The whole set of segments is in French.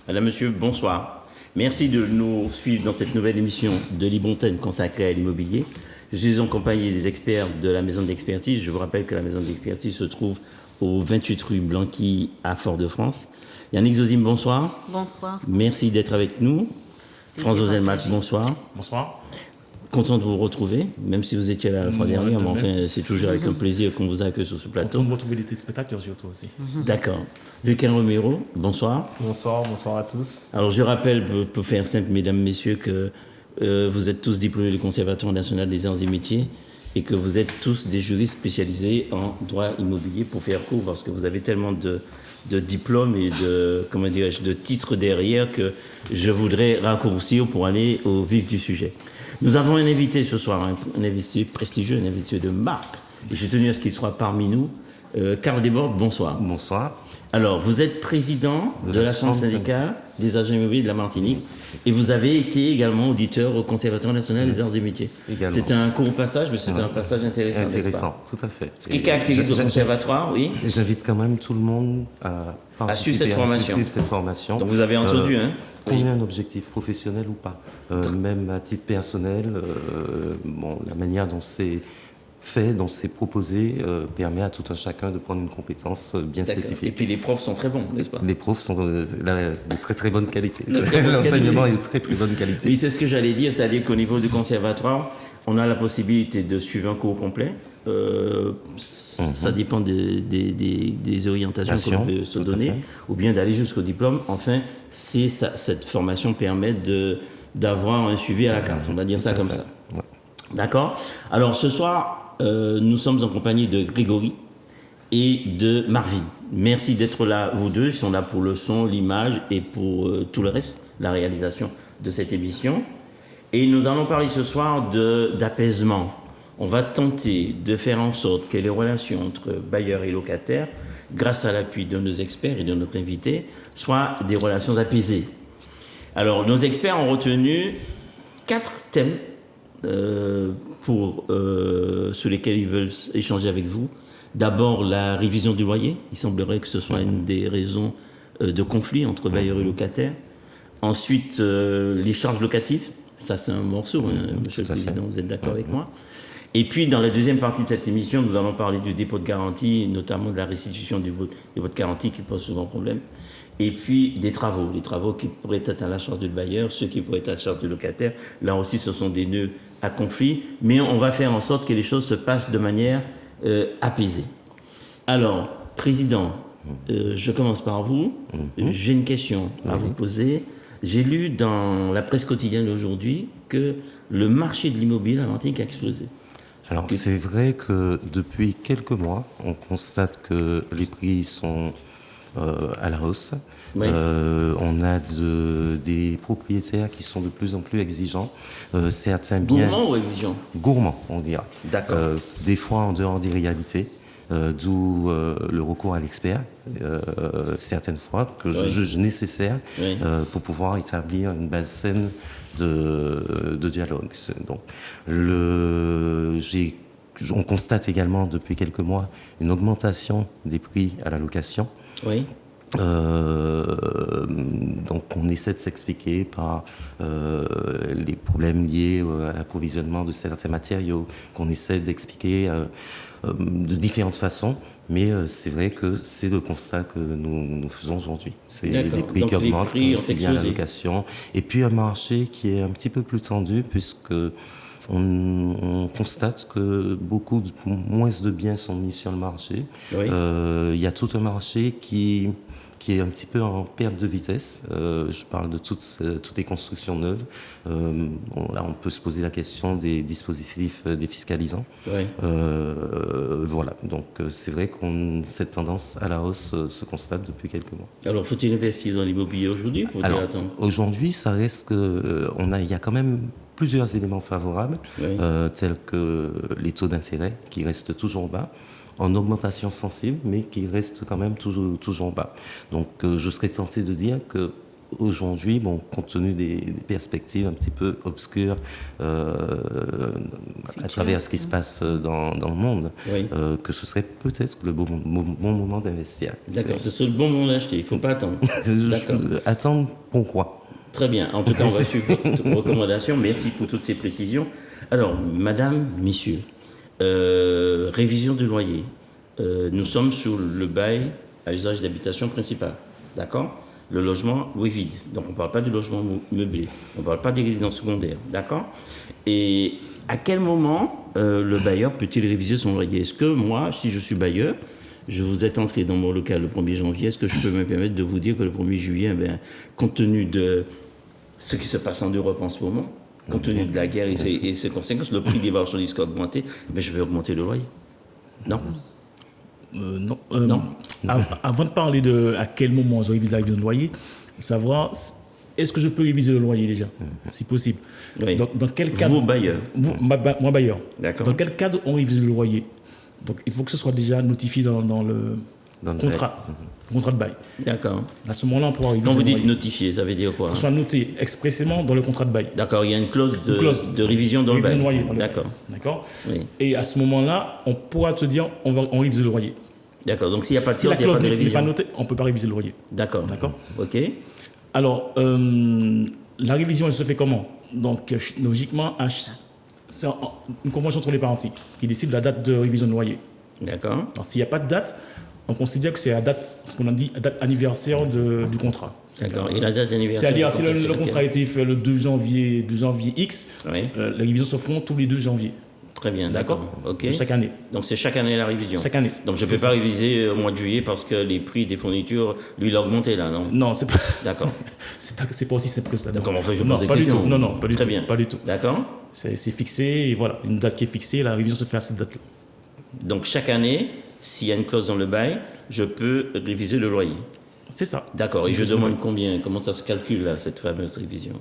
Madame, Monsieur, bonsoir. Merci de nous suivre dans cette nouvelle émission de Libre Antenne consacrée à l'immobilier. Je suis en compagnie des experts de la maison d'expertise. Je vous rappelle que la maison d'expertise se trouve au 28 rue Blanqui à Fort-de-France. Yannick Zozim, bonsoir. Bonsoir. Merci d'être avec nous. François Zelmat, bonsoir. Bonsoir. Content de vous retrouver, même si vous étiez là la fois dernière, mais enfin, c'est toujours avec un plaisir qu'on vous accueille sur ce plateau. Content de retrouver les téléspectateurs surtout aussi. D'accord. Vulcain Romero, bonsoir. Bonsoir à tous. Alors je rappelle, pour faire simple, mesdames, messieurs, que vous êtes tous diplômés du Conservatoire national des arts et métiers et que vous êtes tous des juristes spécialisés en droit immobilier, pour faire court, parce que vous avez tellement de diplômes et de titres derrière que je voudrais raccourcir pour aller au vif du sujet. Nous avons un invité ce soir, un invité prestigieux, un invité de marque. Et j'ai tenu à ce qu'il soit parmi nous. Carl Desbordes, bonsoir. Bonsoir. Alors, vous êtes président de la Chambre syndicale des agents immobiliers de la Martinique et vous avez été également auditeur au Conservatoire national des arts et métiers. C'est un court passage, mais c'est un passage intéressant. Intéressant, tout à fait. Ce qui caractérise le Conservatoire, oui. J'invite quand même tout le monde à suivre cette formation. Donc vous avez entendu, hein. Qu'on ait un objectif professionnel ou pas. Même à titre personnel, la manière dont c'est fait, dont c'est proposé, permet à tout un chacun de prendre une compétence bien spécifique. Et puis les profs sont très bons, n'est-ce pas? Les profs sont de très très bonne qualité. L'enseignement est de très très bonne qualité. Oui, c'est ce que j'allais dire, c'est-à-dire qu'au niveau du conservatoire, on a la possibilité de suivre un cours complet. Ça dépend des orientations qu'on peut se donner, ou bien d'aller jusqu'au diplôme. Enfin, cette formation permet d'avoir un suivi à la carte, on va dire ça comme ça. Ouais. D'accord. Alors ce soir, nous sommes en compagnie de Grégory et de Marvin. Merci d'être là, vous deux. Ils sont là pour le son, l'image et pour tout le reste, la réalisation de cette émission. Et nous allons parler ce soir d'apaisement. On va tenter de faire en sorte que les relations entre bailleurs et locataires, grâce à l'appui de nos experts et de notre invité, soient des relations apaisées. Alors, nos experts ont retenu 4 thèmes sur lesquels ils veulent échanger avec vous. D'abord, la révision du loyer. Il semblerait que ce soit une des raisons de conflit entre bailleurs et locataires. Ensuite, les charges locatives. Ça, c'est un morceau, hein, Monsieur le Président, vous êtes d'accord avec moi? Et puis, dans la deuxième partie de cette émission, nous allons parler du dépôt de garantie, notamment de la restitution du dépôt de garantie qui pose souvent problème. Et puis, les travaux qui pourraient être à la charge du bailleur, ceux qui pourraient être à la charge du locataire. Là aussi, ce sont des nœuds à conflit. Mais on va faire en sorte que les choses se passent de manière apaisée. Alors, Président, je commence par vous. J'ai une question à vous poser. J'ai lu dans la presse quotidienne aujourd'hui que le marché de l'immobilier à Martinique a explosé. Alors c'est vrai que depuis quelques mois, on constate que les prix sont à la hausse. Oui. On a des propriétaires qui sont de plus en plus exigeants. Certains biens... Gourmands ou exigeants? Gourmands, on dira. D'accord. Des fois en dehors des réalités. D'où le recours à l'expert, certaines fois, que je juge nécessaire pour pouvoir établir une base saine de dialogue. Donc, on constate également depuis quelques mois une augmentation des prix à la location. Oui. Donc on essaie de s'expliquer par les problèmes liés à l'approvisionnement de certains matériaux, qu'on essaie d'expliquer de différentes façons, mais c'est vrai que c'est le constat que nous faisons aujourd'hui. C'est les prix qui augmentent, c'est bien la location, et puis un marché qui est un petit peu plus tendu, puisque on constate que beaucoup moins de biens sont mis sur le marché. Oui. Il y a tout un marché qui est un petit peu en perte de vitesse. Je parle de toutes les constructions neuves. Là, on peut se poser la question des dispositifs défiscalisants. Oui. Voilà. Donc, c'est vrai que cette tendance à la hausse se constate depuis quelques mois. Alors, faut-il investir dans l'immobilier aujourd'hui? Aujourd'hui, ça reste que il y a quand même plusieurs éléments favorables, tels que les taux d'intérêt qui restent toujours bas, en augmentation sensible, mais qui restent quand même toujours bas. Donc je serais tenté de dire que aujourd'hui, bon, compte tenu des perspectives un petit peu obscures à travers ce qui se passe dans le monde, que ce serait peut-être le bon moment d'investir. D'accord, ce serait le bon moment d'acheter, il ne faut pas attendre. D'accord. Attendre pourquoi? Très bien, en tout cas, on va suivre votre recommandation. Merci pour toutes ces précisions. Alors, madame, messieurs, révision du loyer. Nous sommes sur le bail à usage d'habitation principal, d'accord? Le logement loué vide, donc on ne parle pas du logement meublé, on ne parle pas des résidences secondaires, d'accord? Et à quel moment le bailleur peut-il réviser son loyer? Est-ce que moi, si je suis bailleur, je vous êtes entré dans mon local le 1er janvier, est-ce que je peux me permettre de vous dire que le 1er juillet, compte tenu de ce qui se passe en Europe en ce moment, compte tenu de la guerre et ses conséquences, le prix des marchandises qui a augmenté, je vais augmenter le loyer? Non. Non. Non. Avant de parler de à quel moment je révise la révision de loyer, savoir est-ce que je peux réviser le loyer déjà, si possible. Oui. Dans quel cadre? Vous, bailleur. Moi, bailleur. D'accord. Dans quel cadre on révise le loyer? Donc il faut que ce soit déjà notifié dans le contrat. Le contrat de bail. D'accord. À ce moment-là, on pourra réviser Quand vous le dites loyer. notifié, ça veut dire quoi? Que ce soit noté expressément dans le contrat de bail. D'accord, il y a une clause de révision dans le bail. Loyer, D'accord. D'accord. Oui. Et à ce moment-là, on pourra te dire on révise le loyer. D'accord, donc s'il n'y a pas de Si la clause, il n'y a clause pas de n'est révision. pas notée, on ne peut pas réviser le loyer. D'accord. D'accord. Ok. Alors, la révision, elle se fait comment? Donc, logiquement, c'est une convention entre les parties qui décide de la date de révision de loyer. D'accord. Alors, s'il n'y a pas de date, on considère que c'est la date, ce qu'on a dit, la date anniversaire du contrat. D'accord. Et la date d'anniversaire? C'est-à-dire, si le contrat a été fait le 2 janvier X, Oui. les révisions se feront tous les 2 janvier. Très bien, d'accord. Ok. De chaque année. Donc c'est chaque année la révision. Chaque année. Donc je ne peux C'est pas ça. réviser au mois de juillet parce que les prix des fournitures, lui, il a augmenté là, non? Non, c'est pas, D'accord. c'est pas aussi simple que ça. Donc comment on fait? Je Non, pose des pas du questions. tout. Non, pas du Très tout. bien. Pas du tout. D'accord. C'est fixé, et voilà, une date qui est fixée, la révision se fait à cette date-là. Donc chaque année, s'il y a une clause dans le bail, je peux réviser le loyer. C'est ça. D'accord. C'est Et je juste demande le- combien? Comment ça se calcule là, cette fameuse révision?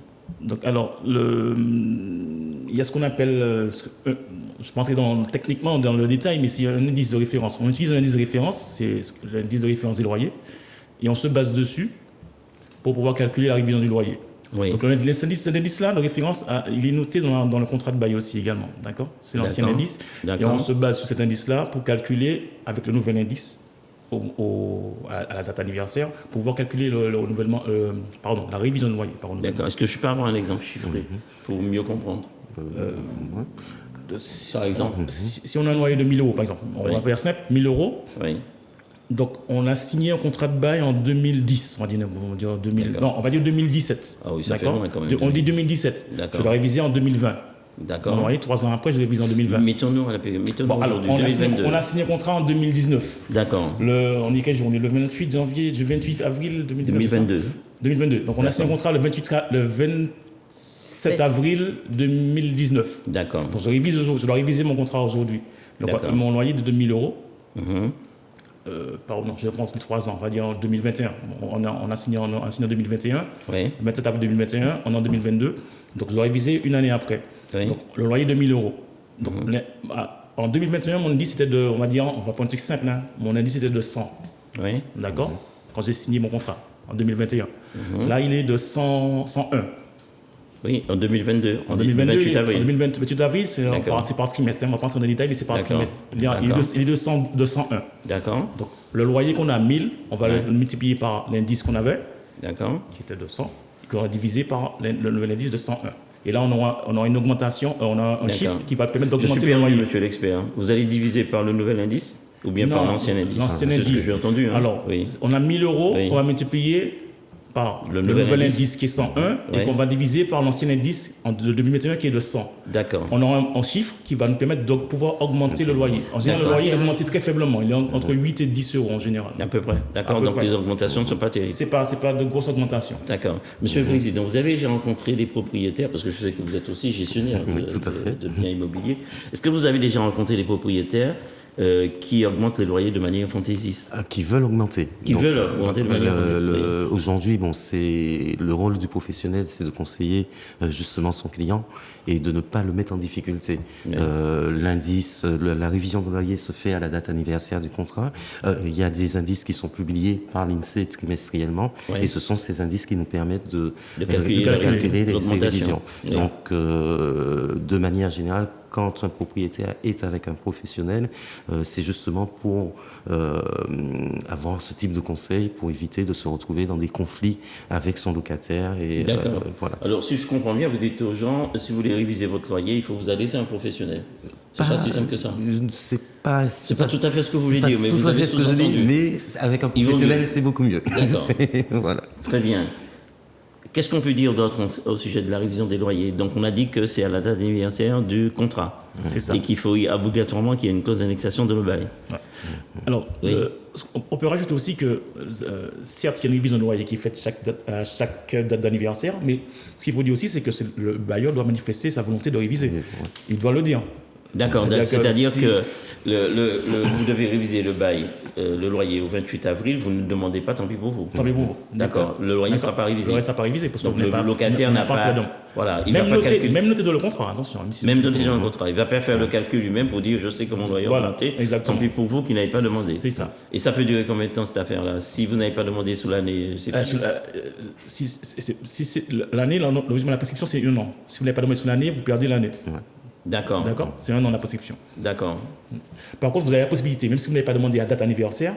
Donc, alors, il y a ce qu'on appelle, je pense que techniquement dans le détail, mais c'est un indice de référence. On utilise un indice de référence, c'est l'indice de référence des loyers, et on se base dessus pour pouvoir calculer la révision du loyer. Oui. Donc, cet indice-là, de référence, il est noté dans le contrat de bail aussi également. D'accord? C'est l'ancien D'accord. indice. Et D'accord. on se base sur cet indice-là pour calculer, avec le nouvel indice, à la date anniversaire, pour pouvoir calculer le renouvellement, la révision de loyer. Par renouvellement. D'accord. Est-ce que je peux avoir un exemple chiffré pour mieux comprendre? Par exemple. Si on a un loyer de 1000 euros, par exemple, on va faire simple, 1000 euros. Oui. Donc, on a signé un contrat de bail en 2010. On va dire 2000, D'accord. non, on va dire 2017. Ah oui, ça fait D'accord. loin quand même. On dit 2017. D'accord. Je dois réviser en 2020. D'accord. Mon loyer, 3 ans après, je révise en 2020. Mettons-nous à la période. Mettons-nous Bon, alors, aujourd'hui, 2022. on a signé un contrat en 2019. D'accord. On est quelle journée? Le 28 janvier, le 28 avril 2019. 2022. 2022. Donc, on a signé un contrat le 27 avril 2019. D'accord. Donc, je dois réviser mon contrat aujourd'hui. Donc, D'accord. mon loyer de 2000 euros. Mhm. Pardon, je pense que 3 ans, on va dire en 2021. On a signé en 2021. Oui. Le 27 avril 2021, on est en 2022. Donc, je dois réviser une année après. Oui. Donc, le loyer de 1000 euros. Donc, en 2021, mon indice c'était de, on va dire, on va prendre un truc simple, hein. Mon indice c'était de 100. Oui. D'accord? Quand j'ai signé mon contrat en 2021. Là, il est de 101. Oui, en 2022. En 2022, 28 avril. En 28 avril, c'est D'accord. par trimestre. On va pas entrer dans les détails, mais c'est par D'accord. trimestre. Il est D'accord. de 101. D'accord. Donc, le loyer qu'on a 1000, on va Ouais. le multiplier par l'indice qu'on avait, D'accord. qui était de 100, et qu'on va diviser par le nouvel indice de 101. Et là, on aura une augmentation, on a un chiffre qui va permettre Je suis d'augmenter le perdu, loyer. monsieur l'expert. Vous allez diviser par le nouvel indice ou bien par l'ancien indice? L'ancien C'est indice. ce que j'ai entendu. Hein. Alors, oui. on a 1000 euros Oui. qu'on va multiplier par Le le nouvel nouvel indice. indice qui est 101 Oui. et qu'on va diviser par l'ancien indice de 2021 qui est de 100. D'accord. On aura un chiffre qui va nous permettre de pouvoir augmenter le loyer. En général, le D'accord. loyer est augmenté très faiblement. Il est entre 8 et 10 euros en général. À peu près. D'accord. À peu Donc près. les augmentations ne sont pas terribles. C'est pas de grosses augmentations. D'accord. Monsieur le Président, vous avez déjà rencontré des propriétaires, parce que je sais que vous êtes aussi gestionnaire Oui, tout à fait. de biens immobiliers. Est-ce que vous avez déjà rencontré des propriétaires qui augmentent les loyers de manière fantaisiste. Qui veulent augmenter. Qui veulent augmenter de manière fantaisiste. Aujourd'hui, c'est le rôle du professionnel, c'est de conseiller justement son client et de ne pas le mettre en difficulté. Oui. L'indice, la révision de loyer se fait à la date anniversaire du contrat. Il y a des indices qui sont publiés par l'INSEE trimestriellement, oui. Et ce sont ces indices qui nous permettent de calculer ces révisions. Oui. Donc, de manière générale, quand un propriétaire est avec un professionnel, c'est justement pour avoir ce type de conseil, pour éviter de se retrouver dans des conflits avec son locataire. D'accord. Voilà. Alors, si je comprends bien, vous dites aux gens, si vous voulez réviser votre loyer, il faut vous aller chez un professionnel. C'est pas si simple que ça. C'est pas tout à fait ce que vous voulez dire, mais vous avez sous-entendu. Mais avec un professionnel, c'est beaucoup mieux. D'accord. Voilà. Très bien. Qu'est-ce qu'on peut dire d'autre au sujet de la révision des loyers? Donc, on a dit que c'est à la date anniversaire du contrat. C'est ça. Et qu'il faut obligatoirement qu'il y ait une clause d'annexation de le bail. Ouais. Alors, oui. On peut rajouter aussi que, certes, il y a une révision de loyer qui est faite à chaque date d'anniversaire, mais ce qu'il faut dire aussi, c'est que le bailleur doit manifester sa volonté de réviser. Il doit le dire. D'accord, c'est-à-dire que vous devez réviser le bail, le loyer au 28 avril, vous ne demandez pas, tant pis pour vous. Tant pis pour vous. D'accord, le loyer ne sera pas révisé. Le loyer ne sera pas révisé parce que donc le locataire n'a pas. Voilà, même noté dans le contrat, attention. Même noté dans le contrat. Il ne va pas faire le calcul lui-même pour dire je sais que mon loyer a augmenté. Exactement. Tant pis pour vous qui n'avez pas demandé. C'est ça. Et ça peut durer combien de temps cette affaire-là? Si vous n'avez pas demandé sous l'année, c'est si l'année, la prescription c'est 1 an. Si vous n'avez pas demandé sous l'année, vous perdez l'année. Ouais. D'accord. D'accord. C'est 1 an la prescription. D'accord. Par contre, vous avez la possibilité, même si vous n'avez pas demandé à date anniversaire,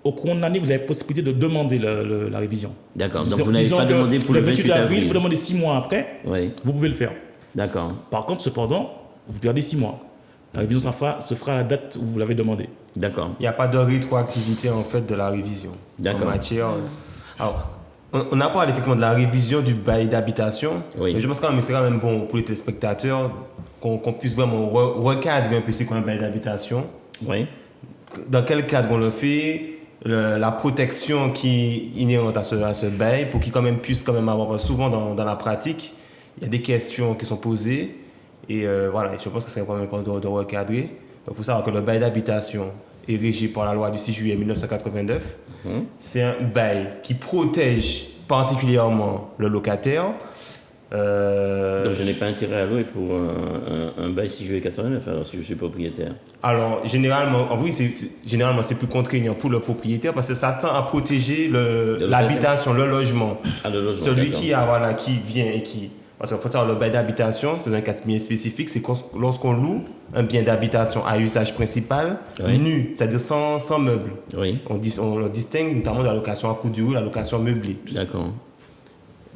au cours de l'année, vous avez la possibilité de demander la révision. D'accord. Donc vous n'avez pas demandé pour le 28 avril. Vous demandez 6 mois après, oui. Vous pouvez le faire. D'accord. Par contre, cependant, vous perdez 6 mois. La révision se fera à la date où vous l'avez demandé. D'accord. Il n'y a pas de rétroactivité en fait de la révision. D'accord. En matière. Alors, on a parlé effectivement de la révision du bail d'habitation. Oui. Mais je pense que c'est quand même bon pour les téléspectateurs qu'on puisse vraiment recadrer un peu ce qu'est un bail d'habitation. Oui. Dans quel cadre on le fait, la protection qui est inhérente à ce bail, pour qu'il quand même puisse quand même avoir souvent dans la pratique, il y a des questions qui sont posées et voilà, et je pense que c'est vraiment important de recadrer. Donc il faut savoir que le bail d'habitation est régi par la loi du 6 juillet 1989. C'est un bail qui protège particulièrement le locataire. Donc je n'ai pas intérêt à louer pour un bail 6 juillet 89 alors si je suis propriétaire. Alors généralement, oui, généralement c'est plus contraignant pour le propriétaire parce que ça tend à protéger l'habitation, le logement. Ah, le logement. Celui qui vient et qui... Parce qu'il faut savoir, le bail d'habitation, c'est un cas bien spécifique, c'est lorsqu'on loue un bien d'habitation à usage principal, oui. Nu, c'est-à-dire sans meubles. Oui. On le distingue notamment de la location à coût du jour, la location meublée. D'accord.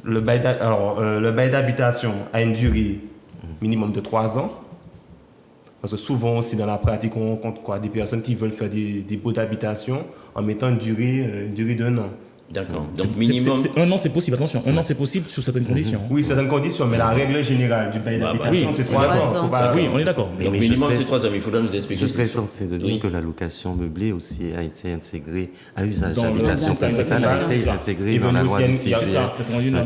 Le bail d'habitation a une durée minimum de 3 ans. Parce que souvent aussi dans la pratique, on rencontre des personnes qui veulent faire des baux d'habitation en mettant une durée d'1 an. D'accord. Donc minimum... 1 an c'est possible, attention. 1 an c'est possible sous certaines conditions. Oui, certaines conditions, mais la règle générale du bail d'habitation, c'est 3 ans. Oui, on est d'accord. Donc minimum c'est 3 ans, mais il faudra nous expliquer. Je serais tenté de dire que la location meublée aussi a été intégrée à usage d'habitation principale, a été intégrée dans la loi du 6 juillet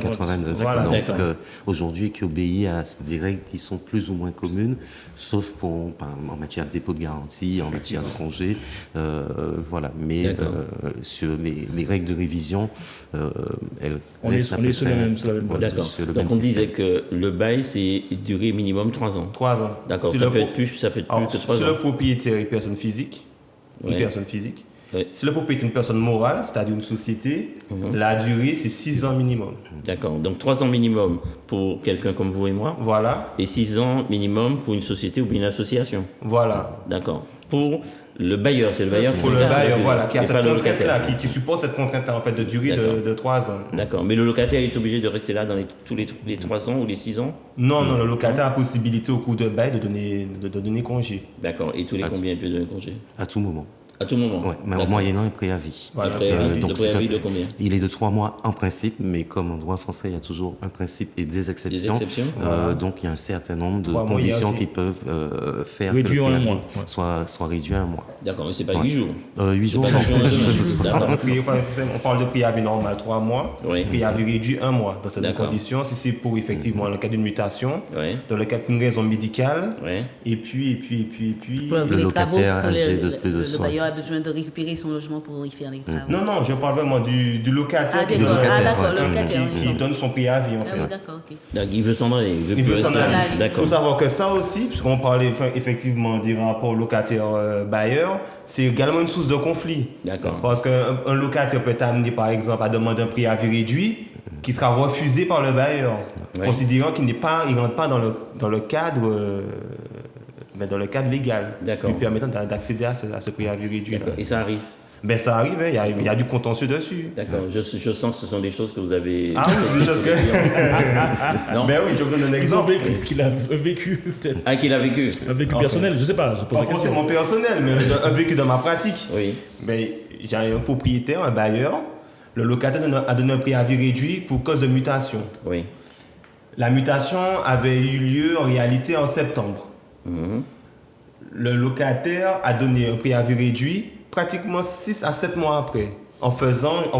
89. Donc aujourd'hui qui obéit à des règles qui sont plus ou moins communes, sauf en matière de dépôt de garantie, en matière de congé, voilà. Mais sur les règles de révision, on est sur la même base. D'accord. Donc on disait que le bail, c'est durée minimum 3 ans. 3 ans. D'accord, ça peut être plus que 3 ans. Si le propriétaire est une personne physique, si le propriétaire est une personne morale, c'est-à-dire une société, la durée, c'est 6 ans minimum. D'accord, donc 3 ans minimum pour quelqu'un comme vous et moi. Voilà. Et 6 ans minimum pour une société ou une association. Voilà. D'accord. Pour le bailleur, c'est le bailleur. Pour le bailleur, voilà, qui a cette contrainte-là, qui supporte cette contrainte-là en fait de durée de 3 ans. D'accord, mais le locataire est obligé de rester là dans tous les 3 ans ou les 6 ans? Non, le locataire a possibilité au cours de bail de donner congé. D'accord, et tous les combien il peut donner congé? À tout moment. À tout moment. Ouais, mais D'accord. moyennant un préavis. Le préavis, donc, le préavis de combien? Il est de 3 mois en principe, mais comme en droit français, il y a toujours un principe et des exceptions. Des exceptions, Donc, il y a un certain nombre de 3 mois, il y a conditions aussi. qui peuvent faire Réduire que le un préavis mois, soit réduit à un mois. D'accord, mais c'est pas 8 jours. 8 jours, Pas non. 8 jours, D'accord. On parle de préavis normal 3 mois, Oui. préavis réduit 1 mois. Dans certaines D'accord. conditions, si c'est pour effectivement le cas d'une mutation, Oui. dans le cas d'une raison médicale, Oui. et puis. Pour Le les travaux, locataire pour âgé de plus de le 100. bailleur a besoin de récupérer son logement pour y faire les travaux. Non, je parle vraiment du locataire Ah, qui d'accord. donne, Ah, d'accord, le locataire, qui d'accord. donne son préavis en Ah fait. oui, d'accord, ok. Donc, il veut s'en aller. Il veut s'en aller. Il D'accord. faut savoir que ça aussi, puisqu'on parlait effectivement des rapports locataire-bailleur, c'est également une source de conflit. D'accord. Parce qu'un locataire peut t'amener par exemple à demander un préavis réduit qui sera refusé par le bailleur, Oui. considérant qu'il ne rentre pas dans le cadre. Mais dans le cadre légal, D'accord. lui permettant d'accéder à ce préavis réduit. D'accord. Et ça arrive. Ben ça arrive, hein, il y a du contentieux dessus. D'accord. Je sens que ce sont des choses que vous avez. Ah oui, c'est des choses que. Non. Ben oui, je vous donne un Ils ont exemple. vécu, qu'il a vécu peut-être. Ah, qu'il a vécu. Un vécu personnel, je sais pas, je pose Pas la question. forcément personnel, mais un vécu dans ma pratique. Oui. Ben, j'ai un propriétaire, un bailleur. Le locataire a donné un préavis réduit pour cause de mutation. Oui. La mutation avait eu lieu en réalité en septembre. Mhm. Le locataire a donné un préavis réduit pratiquement 6 à 7 mois après, en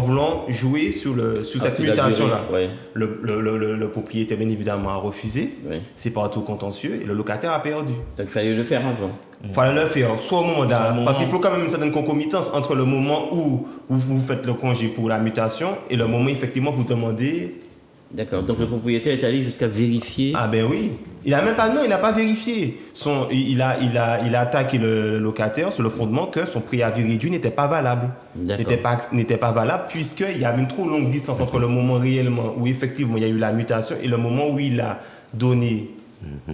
voulant jouer sur cette c'est la mutation-là. durée, Le propriétaire, bien évidemment, a refusé. Oui. C'est par tout contentieux et le locataire a perdu. Donc, il fallait le faire avant. Il fallait le faire, soit au moment Soit au moment- parce qu'il faut quand même une certaine concomitance entre le moment où vous faites le congé pour la mutation et le moment où effectivement vous demandez. D'accord. Donc, le propriétaire est allé jusqu'à vérifier. Ah ben oui. Il n'a pas vérifié. Il a attaqué le locataire sur le fondement que son préavis réduit n'était pas valable. D'accord. N'était pas valable puisqu'il y avait une trop longue distance entre le moment réellement où effectivement il y a eu la mutation et le moment où il a donné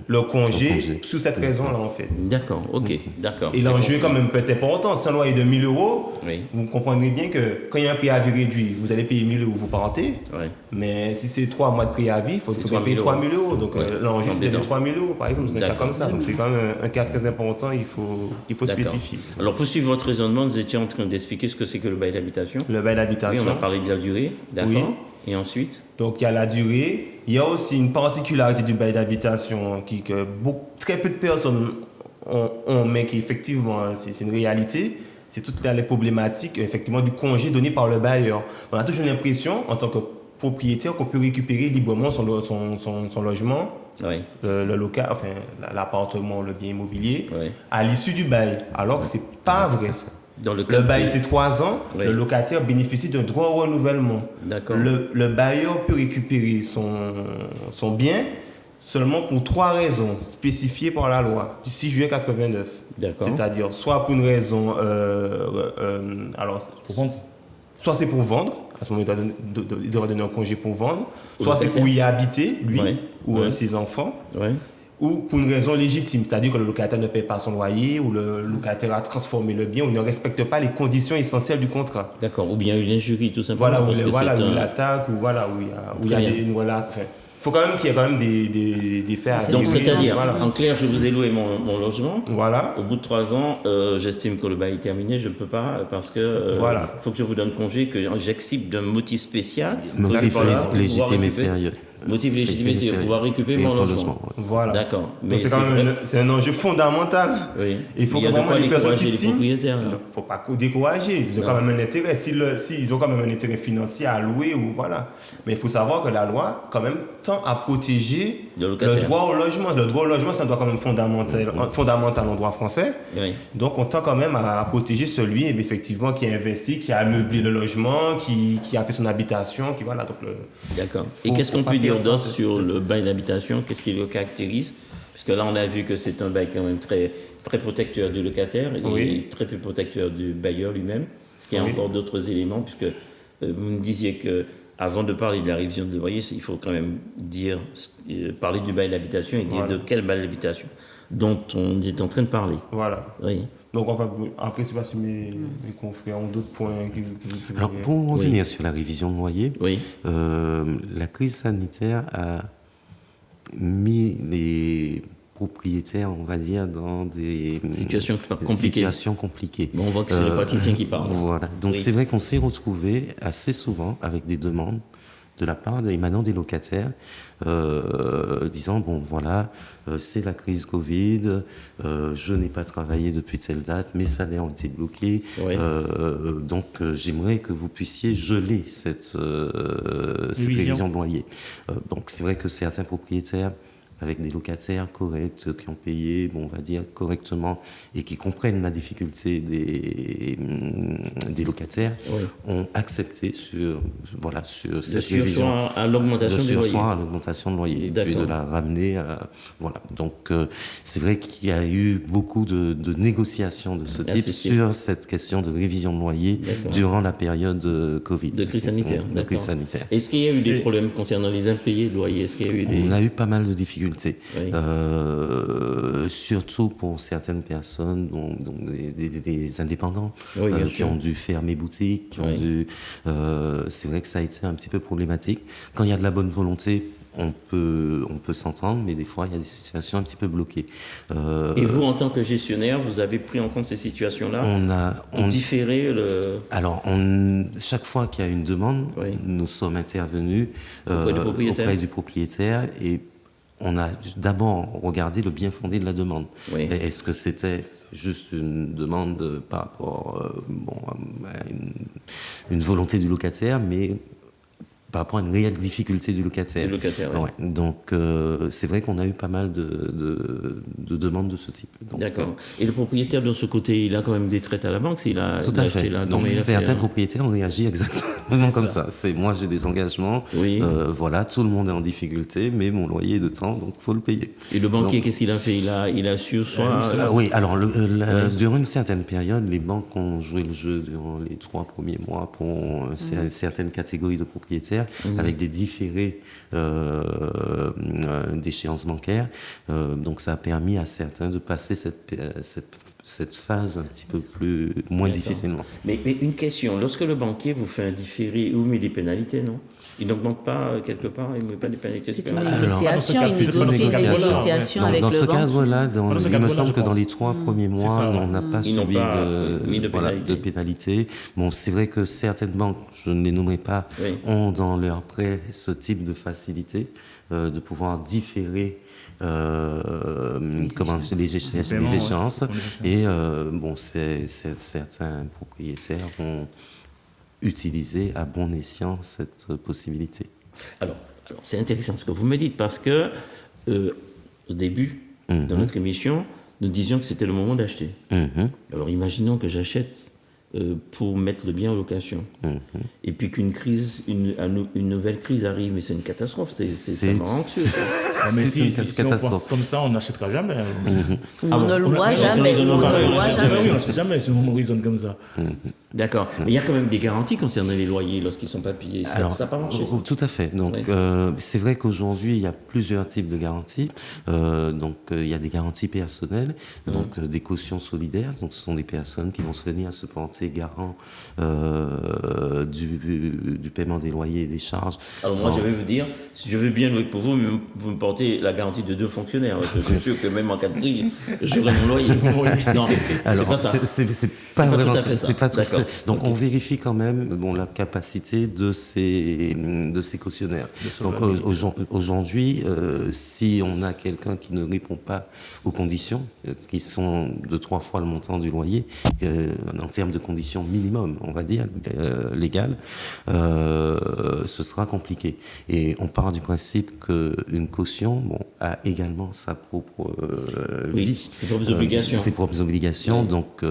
le congé sous cette raison-là en fait. D'accord. Ok. D'accord. Et l'enjeu est quand même peut-être important. Si un loyer de 1 000 €, Oui. vous comprendrez bien que quand il y a un préavis réduit, vous allez payer 1 000 € vous partez. Oui. Mais si c'est 3 mois de préavis, il faut C'est payer 3 000 €. Donc Ouais. l'enjeu c'était de Embêtant. 3 000 € par exemple, dans un cas D'accord. comme ça. Donc c'est quand même un cas très important, il faut D'accord. spécifier. Alors, pour suivre votre raisonnement, nous étions en train d'expliquer ce que c'est que le bail d'habitation. Le bail Oui, d'habitation. on a parlé de la durée. D'accord. Oui. Et ensuite. Donc il y a la durée. Il y a aussi une particularité du bail d'habitation que très peu de personnes ont, mais qui effectivement c'est une réalité. C'est toutes les problématiques effectivement du congé donné par le bailleur. On a toujours l'impression en tant que propriétaire qu'on peut récupérer librement son logement, Oui. le local, enfin l'appartement, le bien immobilier, Oui. à l'issue du bail. Alors que c'est pas vrai. Dans le Le bail, de- c'est 3 ans. Oui. Le locataire bénéficie d'un droit au renouvellement. D'accord. Le bailleur peut récupérer son bien seulement pour 3 raisons spécifiées par la loi du 6 juillet 89. D'accord. C'est-à-dire soit pour une raison... alors, Pour vendre. soit c'est pour vendre, à ce moment il doit donner un congé pour vendre, Au soit c'est locataire. pour y habiter, lui, Oui. ou Oui. ses enfants, Oui. ou pour une raison légitime, c'est-à-dire que le locataire ne paie pas son loyer, ou le locataire a transformé le bien, ou ne respecte pas les conditions essentielles du contrat. D'accord. Ou bien une injurie, tout simplement. Voilà, parce que c'est où un- l'attaque, ou voilà, où il y a Très des... Voilà, enfin, faut quand même qu'il y ait quand même des faits à Donc, vérifier. c'est-à-dire, Voilà. en clair, je vous ai loué mon logement. Voilà. Au bout de 3 ans, j'estime que le bail est terminé. Je ne peux pas parce que Voilà. faut que je vous donne congé, que j'accepte d'un motif spécial. Motif Voilà, pour pouvoir légitime et récupérer- sérieux. Motif légitime et sérieux, pour pouvoir récupérer Et mon ton logement. ouais. Voilà. D'accord. Donc c'est quand même c'est un enjeu fondamental. Oui. Il faut Il y a que de vraiment quoi les personnes décourager qui les signent, propriétaires, là. il ne faut pas décourager. Ils ont quand même un intérêt. S'ils ont quand même un intérêt financier à louer, ou voilà. Mais il faut savoir que la loi, quand même, tend à protéger Le le locataire. droit au logement. Le droit au logement, c'est un droit quand même fondamental en droit français. Oui. Donc on tend quand même à protéger celui effectivement qui a investi, qui a ameublé le logement, qui a fait son habitation, qui voilà. Donc D'accord. Et Faut- qu'est-ce qu'on faut pas peut dire perdre ça, d'autre en fait. sur le bail d'habitation? Qu'est-ce qui le caractérise? Parce que là, on a vu que c'est un bail quand même très, très protecteur du locataire et Oui. très peu protecteur du bailleur lui-même. Est-ce qu'il y a Oui. encore d'autres éléments? Puisque vous me disiez que avant de parler de la révision de loyer, il faut quand même dire, parler du bail d'habitation et dire Voilà. de quel bail d'habitation dont on est en train de parler. voilà. Oui. Donc après, je sais pas si mes confrères ont d'autres points qui Alors, pour revenir sur la révision de loyer, Oui. la crise sanitaire a mis propriétaires, on va dire, dans des Situations compliquées. Bon, on voit que c'est le praticien qui parle. Voilà. Donc oui. c'est vrai qu'on s'est retrouvé assez souvent avec des demandes de la part émanant des locataires, disant bon voilà, c'est la crise Covid, je n'ai pas travaillé depuis telle date, mes salaires ont été bloqués, oui. Donc j'aimerais que vous puissiez geler cette révision de loyer. Donc c'est vrai que certains propriétaires avec des locataires corrects qui ont payé, bon, on va dire correctement, et qui comprennent la difficulté des locataires, oui. ont accepté sur cette révision à l'augmentation du loyer. À l'augmentation de loyer, puis de la ramener à, voilà. Donc c'est vrai qu'il y a eu beaucoup de négociations de ce type sur cette question de révision de loyer durant la période Covid. De crise sanitaire. Est-ce qu'il y a eu des problèmes concernant les impayés de loyer? Est-ce qu'il y a eu On a eu pas mal de difficultés. Oui. Surtout pour certaines personnes, donc des indépendants, oui, qui ont dû fermer boutique, qui ont dû. C'est vrai que ça a été un petit peu problématique. Quand il y a de la bonne volonté, on peut s'entendre, mais des fois il y a des situations un petit peu bloquées. Et vous, en tant que gestionnaire, vous avez pris en compte ces situations-là? On différé le. Alors, chaque fois qu'il y a une demande, nous sommes intervenus auprès du propriétaire et on a d'abord regardé le bien fondé de la demande. Oui. Est-ce que c'était juste une demande par rapport à une volonté du locataire, mais par rapport à une réelle difficulté du locataire. Ouais. Donc, c'est vrai qu'on a eu pas mal de demandes de ce type. D'accord. Et le propriétaire, de ce côté, il a quand même des traites à la banque s'il a. Tout à fait. Donc, certains propriétaires ont réagi exactement comme ça. Moi, j'ai des engagements. Oui. Voilà, tout le monde est en difficulté, mais mon loyer est de temps, donc il faut le payer. Et le banquier, qu'est-ce qu'il a fait? Il a su oui, alors, durant une certaine période, les banques ont joué le jeu durant les 3 premiers mois pour certaines catégories de propriétaires. Avec des différés d'échéance bancaire. Donc ça a permis à certains de passer cette phase un petit peu moins difficilement. Mais une question, lorsque le banquier vous fait un différé, il vous met des pénalités, non? Il n'augmente pas quelque part, il ne met pas des pénalités? C'est une négociation, avec le banque. Dans ce cadre-là, il me semble que dans les 3 premiers mois, on n'a pas subi de pénalité. Bon, c'est vrai que certaines banques, je ne les nommerai pas, ont dans leur prêt ce type de facilité de pouvoir différer les échéances. Et certains propriétaires ont utilisé à bon escient cette possibilité. Alors, c'est intéressant ce que vous me dites, parce que au début de notre émission, nous disions que c'était le moment d'acheter. Alors imaginons que j'achète pour mettre le bien en location. Et puis qu'une crise, une nouvelle crise arrive, mais c'est une catastrophe, ça me rend anxieux. Mais si on pense comme ça, on n'achètera jamais. On ne le voit jamais. On ne sait jamais si on raisonne comme ça. D'accord. Mais il y a quand même des garanties concernant les loyers lorsqu'ils ne sont pas payés. Ça n'a pas marché. Tout à fait. Donc, c'est vrai qu'aujourd'hui, il y a plusieurs types de garanties. Donc, il y a des garanties personnelles, donc des cautions solidaires. Donc, ce sont des personnes qui vont se venir se porter garant du paiement des loyers et des charges. Alors, moi, je vais vous dire, si je veux bien louer pour vous, mais vous me portez la garantie de 2 fonctionnaires. Parce que je suis sûr que même en cas de crise, j'aurai mon loyer. Non, c'est pas ça. C'est pas tout à fait ça. D'accord. Donc, on vérifie quand même la capacité de ces cautionnaires. Donc, aujourd'hui, si on a quelqu'un qui ne répond pas aux conditions, qui sont de 3 fois le montant du loyer, en termes de conditions minimum, on va dire, légales, ce sera compliqué. Et on part du principe qu'une caution a également sa propre vie. Ses propres obligations. Ses propres obligations. Donc,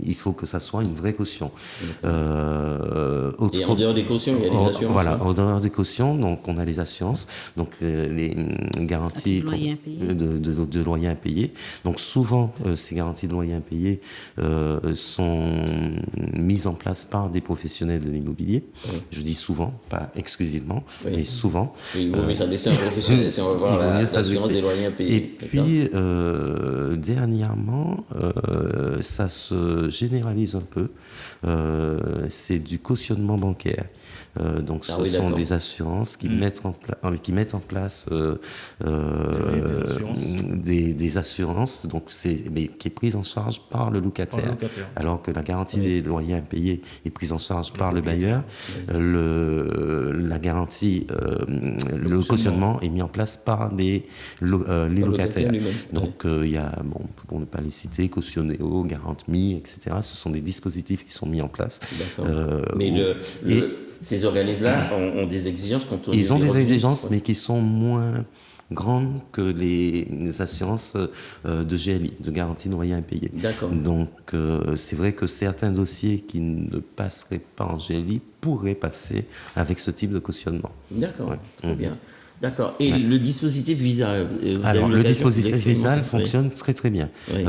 il faut que ça soit une vraie caution. Et en dehors des cautions, il y a les assurances. Voilà, en dehors des cautions, donc on a les assurances, donc les garanties de loyers impayés. Donc souvent, ces garanties de loyers impayés sont mises en place par des professionnels de l'immobilier. Oui. Je dis souvent, pas exclusivement, mais souvent. Il vaut mieux s'adresser à un professionnel si on veut voir l'assurance des loyers payés. Et puis, dernièrement, ça se généralise un peu. C'est du cautionnement bancaire. Donc, ce sont des assurances qui mettent en place des assurances, donc mais qui est prise en charge par le locataire, alors que la garantie des loyers impayés est prise en charge par le bailleur. La garantie, le cautionnement est mis en place par les locataires. Donc, il y a, pour ne pas les citer, Cautionnéo, Garant-Me, etc. Ce sont des dispositifs qui sont mis en place. Mais ces organismes-là ont des exigences quand on... Ils ont des exigences, mais qui sont moins grandes que les assurances de GLI, de garantie de loyer impayé. D'accord. Donc, c'est vrai que certains dossiers qui ne passeraient pas en GLI pourraient passer avec ce type de cautionnement. D'accord, très bien. D'accord. Et le dispositif Visa Alors, le dispositif Visa fonctionne très très bien. Oui.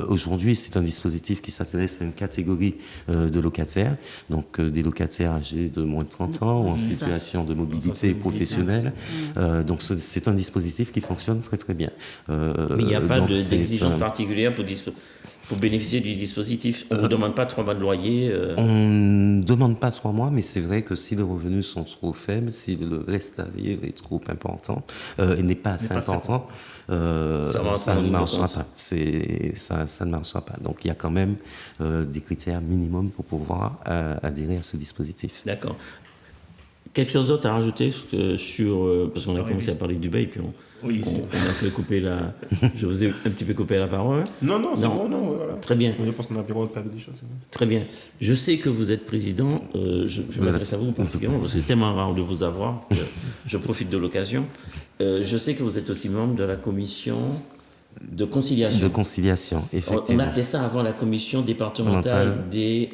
Aujourd'hui, c'est un dispositif qui s'adresse à une catégorie de locataires, donc des locataires âgés de moins de 30 ans ou en situation de mobilité professionnelle. Donc, c'est un dispositif qui fonctionne très très bien. Mais il n'y a pas d'exigence particulière pour bénéficier du dispositif. On ne vous demande pas 3 mois de loyer On ne demande pas 3 mois, mais c'est vrai que si les revenus sont trop faibles, si le reste à vivre est trop important, et n'est pas assez important, ça ne marchera pas. Ça ne marchera pas. Donc il y a quand même des critères minimums pour pouvoir adhérer à ce dispositif. D'accord. Quelque chose d'autre à rajouter parce qu'on a commencé à parler du bail, puis on a un peu coupé je vous ai un petit peu coupé la parole. Non, c'est bon, non, voilà. Très bien. Je pense qu'on a pu reparler des choses. Très bien. Je sais que vous êtes président, je m'adresse à vous particulièrement, parce que c'est tellement rare de vous avoir, je profite de l'occasion. Je sais que vous êtes aussi membre de la commission de conciliation. De conciliation, effectivement. On appelait ça avant la commission départementale des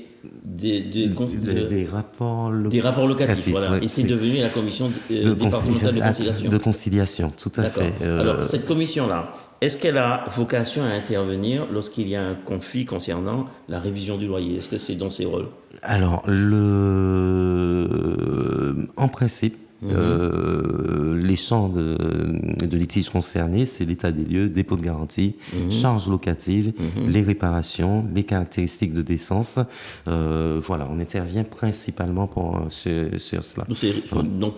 rapports locatifs, voilà. Ouais, et c'est devenu la commission départementale de conciliation. De conciliation, tout à fait. Alors, cette commission-là, est-ce qu'elle a vocation à intervenir lorsqu'il y a un conflit concernant la révision du loyer? Est-ce que c'est dans ses rôles? Alors, en principe, les champs de litiges concernés, c'est l'état des lieux, dépôt de garantie, charges locatives, les réparations, les caractéristiques de décence. Voilà, on intervient principalement sur cela. Donc,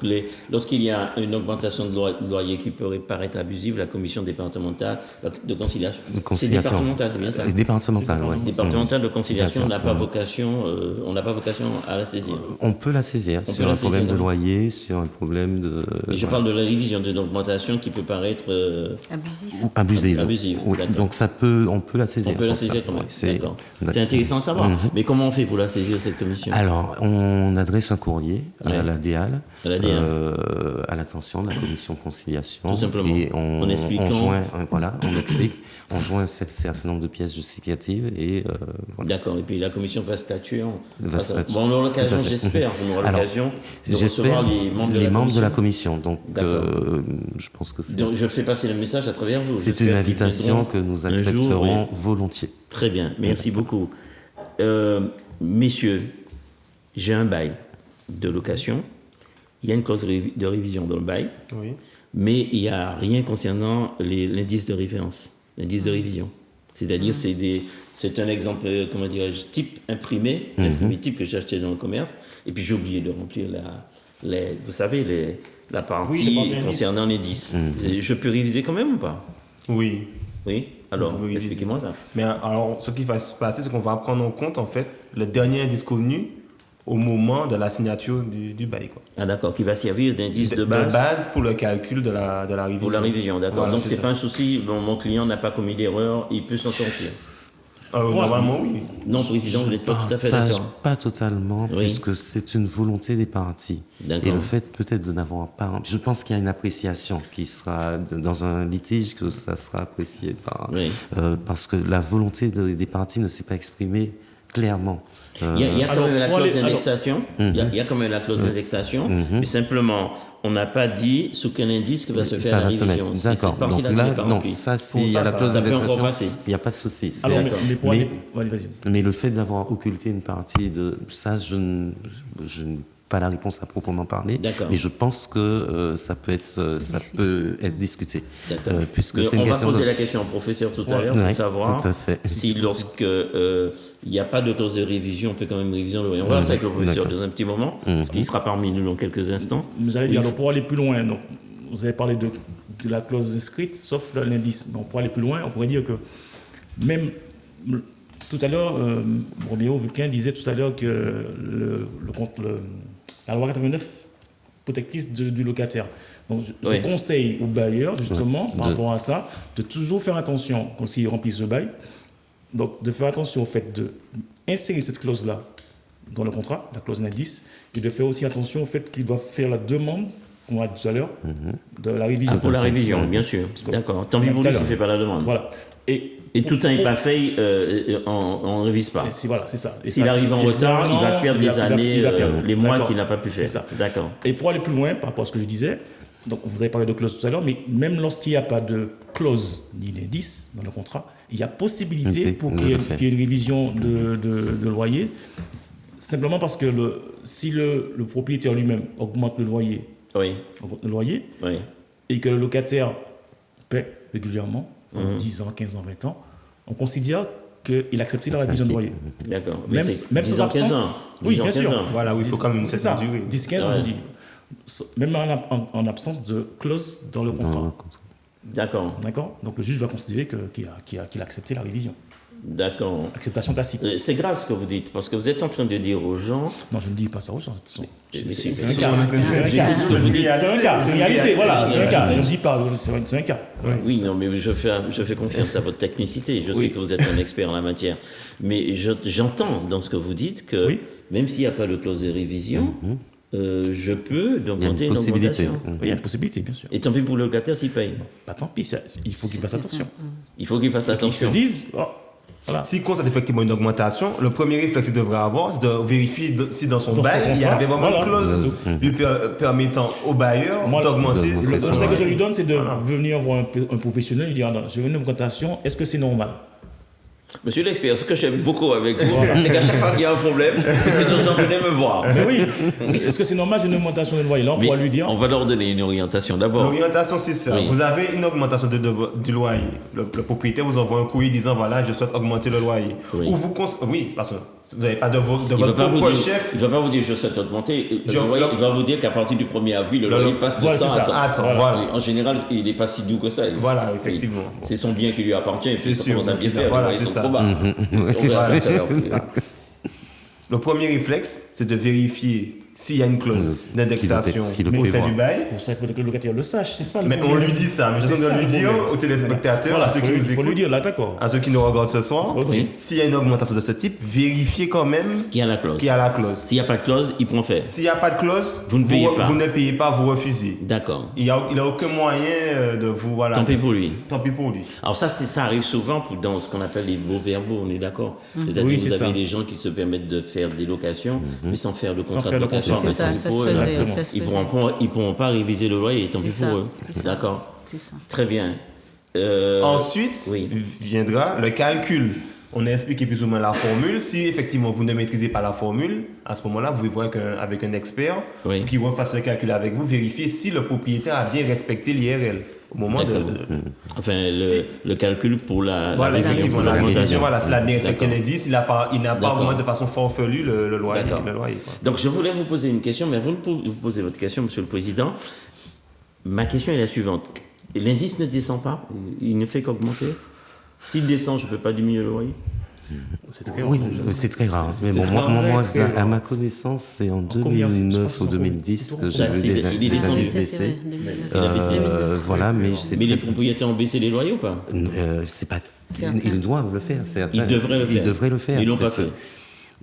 lorsqu'il y a une augmentation de loyer qui peut paraître abusive, la commission départementale de conciliation. C'est départemental, c'est bien ça? Départemental, oui. Départemental de conciliation, on n'a pas vocation à la saisir. On peut la saisir sur un problème de loyer, sur un problème de... Mais je parle de la révision de l'augmentation qui peut paraître... abusive. Oui. Donc on peut la saisir. On peut la saisir quand même. D'accord. C'est intéressant à savoir. Mais comment on fait pour la saisir, cette commission? Alors, on adresse un courrier à la DEAL, à l'attention de la commission de conciliation. Tout simplement. Et on explique, on joint un certain nombre de pièces justificatives et... voilà. D'accord. Et puis la commission va statuer. On aura l'occasion, j'espère, de recevoir les membres de la commission. Donc, je pense que donc, je fais passer le message à travers vous. C'est une invitation que nous accepterons volontiers. Très bien, merci beaucoup. Messieurs, j'ai un bail de location. Il y a une clause de révision dans le bail, mais il n'y a rien concernant l'indice de référence, l'indice de révision. C'est-à-dire, c'est un exemple, comment dirais-je, type imprimé type que j'ai acheté dans le commerce, et puis j'ai oublié de remplir vous savez, la partie concernant les 10. Je peux réviser quand même ou pas? Oui. Oui? Alors, expliquez-moi ça. Mais alors, ce qui va se passer, c'est qu'on va prendre en compte, en fait, le dernier indice connu au moment de la signature du bail. Quoi. Ah d'accord, qui va servir d'indice de base? De base pour le calcul de la révision. Pour la révision, d'accord. Voilà, donc, c'est pas un souci, mon client n'a pas commis d'erreur, il peut s'en sortir. Normalement, oui. Non, président, vous n'êtes pas tout à fait d'accord. Pas totalement, puisque c'est une volonté des parties. Et le fait peut-être de n'avoir pas... Je pense qu'il y a une appréciation qui sera, dans un litige, que ça sera apprécié par... parce que la volonté des parties ne s'est pas exprimée clairement. Il y a quand même la clause d'indexation. Mhm. Il y a quand même la clause d'indexation. Mais simplement, on n'a pas dit sous quel indice que va se faire la révision. D'accord. Donc là, non, ça, s'il y a la clause d'indexation, il n'y a pas de souci. Alors, mais le fait d'avoir occulté une partie de ça, je n'ai pas la réponse à proprement parler. Mais je pense que ça peut être discuté. Puisque c'est une question. On va poser la question au professeur tout à l'heure pour savoir si lorsque il n'y a pas de clause de révision, on peut quand même réviser le loyer. On va voir ça avec le professeur dans un petit moment, parce qu'il sera parmi nous dans quelques instants. Vous allez dire, donc pour aller plus loin, donc, vous avez parlé de la clause inscrite, sauf l'indice. Donc pour aller plus loin, on pourrait dire que même tout à l'heure, Roméo Vulcain disait tout à l'heure que la loi 89 protectrice du locataire. Donc je conseille aux bailleurs, justement, par rapport à ça, de toujours faire attention quand ils remplissent le bail. Donc de faire attention au fait d'insérer cette clause-là dans le contrat, la clause d'indice, et de faire aussi attention au fait qu'ils doivent faire la demande, comme on a dit tout à l'heure, de la révision. Pour la révision, bien sûr. D'accord. Tant pis pour lui s'il ne fait pas la demande. Voilà. Et tout le temps n'est pas fait, on ne révise pas. Voilà, c'est ça. S'il arrive en retard, il va perdre des années, les mois qu'il n'a pas pu faire. C'est ça. D'accord. Et pour aller plus loin, par rapport à ce que je disais, donc vous avez parlé de clause tout à l'heure, mais même lorsqu'il n'y a pas de clause ni d'indice dans le contrat, il y a possibilité pour qu'il y ait une révision de loyer, simplement parce que si le propriétaire lui-même augmente le loyer, et que le locataire paie régulièrement, 10 ans, 15 ans, 20 ans, on considère qu'il a accepté la révision de loyer. D'accord. Même sans absence. Oui, bien sûr. Voilà, il faut quand même une certaine durée. 10-15 ans, je dis. Même en absence de clause dans le contrat. D'accord. Donc le juge va considérer qu'il a accepté la révision. D'accord. Acceptation tacite. C'est grave ce que vous dites, parce que vous êtes en train de dire aux gens... Non, je ne dis pas ça aux gens. C'est un cas. C'est une réalité, voilà. C'est un cas. Je ne dis pas, c'est un cas. Oui, non, mais je fais confiance à votre technicité. Je sais que vous êtes un expert en la matière. Mais j'entends dans ce que vous dites que même s'il n'y a pas de clause de révision... je peux augmenter une augmentation. Il y a une possibilité, bien sûr. Et tant pis pour le locataire s'il paye. Pas tant pis, il faut qu'il fasse attention. Il faut qu'il fasse attention. Qu'ils se disent, voilà. S'il constate effectivement une augmentation, le premier réflexe qu'il devrait avoir, c'est de vérifier si dans son bail, il y avait vraiment une clause lui permettant au bailleur d'augmenter. Le conseil que je lui donne, c'est de venir voir un professionnel et lui dire, j'ai une augmentation, est-ce que c'est normal? Monsieur l'expert, ce que j'aime beaucoup avec vous, c'est qu'à chaque fois qu'il y a un problème, vous venez me voir. Mais oui, est-ce que c'est normal, j'ai une augmentation de loyer? Là, on pourra lui dire. On va leur donner une orientation d'abord. L'orientation, c'est ça. Vous avez une augmentation du loyer. Le propriétaire vous envoie un courrier disant voilà, je souhaite augmenter le loyer. Ou vous parce que vous n'avez pas de votre propre chef. Il ne va pas vous dire je souhaite augmenter le loyer. Il va vous dire qu'à partir du 1er avril, le loyer passe le temps à temps. Voilà. En général, il n'est pas si doux que ça. Voilà, effectivement. C'est son bien qui lui appartient. C'est sûr. On commence à bien faire. Voilà, c'est ça. On verra ça tout à l'heure. Le premier réflexe, c'est de vérifier s'il y a une clause d'indexation au sein du bail. Pour ça, il faut que le locataire le sache, c'est ça. Mais on lui dit ça, mais je dois lui dire aux téléspectateurs, à ceux qui nous écoutent, il faut lui dire, là, d'accord. à ceux qui nous regardent ce soir, s'il y a une augmentation de ce type, vérifiez quand même qu'il y a la clause. S'il n'y a pas de clause, il prend faire. S'il n'y a pas de clause, vous ne payez pas, vous refusez. D'accord. Il n'y a aucun moyen de vous... Voilà. Tant pis pour lui. Alors ça arrive souvent dans ce qu'on appelle les beaux verbaux, on est d'accord. C'est-à-dire que vous avez des gens qui se permettent de faire des locations, mais sans faire de contrat de location. C'est ça, ça se faisait. Ils ne pourront pas réviser le loyer, tant pis pour eux. D'accord. C'est ça. Très bien. Ensuite, viendra le calcul. On a expliqué plus ou moins la formule. Si effectivement vous ne maîtrisez pas la formule, à ce moment-là, vous pouvez voir avec un expert qui refasse le calcul avec vous, vérifier si le propriétaire a bien respecté l'IRL. Au moment Enfin, le calcul pour l'augmentation, s'il a bien respecté l'indice, il n'a pas augmenté de façon forfelue le loyer. Donc, je voulais vous poser une question, mais avant de vous poser votre question, Monsieur le Président, ma question est la suivante. L'indice ne descend pas? Il ne fait qu'augmenter? S'il descend, je ne peux pas diminuer le loyer? C'est très rare. Oui, c'est très rare. Mais bon, moi, à ma connaissance, c'est en 2009 ou 2010 que j'ai vu des indices baisser. Voilà, mais les propriétaires ont baissé les loyers ou pas? C'est pas. Ils doivent le faire. Ils devraient le faire. Ils l'ont pas fait.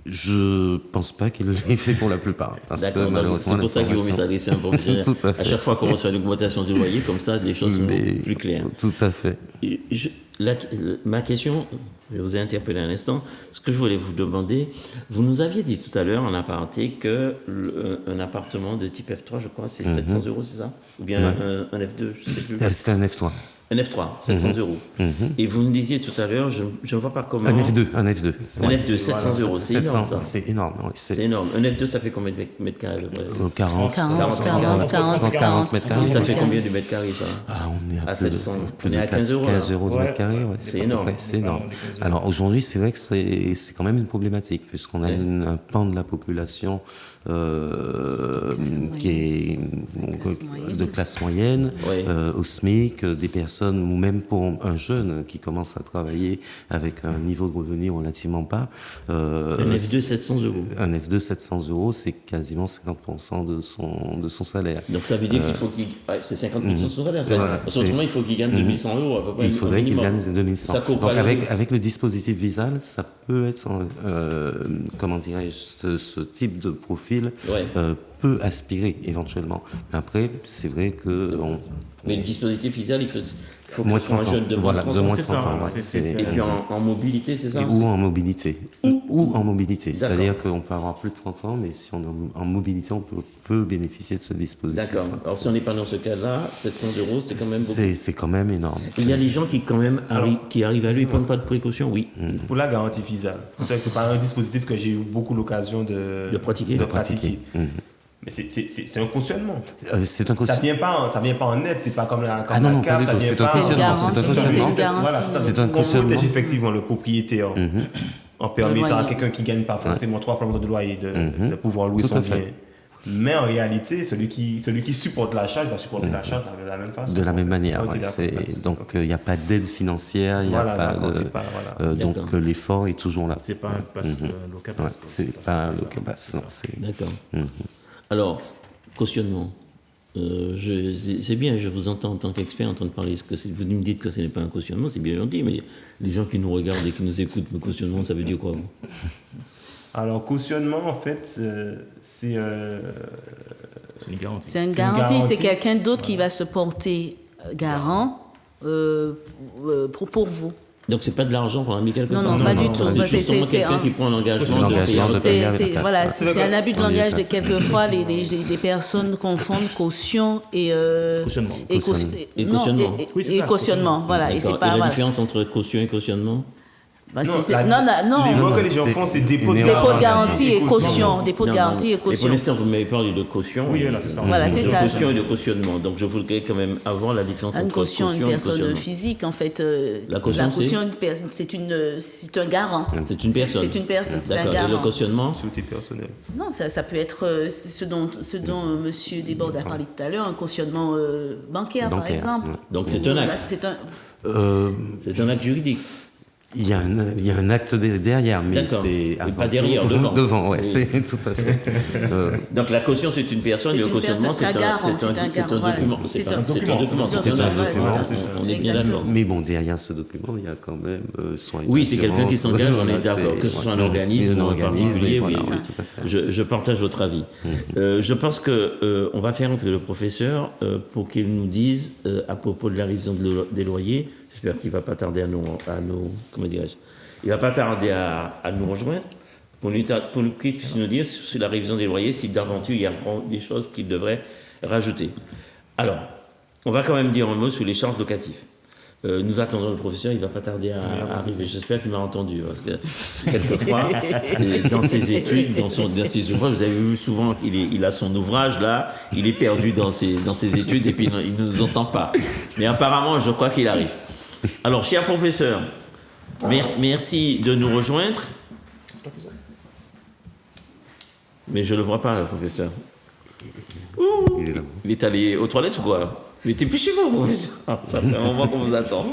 Je pense pas qu'il l'ait fait pour la plupart. D'accord, c'est pour ça que Guillaume a laissé un professionnel. À chaque fois qu'on reçoit une augmentation du loyer, comme ça, les choses sont plus claires. Tout à fait. Ma question, Je vous ai interpellé à l'instant. Ce que je voulais vous demander, vous nous aviez dit tout à l'heure en aparté que un appartement de type F3, je crois, c'est 700 €, c'est ça? Ou bien un F2, je ne sais plus. C'était un F3. Un F3, 700 €. Et vous me disiez tout à l'heure, je ne vois pas comment... Un F2. Un F2, 700 €, c'est énorme, ça. C'est énorme, oui. C'est énorme. Un F2, ça fait combien de mètres carrés? 40 mètres carrés. Et ça fait combien de mètres carrés, ça? On est à plus 700, plus on est de à 15 €. 15 € du mètre carré. Ouais, c'est énorme. C'est énorme. Alors aujourd'hui, c'est vrai que c'est quand même une problématique, puisqu'on a un pan de la population qui est de classe moyenne, au SMIC, des personnes, ou même pour un jeune qui commence à travailler avec un niveau de revenu relativement bas. Un F2, 700 €. Un F2, 700 €, c'est quasiment 50% de son salaire. Donc ça veut dire qu'il faut qu'il... c'est 50% de son salaire. Parce qu'autrement, il faut qu'il gagne 2100 € à peu près. Il faudrait qu'il gagne 2100. Donc avec le dispositif Visal, ça peut être, comment dirais-je, ce type de profil peut aspirer éventuellement. Mais après, c'est vrai que... Mais le dispositif Visal, il faut que moins ce soit un jeune de moins de 30 ans. de moins de 30 ans. Et puis en mobilité, c'est ça? Ou en mobilité. Ou en mobilité. C'est-à-dire qu'on peut avoir plus de 30 ans, mais si on est en mobilité, on peut bénéficier de ce dispositif. D'accord. Alors si on n'est pas dans ce cas-là, 700 €, c'est quand même beaucoup. C'est quand même énorme. Il y a des gens qui quand même arrivent à lui et ne prennent pas de précautions, oui. Pour la garantie Visal, c'est vrai que c'est pas un dispositif que j'ai eu beaucoup l'occasion de pratiquer. Mais c'est un cautionnement. C'est un cautionnement. Ça vient pas en net, c'est pas comme la carte. Non, pas du tout. C'est un cautionnement. C'est un cautionnement. On protège effectivement le propriétaire en permettant à quelqu'un qui gagne pas forcément 3 fois le de loyer de pouvoir louer son bien. Mais en réalité, celui qui supporte la charge va supporter la charge de la même façon. De la même manière. Donc il n'y a pas d'aide financière, il n'y a pas de... donc l'effort est toujours là. C'est pas un pass locapass. C'est pas un locapass, non. D'accord. Alors, cautionnement. C'est bien, je vous entends en tant qu'expert entendre parler. Vous me dites que ce n'est pas un cautionnement, c'est bien gentil, mais les gens qui nous regardent et qui nous écoutent, le cautionnement, ça veut dire quoi? Alors, cautionnement, en fait, c'est une garantie. C'est une garantie, c'est quelqu'un d'autre qui va se porter garant pour vous. Donc c'est pas de l'argent qu'on a mis quelque part. Non, pas du tout. C'est justement quelqu'un qui prend l'engagement de payer. Voilà, c'est un abus de langage de quelquefois des personnes confondent caution et cautionnement. Et cautionnement. Et cautionnement, voilà. Et c'est pas la différence entre caution et cautionnement? Non. Les mots que les gens font, c'est dépôt de garantie et caution. Dépôt de garantie et Et pour caution. l'instant, vous m'avez parlé de caution. Oui, là, c'est ça. Voilà, c'est ça. De caution et de cautionnement. Donc, je voudrais quand même avoir la différence entre caution. caution Une et personne cautionnement. physique, en fait. La caution, c'est un garant. C'est une personne. C'est une personne, c'est un D'accord. garant. Et le cautionnement? Sûreté personnelle. Non, ça peut être ce dont M. Desbordes a parlé tout à l'heure, un cautionnement bancaire, par exemple. Donc, c'est un acte. C'est un acte juridique. Il y a un acte derrière, mais c'est... Pas derrière, devant. Devant, oui, c'est tout à fait. Donc la caution, c'est une personne, et le cautionnement, c'est un document. C'est un document. On est bien d'accord. Mais bon, derrière ce document, il y a quand même soit une c'est quelqu'un qui s'engage, on est d'accord. Que ce soit un organisme ou un particulier, oui. Je partage votre avis. Je pense qu'on va faire entrer le professeur pour qu'il nous dise, à propos de la révision des loyers, j'espère qu'il ne va pas tarder à nous comment dirais-je, il ne va pas tarder à nous rejoindre pour qu'il puisse nous dire sur la révision des loyers si d'aventure il y a des choses qu'il devrait rajouter. Alors, on va quand même dire un mot sur les charges locatives. Nous attendons le professeur, il ne va pas tarder à arriver. J'espère qu'il m'a entendu, parce que quelquefois, dans ses études, dans ses ouvrages, vous avez vu souvent qu'il a son ouvrage là, il est perdu dans ses études et puis il ne nous entend pas. Mais apparemment, je crois qu'il arrive. Alors, cher professeur, merci de nous rejoindre. Mais je ne le vois pas, le professeur. Il est allé aux toilettes ou quoi? Il était plus chez vous, professeur. Ça fait un moment qu'on vous attend.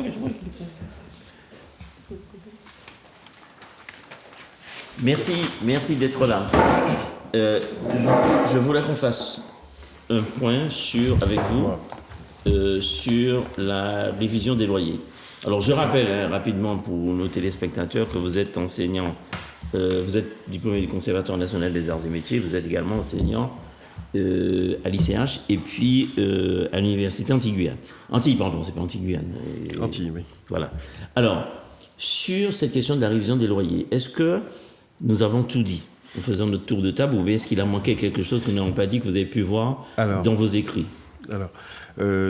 Merci d'être là. Je voulais qu'on fasse un point avec vous sur la révision des loyers. Alors, je rappelle rapidement pour nos téléspectateurs que vous êtes enseignant, vous êtes diplômé du Conservatoire national des arts et métiers, vous êtes également enseignant à l'ICH et puis à l'université Antilles-Guyane. Antilles, pardon, c'est pas Antilles-Guyane. Antilles, oui. Voilà. Alors, sur cette question de la révision des loyers. Est-ce que nous avons tout dit en faisant notre tour de table, ou bien est-ce qu'il a manqué quelque chose que nous n'avons pas dit, que vous avez pu voir dans vos écrits? Alors,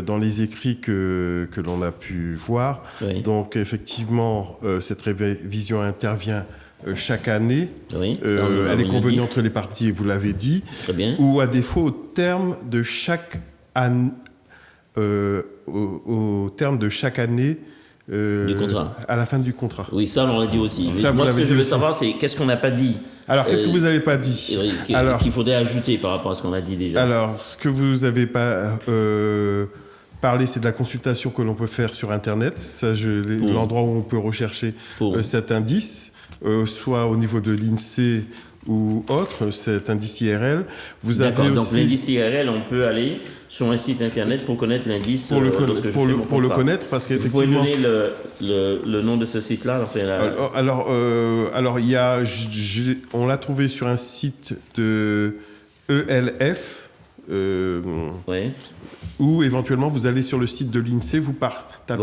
dans les écrits que l'on a pu voir, Oui. donc effectivement, cette révision intervient chaque année. Oui, elle est convenue entre les parties, vous l'avez dit. Très bien. Ou à défaut, au terme de chaque année, au terme de chaque année, du contrat. à la fin du contrat. Oui, ça, on l'a dit aussi. Ça, Mais moi, ce vous que je l'avez veux dit savoir, c'est qu'est-ce qu'on n'a pas dit. Alors, qu'est-ce que vous n'avez pas dit? Alors, qu'il faudrait ajouter par rapport à ce qu'on a dit déjà. Alors, ce que vous n'avez pas parlé, c'est de la consultation que l'on peut faire sur Internet. Ça, l'endroit où on peut rechercher cet indice, soit au niveau de l'INSEE ou autre, cet indice IRL. Vous avez aussi... Donc, l'indice IRL, on peut aller sur un site Internet pour connaître l'indice. Pour le connaître, parce qu'effectivement... Vous pouvez donner le nom de ce site-là? Enfin, alors, il y a... on l'a trouvé sur un site de ELF, oui. Ou éventuellement vous allez sur le site de l'INSEE, vous tapez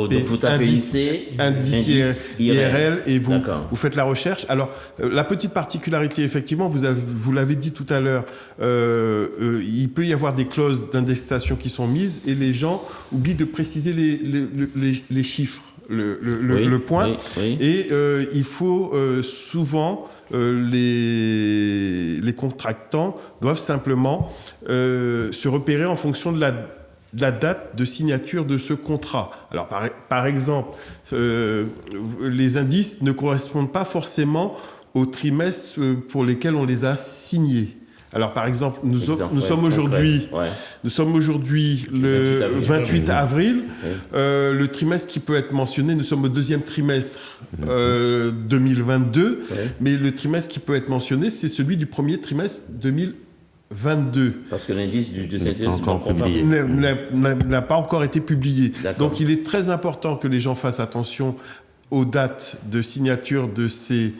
indice IRL et vous faites la recherche. Alors la petite particularité, effectivement, vous l'avez dit tout à l'heure, il peut y avoir des clauses d'indexation qui sont mises et les gens oublient de préciser les chiffres, le point. Oui, oui. Et il faut souvent les contractants doivent simplement se repérer en fonction de la date de signature de ce contrat. Alors, par exemple, les indices ne correspondent pas forcément aux trimestres pour lesquels on les a signés. Alors, par exemple, nous sommes aujourd'hui le 28 avril. Le trimestre qui peut être mentionné, nous sommes au deuxième trimestre 2022, mais le trimestre qui peut être mentionné, c'est celui du premier trimestre 2022. Parce que l'indice du n'a pas encore été publié. D'accord. Donc il est très important que les gens fassent attention aux dates de signature de ces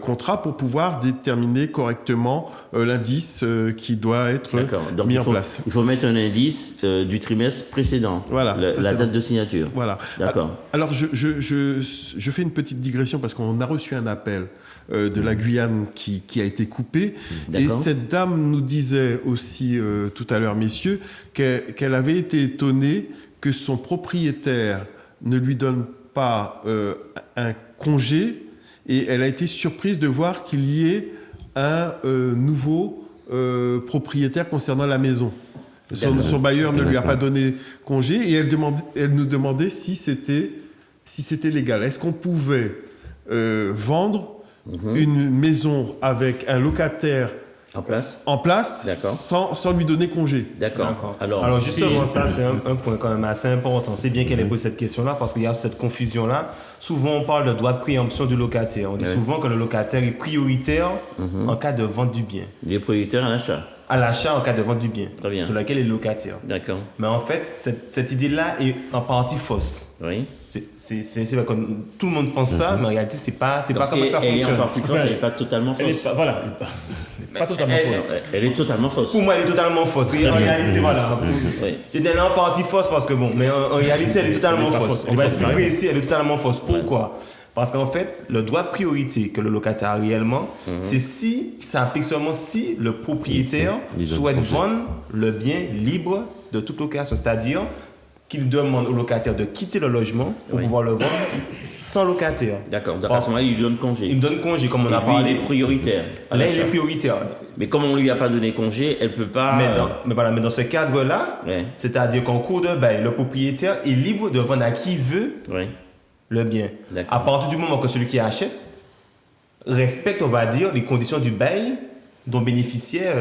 contrats pour pouvoir déterminer correctement l'indice qui doit être mis en place. Il faut mettre un indice du trimestre précédent, la date de signature. Voilà. D'accord. Alors je fais une petite digression parce qu'on a reçu un appel de la Guyane qui a été coupé. Et cette dame nous disait aussi tout à l'heure, messieurs, qu'elle avait été étonnée que son propriétaire ne lui donne pas un congé, et elle a été surprise de voir qu'il y ait un nouveau propriétaire concernant la maison. Son bailleur ne lui a pas donné congé et elle nous demandait si c'était légal. Est-ce qu'on pouvait vendre une maison avec un locataire en place sans lui donner congé? D'accord. Alors justement, ça c'est un point quand même assez important. C'est bien qu'elle ait posé cette question-là parce qu'il y a cette confusion-là. Souvent on parle de droit de préemption du locataire. On dit souvent que le locataire est prioritaire en cas de vente du bien. Il est prioritaire à l'achat. À l'achat en cas de vente du bien. Très bien. Sur laquelle il est locataire. D'accord. Mais en fait, cette idée-là est en partie fausse. Oui. C'est vrai que tout le monde pense ça, mais en réalité, c'est pas comme ça que ça elle fonctionne. est en partie fausse, elle n'est pas totalement fausse. Pas totalement fausse. Elle est totalement fausse. Pour moi, elle est totalement fausse. En réalité, voilà. Oui. J'ai dit elle est en partie fausse parce que mais en réalité, elle est totalement fausse. On va expliquer ici, elle est totalement fausse. Pourquoi? Parce qu'en fait, le droit de priorité que le locataire a réellement, c'est ça applique seulement si le propriétaire souhaite vendre le bien libre de toute location. C'est-à-dire qu'il demande au locataire de quitter le logement pour pouvoir le vendre sans locataire. D'accord. À ce moment-là, il lui donne congé. Il donne congé, comme on a parlé. Il est prioritaire. Là, il est prioritaire. Mais comme on ne lui a pas donné congé, elle ne peut pas... Mais dans ce cadre-là, c'est-à-dire qu'en cours de bail, le propriétaire est libre de vendre à qui veut le bien. À partir du moment que celui qui achète respecte, on va dire, les conditions du bail dont bénéficiait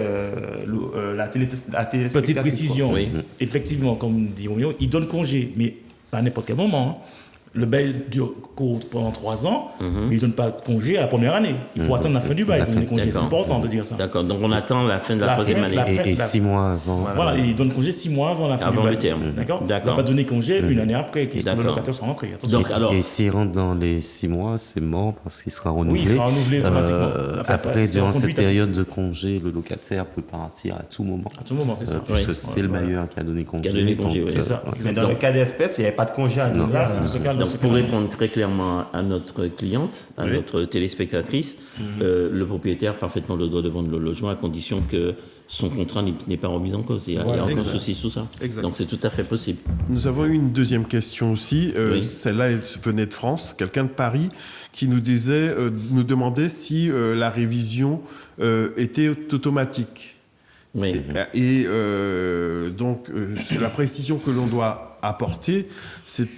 la téléspectatrice. Petite précision, effectivement, comme dit Romeo, il donne congé, mais pas à n'importe quel moment. Le bail court pendant 3 ans, mais il ne donne pas de congé à la première année. Il faut attendre la fin du bail pour donner congé. C'est important de dire ça. D'accord, donc on attend la fin de la troisième année. Et 6 mois avant. Voilà, il donne congé 6 mois avant la fin du bail. Avant le terme. D'accord. Il ne va pas donner congé une année après, puisque le locataire sera rentré. Et s'il rentre dans les 6 mois, c'est mort parce qu'il sera renouvelé. Oui, il sera renouvelé automatiquement. Après, durant cette période de congé, le locataire peut partir à tout moment. À tout moment, c'est ça. Puisque c'est le bailleur qui a donné congé. Qui a donné congé, oui. C'est ça. Mais dans le cas d'espèce, il n'y avait pas de congé à donner. Là, c'est ce cas-là. Donc, pour répondre très clairement à notre cliente, à notre téléspectatrice, le propriétaire a parfaitement le droit de vendre le logement à condition que son contrat n'est pas remis en cause. Il n'y a aucun souci sous ça. Exact. Donc c'est tout à fait possible. Nous avons eu une deuxième question aussi. Celle-là venait de France. Quelqu'un de Paris qui nous disait, nous demandait si la révision était automatique. Oui. Et donc, la précision que l'on doit apporter, c'est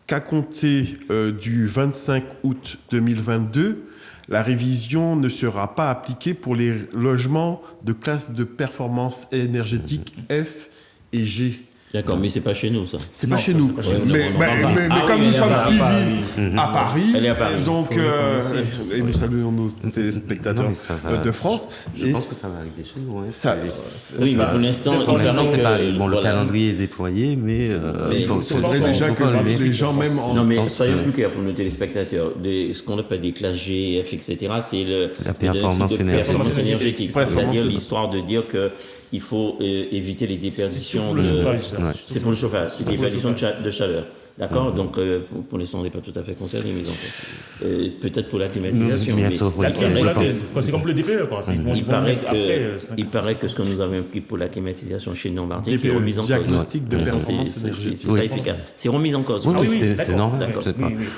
qu'à compter du 25 août 2022, la révision ne sera pas appliquée pour les logements de classe de performance énergétique F et G. D'accord, mais c'est pas chez nous, ça. C'est pas chez nous. Mais comme oui, nous sommes suivis à Paris. Elle est à Paris. Donc, et nous saluons nos téléspectateurs de France. Je pense que ça va arriver chez nous. Oui, mais pour l'instant, c'est pas. Bon, le calendrier est déployé, mais il faudrait déjà que les gens, même en. Non, mais soyons plus clairs pour nos téléspectateurs. Ce qu'on appelle des classes G, F, etc., c'est la performance énergétique. C'est-à-dire l'histoire de dire qu'il faut éviter les déperditions de. C'est pour le chauffage, c'est des déperditions de chaleur. D'accord. Donc, pour l'instant, on n'est pas tout à fait concerné, mais peut-être pour la climatisation. C'est comme le DPE, quoi. Il paraît que ce que nous avons pris pour la climatisation chez nous en Martinique DPE, est remis en cause. Diagnostic de performance énergétique. C'est pas efficace. C'est remis en cause. C'est normal. D'accord.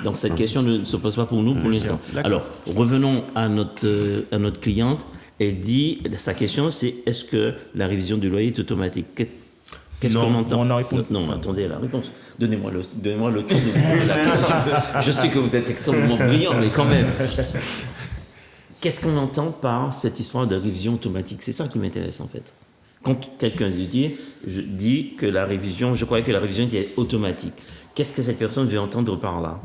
Donc, cette question ne se pose pas pour nous pour l'instant. Alors, revenons à notre cliente. Elle dit, sa question, c'est est-ce que la révision du loyer est automatique? Qu'est-ce qu'on entend? Non, attendez la réponse. Donnez-moi le temps de poser la question. Je sais que vous êtes extrêmement brillant, mais quand même. Qu'est-ce qu'on entend par cette histoire de révision automatique? C'est ça qui m'intéresse, en fait. Quand quelqu'un dit que la révision, je croyais que la révision était automatique. Qu'est-ce que cette personne veut entendre par là?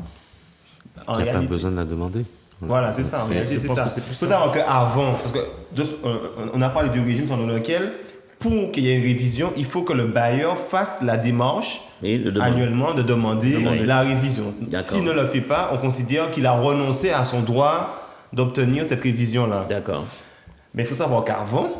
Il n'y a pas besoin de la demander. Voilà, c'est ça. Il faut savoir qu'avant, parce qu'on a parlé de régime dans lequel, pour qu'il y ait une révision, il faut que le bailleur fasse la démarche annuellement de demander la révision. S'il ne le fait pas, on considère qu'il a renoncé à son droit d'obtenir cette révision-là. D'accord. Mais il faut savoir qu'avant,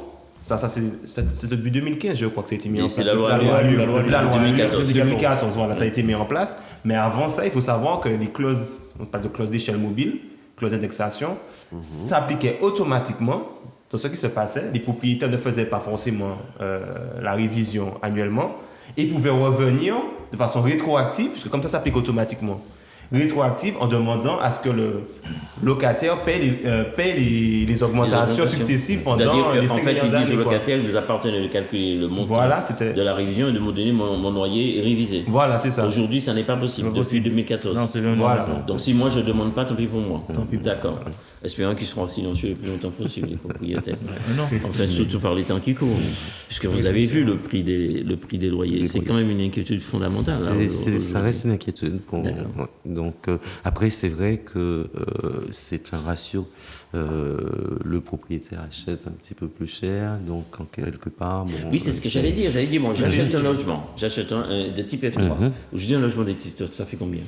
c'est depuis 2015, je crois que ça a été mis en place. C'est la loi 2014, voilà, ça a été mis en place. Mais avant ça, il faut savoir que les clauses, on parle de clause d'échelle mobile, clause d'indexation, s'appliquaient automatiquement. Donc, ce qui se passait, les propriétaires ne faisaient pas forcément la révision annuellement et pouvaient revenir de façon rétroactive, puisque comme ça s'applique automatiquement. Rétroactive en demandant à ce que le locataire paye les augmentations successives pendant les 5 années. En fait, il dit au locataire, vous appartenez de calculer le montant de la révision et de me donner mon loyer révisé. Voilà, c'est ça. Aujourd'hui, ça n'est pas possible depuis 2014. Non, c'est voilà. Donc si moi je ne demande pas, tant pis pour moi. D'accord. Espérons qu'ils seront silencieux le plus longtemps possible, les propriétaires. En fait, surtout par les temps qui courent. Puisque vous avez vu le prix des loyers. C'est quand même une inquiétude fondamentale. Ça reste une inquiétude. Donc, après, c'est vrai que c'est un ratio. Le propriétaire achète un petit peu plus cher, donc en quelque part... oui, c'est ce que j'allais dire. Bon, j'achète un logement, j'achète un de type F3. Aujourd'hui, un logement de type F3, ça fait combien?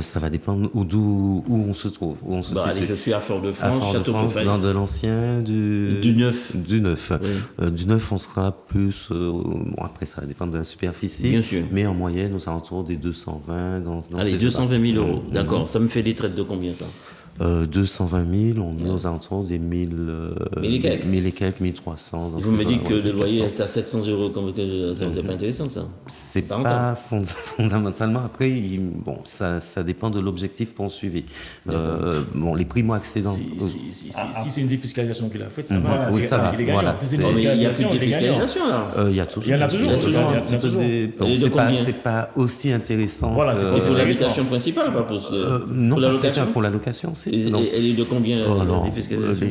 Ça va dépendre où on se trouve, où on se situe. Allez, je suis à Fort-de-France, Château-Peau. Dans de l'ancien, du neuf. Du neuf. Oui. Du neuf, on sera plus... après, ça va dépendre de la superficie. Bien sûr. Mais en moyenne, aux alentours des 220. Allez, 220 000 euros. D'accord. Ça me fait des traites de combien, ça? 220 000, on est aux alentours des 1000 et quelques, 1300. Vous me dites que le loyer est à 700 euros, c'est pas intéressant, ça? C'est pas fondamentalement. Après, ça dépend de l'objectif poursuivi. Les primo-accédants. Si c'est une défiscalisation qu'il a faite, ça va. Oui, ça va. Il n'y a plus de défiscalisation, là. Il y en a toujours. C'est pas aussi intéressant. Voilà, c'est pour l'habitation principale, pas pour la location. Pour la location, c'est. Elle est de combien la défiscalisation?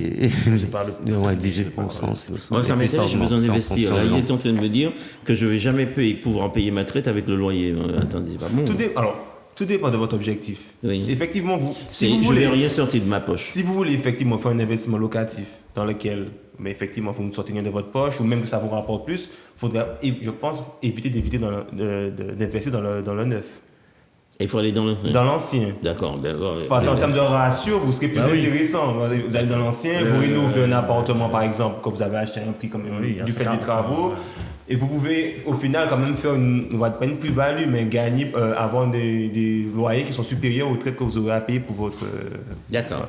Je parle de 10%. Ça m'intéresse, j'ai besoin d'investir. Il est en train de me dire que je ne vais jamais pouvoir payer ma traite avec le loyer. Attendez, c'est pas bon. Tout dépend de votre objectif. Oui. Effectivement, je ne vais rien sortir de ma poche. Si vous voulez effectivement faire un investissement locatif dans lequel, mais effectivement, vous ne sortez rien de votre poche ou même que ça vous rapporte plus, il faudrait, je pense, éviter d'investir dans le neuf. Il faut aller dans l'ancien. D'accord. Parce qu'en termes de ratio, vous serez plus intéressant. Vous allez dans l'ancien, vous rénovez un appartement, par exemple, que vous avez acheté à un prix comme du fait des travaux. Et vous pouvez au final quand même faire pas une plus-value, mais gagner, avoir des loyers qui sont supérieurs aux traites que vous aurez à payer pour votre... D'accord.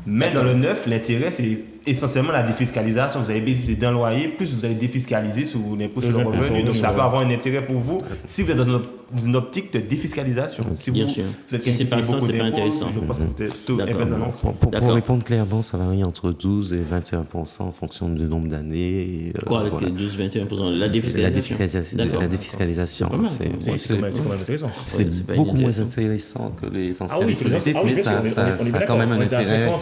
Mais dans le neuf, l'intérêt, c'est essentiellement la défiscalisation. Vous allez bénéficier d'un loyer, plus vous allez défiscaliser sur l'impôt sur le revenu. Donc ça peut avoir un intérêt pour vous si vous êtes dans une optique de défiscalisation. Si Bien vous, sûr. vous êtes Si c'est pas ça, c'est pas intéressant. Je pense que vous êtes plutôt D'accord. investi dans l'ancien. Pour répondre clairement, ça varie entre 12 et 21% en fonction du nombre d'années. Quoi, voilà. 12-21%? La défiscalisation. La défiscalisation. C'est pas mal. C'est quand même intéressant. C'est c'est pas beaucoup moins inintéressant. intéressant que les anciens oui, c'est dispositifs, bien mais sûr, ça a quand même un intérêt.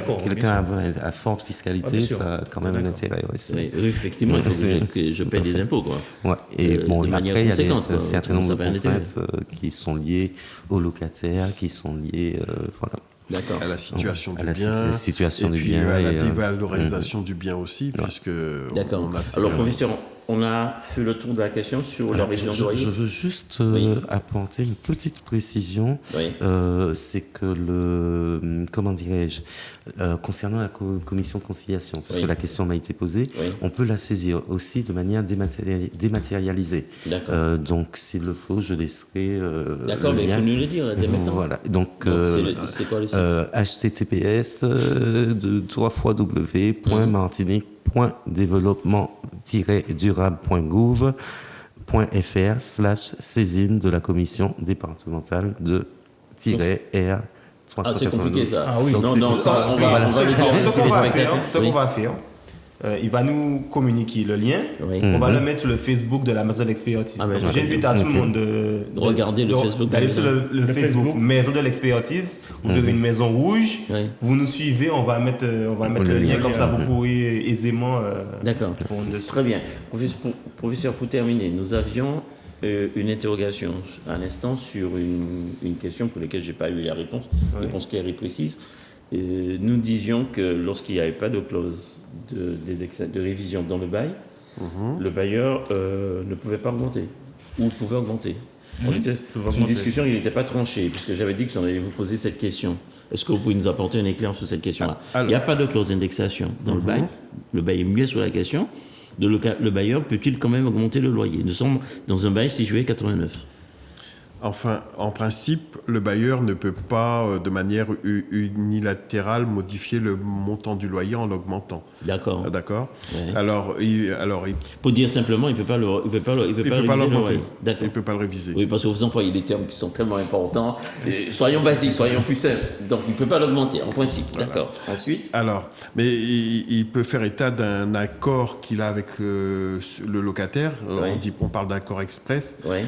Pour quelqu'un à forte fiscalité, bien sûr. ça a quand même un intérêt. Ouais, Oui, effectivement, il faut que je paie des impôts, quoi. Ouais. Et De bon, manière après, il y a conséquente, un quoi. certain Ça nombre de peut être contraintes qui sont liées aux locataires, qui sont liées voilà, D'accord. À la situation à du la bien. situation et du puis bien. à la et, dévalorisation du bien aussi, puisque D'accord. on a ces Alors, biens. professeur, on a fait le tour de la question sur la révision de loyer. Je veux juste Oui. apporter une petite précision. Oui. C'est que comment dirais-je, concernant la commission de conciliation, puisque Oui. la question m'a été posée, Oui. on peut la saisir aussi de manière dématérialisée. D'accord. Donc, s'il le faut, je laisserai D'accord, le mais il lien. faut nous le dire, là, dès maintenant. Voilà. Donc, C'est quoi le site? https de 3fois-durable.martinique.développement-durable.gouv.fr/saisine de la commission départementale de -R 392. Ah, c'est compliqué ça. Ah oui. Non, Donc, non, c'est- ça, on va le dire Ce aux qu'on va faire, téléspectateurs. il va nous communiquer le lien. Oui. On va le mettre sur le Facebook de la maison d'expertise. Ah, ben, Donc, j'invite à tout le monde De regarder le Facebook de d'aller la sur maison. le Facebook Maison de l'expertise. Vous verrez une maison rouge. Oui. Vous nous suivez. On va mettre le lien comme ça. Vous pourrez aisément. D'accord. répondre dessus. Très bien. Professeur, pour terminer, nous avions une interrogation à l'instant sur une question pour laquelle je n'ai pas eu la réponse claire et précise. Nous disions que lorsqu'il n'y avait pas de clause de révision dans le bail, le bailleur ne pouvait pas augmenter ou pouvait augmenter. On était dans une discussion, il n'était pas tranché, puisque j'avais dit que j'en allais vous poser cette question. Est-ce que vous pouvez nous apporter un éclairage sur cette question-là? Il n'y a pas de clause d'indexation dans le bail. Le bail est muet sur la question. Le bailleur peut-il quand même augmenter le loyer? Nous sommes dans un bail situé 89. Enfin, en principe, le bailleur ne peut pas, de manière unilatérale, modifier le montant du loyer en l'augmentant. D'accord. Ah, d'accord. Ouais. Alors, Pour dire simplement, il ne peut pas réviser le l'augmenter. loyer. D'accord. Il ne peut pas le réviser. Oui, parce que vous employez des termes qui sont tellement importants. Soyons basiques, soyons plus simples. Donc, il ne peut pas l'augmenter, en principe. D'accord. Ensuite. Alors, mais il peut faire état d'un accord qu'il a avec le locataire. Ouais. On parle d'accord express. Ouais.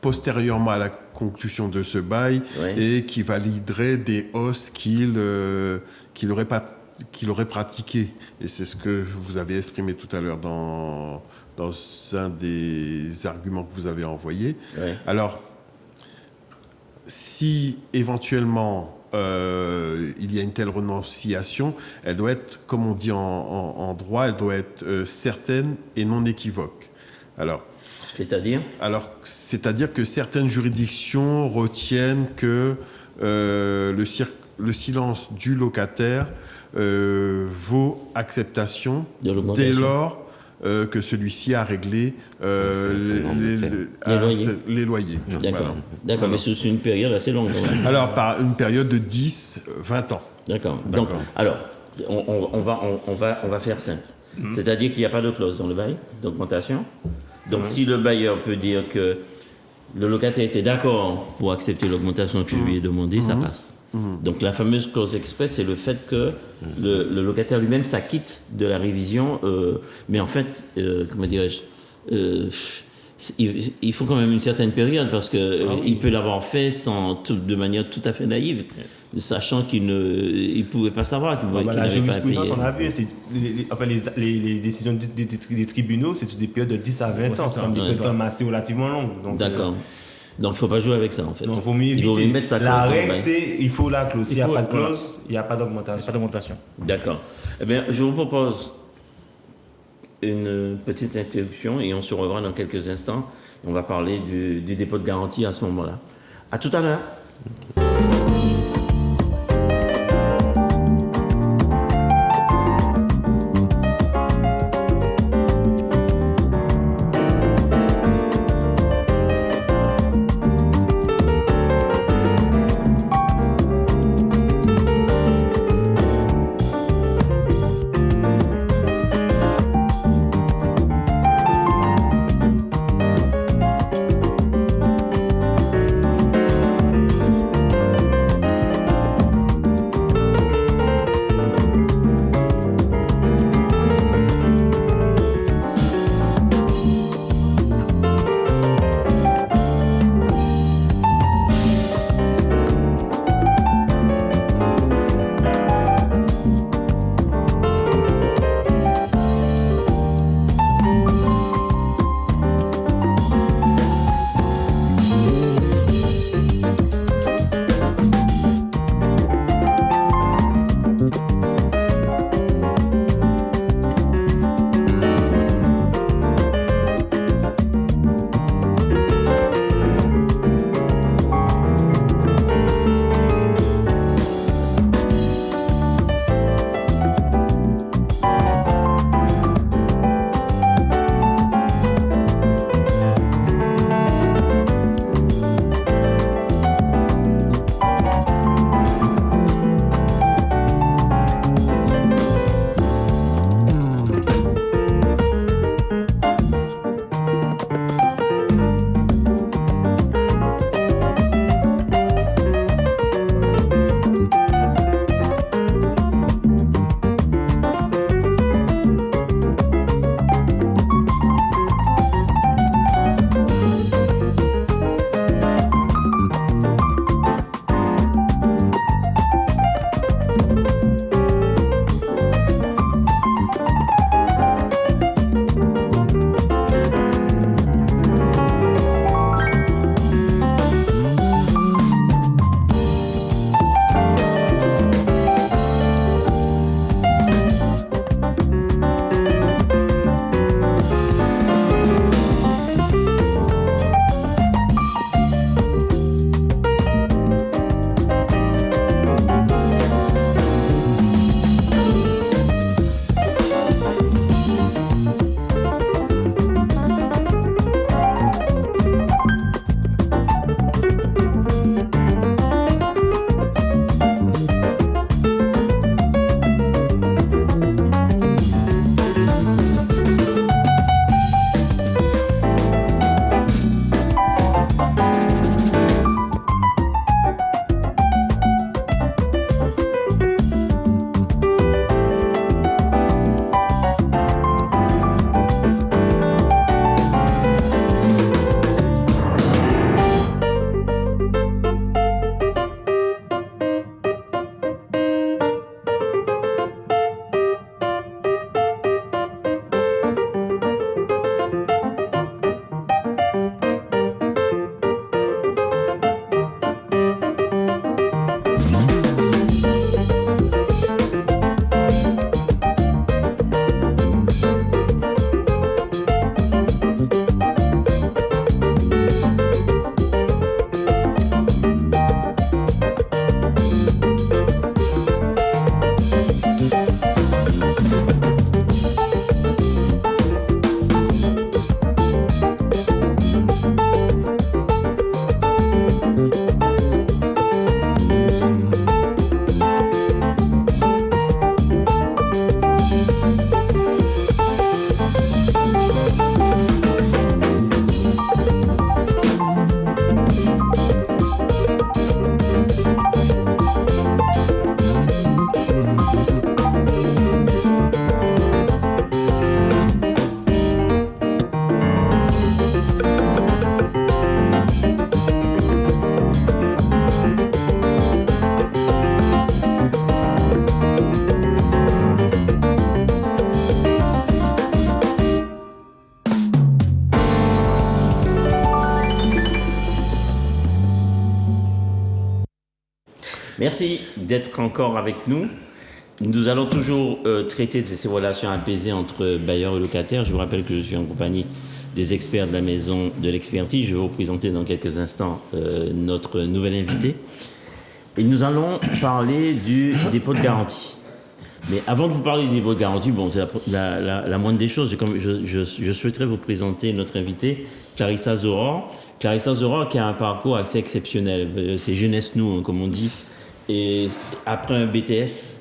Postérieurement à la conclusion de ce bail, Ouais. et qui validerait des hausses qu'il aurait pratiquées. Et c'est ce que vous avez exprimé tout à l'heure dans un des arguments que vous avez envoyés. Ouais. Alors, si éventuellement il y a une telle renonciation, elle doit être, comme on dit en droit, elle doit être certaine et non équivoque. C'est-à-dire C'est-à-dire que certaines juridictions retiennent que le silence du locataire vaut acceptation De l'augmentation. dès lors que celui-ci a réglé les loyers. D'accord. Voilà. D'accord, mais c'est une période assez longue. quand même. Alors, par une période de 10-20 ans. D'accord. Donc, alors, on va faire simple. C'est-à-dire qu'il n'y a pas de clause dans le bail d'augmentation. Donc, si le bailleur peut dire que le locataire était d'accord pour accepter l'augmentation que je lui ai demandé, ça passe. Donc, la fameuse clause express, c'est le fait que le locataire lui-même s'acquitte de la révision. Mais en fait, comment dirais-je, il faut quand même une certaine période parce qu'il peut l'avoir fait de manière tout à fait naïve, sachant qu'il ne pouvait pas savoir qu'il La n'avait pas à payer. jurisprudence, on a vu, les décisions des tribunaux, c'est sur des périodes de 10 à 20 ans. C'est comme des périodes quand même assez relativement longues. Donc, D'accord. Donc, il ne faut pas jouer avec ça, en fait. Donc, il vaut mieux Il vaut éviter. mettre sa clause La dans le règle, bail. c'est il faut la clause. S'il n'y a faut- pas de voilà. clause, il n'y a pas d'augmentation. Pas d'augmentation. D'accord. Eh bien, je vous propose une petite interruption et on se revoit dans quelques instants. On va parler du dépôt de garantie à ce moment-là. À tout à l'heure. Merci d'être encore avec nous. Nous allons toujours traiter de ces relations apaisées entre bailleurs et locataires. Je vous rappelle que je suis en compagnie des experts de la maison de l'expertise. Je vais vous présenter dans quelques instants notre nouvel invité. Et nous allons parler du dépôt de garantie. Mais avant de vous parler du dépôt de garantie, bon, c'est la moindre des choses. Je souhaiterais vous présenter notre invitée, Clarissa Zoror. Clarissa Zoror qui a un parcours assez exceptionnel. C'est jeunesse nous, hein, comme on dit. Et après un BTS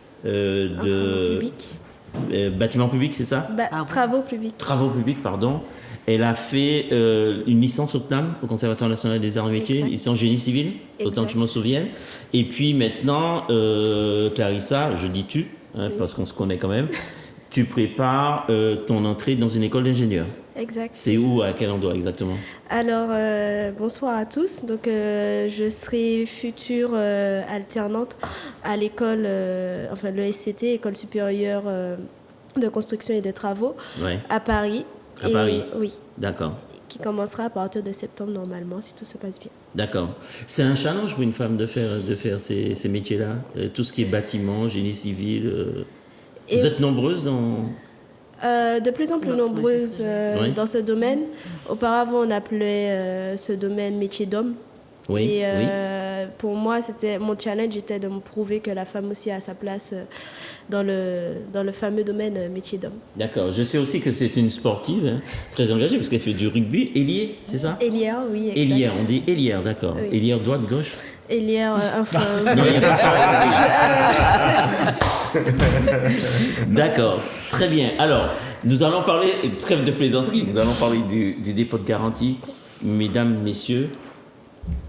bâtiment public, c'est ça? Travaux publics. Travaux publics, pardon. Elle a fait une licence au CNAM, au Conservatoire national des arts et métiers, une licence génie civil, autant que je m'en souvienne. Et puis maintenant, Clarissa, je dis tu, hein, parce qu'on se connaît quand même, tu prépares ton entrée dans une école d'ingénieur. Exact. C'est où, à quel endroit exactement? Alors, bonsoir à tous. Donc, je serai future alternante à l'école, l'ESCT, École supérieure de construction et de travaux, Ouais. à Paris. À Paris? Oui. D'accord. Qui commencera à partir de septembre normalement, si tout se passe bien. D'accord. C'est un challenge pour une femme de faire ces métiers-là, tout ce qui est bâtiment, génie civil. Vous êtes nombreuses dans... De plus en plus nombreuses Oui. dans ce domaine. Auparavant, on appelait ce domaine métier d'homme. Oui, Et oui. pour moi, mon challenge était de me prouver que la femme aussi a sa place dans le fameux domaine métier d'homme. D'accord. Je sais aussi que c'est une sportive, hein, très engagée, parce qu'elle fait du rugby. Ailier, c'est ça? Élière, oui, exact. Ailière, on dit ailière, d'accord. Oui. Ailière droite, gauche? Élière, enfin... Non, il n'y a pas ça. D'accord, très bien. Alors, nous allons parler, trêve de plaisanterie, nous allons parler du dépôt de garantie. Mesdames, messieurs,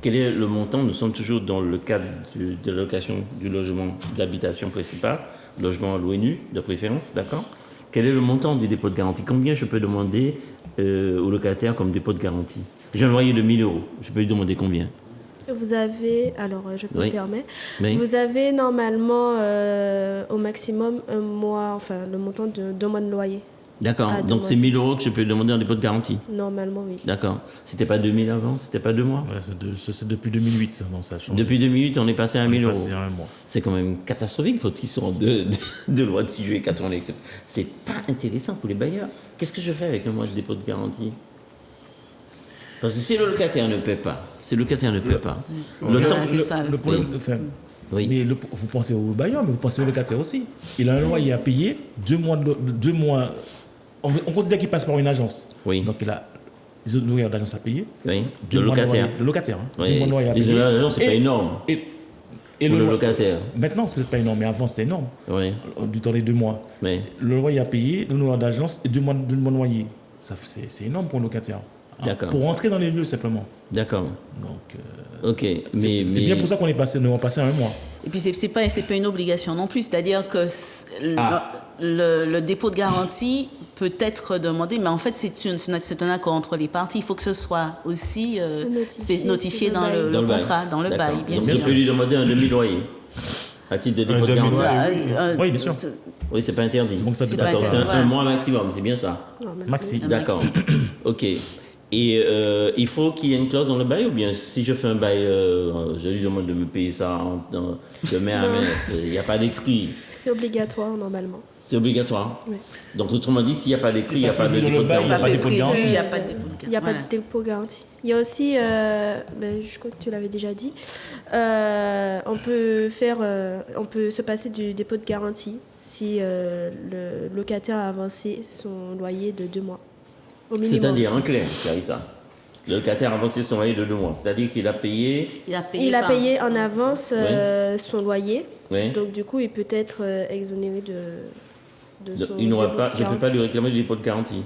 quel est le montant? Nous sommes toujours dans le cadre de location du logement d'habitation principale, logement à louer nu, de préférence, d'accord? Quel est le montant du dépôt de garantie? Combien je peux demander au locataire comme dépôt de garantie? J'ai un loyer de 1 000 €. Je peux lui demander combien? Vous avez, alors je me Oui. permets, Oui. vous avez normalement au maximum un mois, enfin le montant de 2 mois de loyer. D'accord, À donc c'est 1 000 € que je peux lui demander en dépôt de garantie? Normalement, oui. D'accord. C'était pas 2 000 avant? C'était pas 2 mois? Ouais, c'est depuis 2008, ça, non, ça a changé. Depuis 2008, on est passé à 1 000 €. Passé à un mois. C'est quand même catastrophique, faut qu'ils sortent de loi de 6 juillet 80. C'est pas intéressant pour les bailleurs. Qu'est-ce que je fais avec un mois de dépôt de garantie? Parce que si le locataire ne paie pas, C'est ça. Le problème, enfin, Oui. mais vous pensez au bailleur, mais vous pensez au locataire aussi. Il a un loyer à payer, 2 mois. On considère qu'il passe par une agence. Oui. Donc il a les honoraires d'agence à payer. Oui. 2 Le mois de locataire. loyer. Le locataire. Hein. Oui. 2 mois de loyer à Les payer. honoraires d'agence, c'est pas énorme. Et Pour le lo- locataire. Maintenant, c'est peut-être pas énorme, mais avant, c'était énorme. Oui. Du temps des 2 mois. Oui. Le loyer à payer, l'honoraire d'agence et 2 mois de loyer. C'est énorme pour un locataire. Hein. D'accord. Pour rentrer dans les lieux, simplement. D'accord. Donc, Ok. Mais c'est bien pour ça qu'on est passé à un mois. Et puis, c'est pas une obligation non plus. C'est-à-dire que le dépôt de garantie peut être demandé, mais en fait, c'est un accord entre les parties. Il faut que ce soit aussi notifié dans le bail. contrat, dans le D'accord. bail, bien Donc sûr. je peux lui demander un demi-loyer à titre de dépôt de garantie. Oui, bien sûr. Oui, c'est pas interdit. Donc ça C'est dépasse D'accord, pas c'est interdit. un mois maximum, c'est bien ça. Maxi. D'accord. Ok. Et il faut qu'il y ait une clause dans le bail ou bien si je fais un bail, je lui demande de me payer ça de main à main. Il n'y a pas d'écrit. C'est obligatoire normalement. C'est obligatoire. Oui. Donc autrement dit, s'il n'y a pas d'écrit, il n'y a pas de prévu dans dépôt de le bail, il y a garantie. pas de dépôt de garantie. Il n'y a pas de dépôt de garantie. Il n'y a pas Voilà. de dépôt garanti. Il y a aussi, je crois que tu l'avais déjà dit, on peut se passer du dépôt de garantie si le locataire a avancé son loyer de 2 mois. Au minimum. C'est-à-dire, en clair, Clarissa, le locataire a avancé son loyer de 2 mois. C'est-à-dire qu'il a payé. Il a payé, Il a payé en avance Oui. son loyer, Oui. donc du coup il peut être exonéré de Donc, son il n'aura dépôt pas, de je ne peux pas garantie. lui réclamer le dépôt de garantie.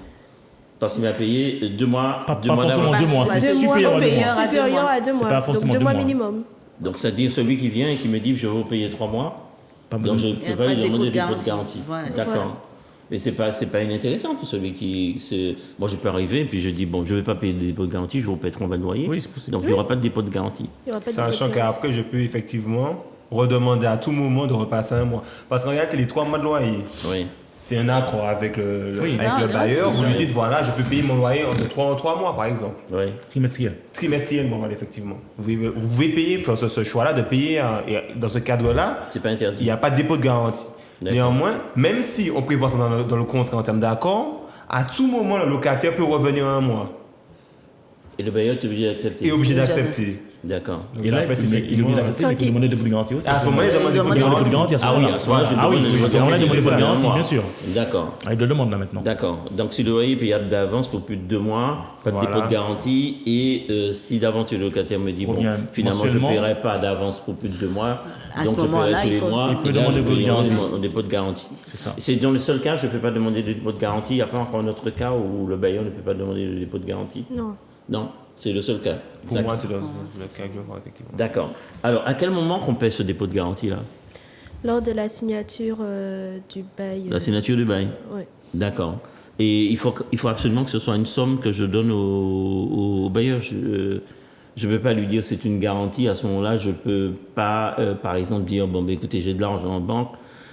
Parce qu'il m'a payé 2 mois. Pas 2 mois forcément d'avance. 2 mois, c'est 2 mois supérieur à 2 payeur mois. à 2 supérieur mois. à 2 C'est mois, pas donc forcément 2 2 mois mois. minimum. Donc, c'est-à-dire celui qui vient et qui me dit je vais vous payer 3 mois. Pas Donc, je besoin. ne Il y a peux pas pas lui de demander le dépôt dépôt de de garantie. garantie. Voilà. D'accord. Mais c'est pas inintéressant pour celui qui. Moi, je peux arriver et puis je dis bon, je ne vais pas payer de dépôt de garantie, je vais vous payer 3 mois de loyer. Oui, c'est possible. Donc, il n'y aura pas de dépôt de garantie. Il y aura pas de dépôt Sachant de garantie. qu'après, je peux effectivement redemander à tout moment de repasser un mois. Parce qu'en réalité, les 3 mois de loyer, Oui. c'est un accord avec le bailleur. non, Vous lui dites, voilà, je peux payer mon loyer en 3 mois, par exemple. Oui. Trimestriel. Trimestriellement, voilà, effectivement. Vous pouvez payer, faire ce choix-là de payer, et dans ce cadre-là, C'est pas interdit. il n'y a pas de dépôt de garantie. D'accord. Néanmoins, même si on prévoit ça dans le contrat en termes d'accord, à tout moment, le locataire peut revenir un mois. Et le bailleur est obligé d'accepter. Et est obligé d'accepter. D'accord. Donc Et ça là, peut être il est effectivement- obligé d'accepter, mais il peut demander des dépôts de garantie aussi. À ce moment-là, il demande des dépôts de Il demande des dépôts de garantie. garantie à ce Ah oui, moment-là. à ce moment-là, je Ah oui, demande des à ce moment-là, il demande des dépôts de garantie, mois. bien sûr. D'accord. Ah, il le demande là maintenant. D'accord. Donc si le loyer est payable d'avance pour plus de 2 mois, pas de Voilà. dépôt de garantie, et si d'aventure le locataire me dit, Ou bon, bien finalement je ne mensuellement. paierai pas d'avance pour plus de 2 mois, À donc ce je paierai moment-là, tous il les faut- mois, il peut et là, demander je des dépôts de peux garantie. demander un dépôt de garantie. C'est ça. C'est dans le seul cas, je ne peux pas demander de dépôt de garantie, il n'y a pas encore un autre cas où le bailleur ne peut pas demander le dépôt de garantie. Non. Non, c'est le seul cas. Pour moi, Exact. c'est le cas que je vois, effectivement. D'accord. Alors, à quel moment qu'on paie ce dépôt de garantie-là? Lors de la signature du bail. La signature du bail. Ouais. D'accord. Et il faut absolument que ce soit une somme que je donne au bailleur. Je ne peux pas lui dire c'est une garantie. À ce moment-là, je ne peux pas, par exemple, dire bon, ben, écoutez, j'ai de l'argent en banque,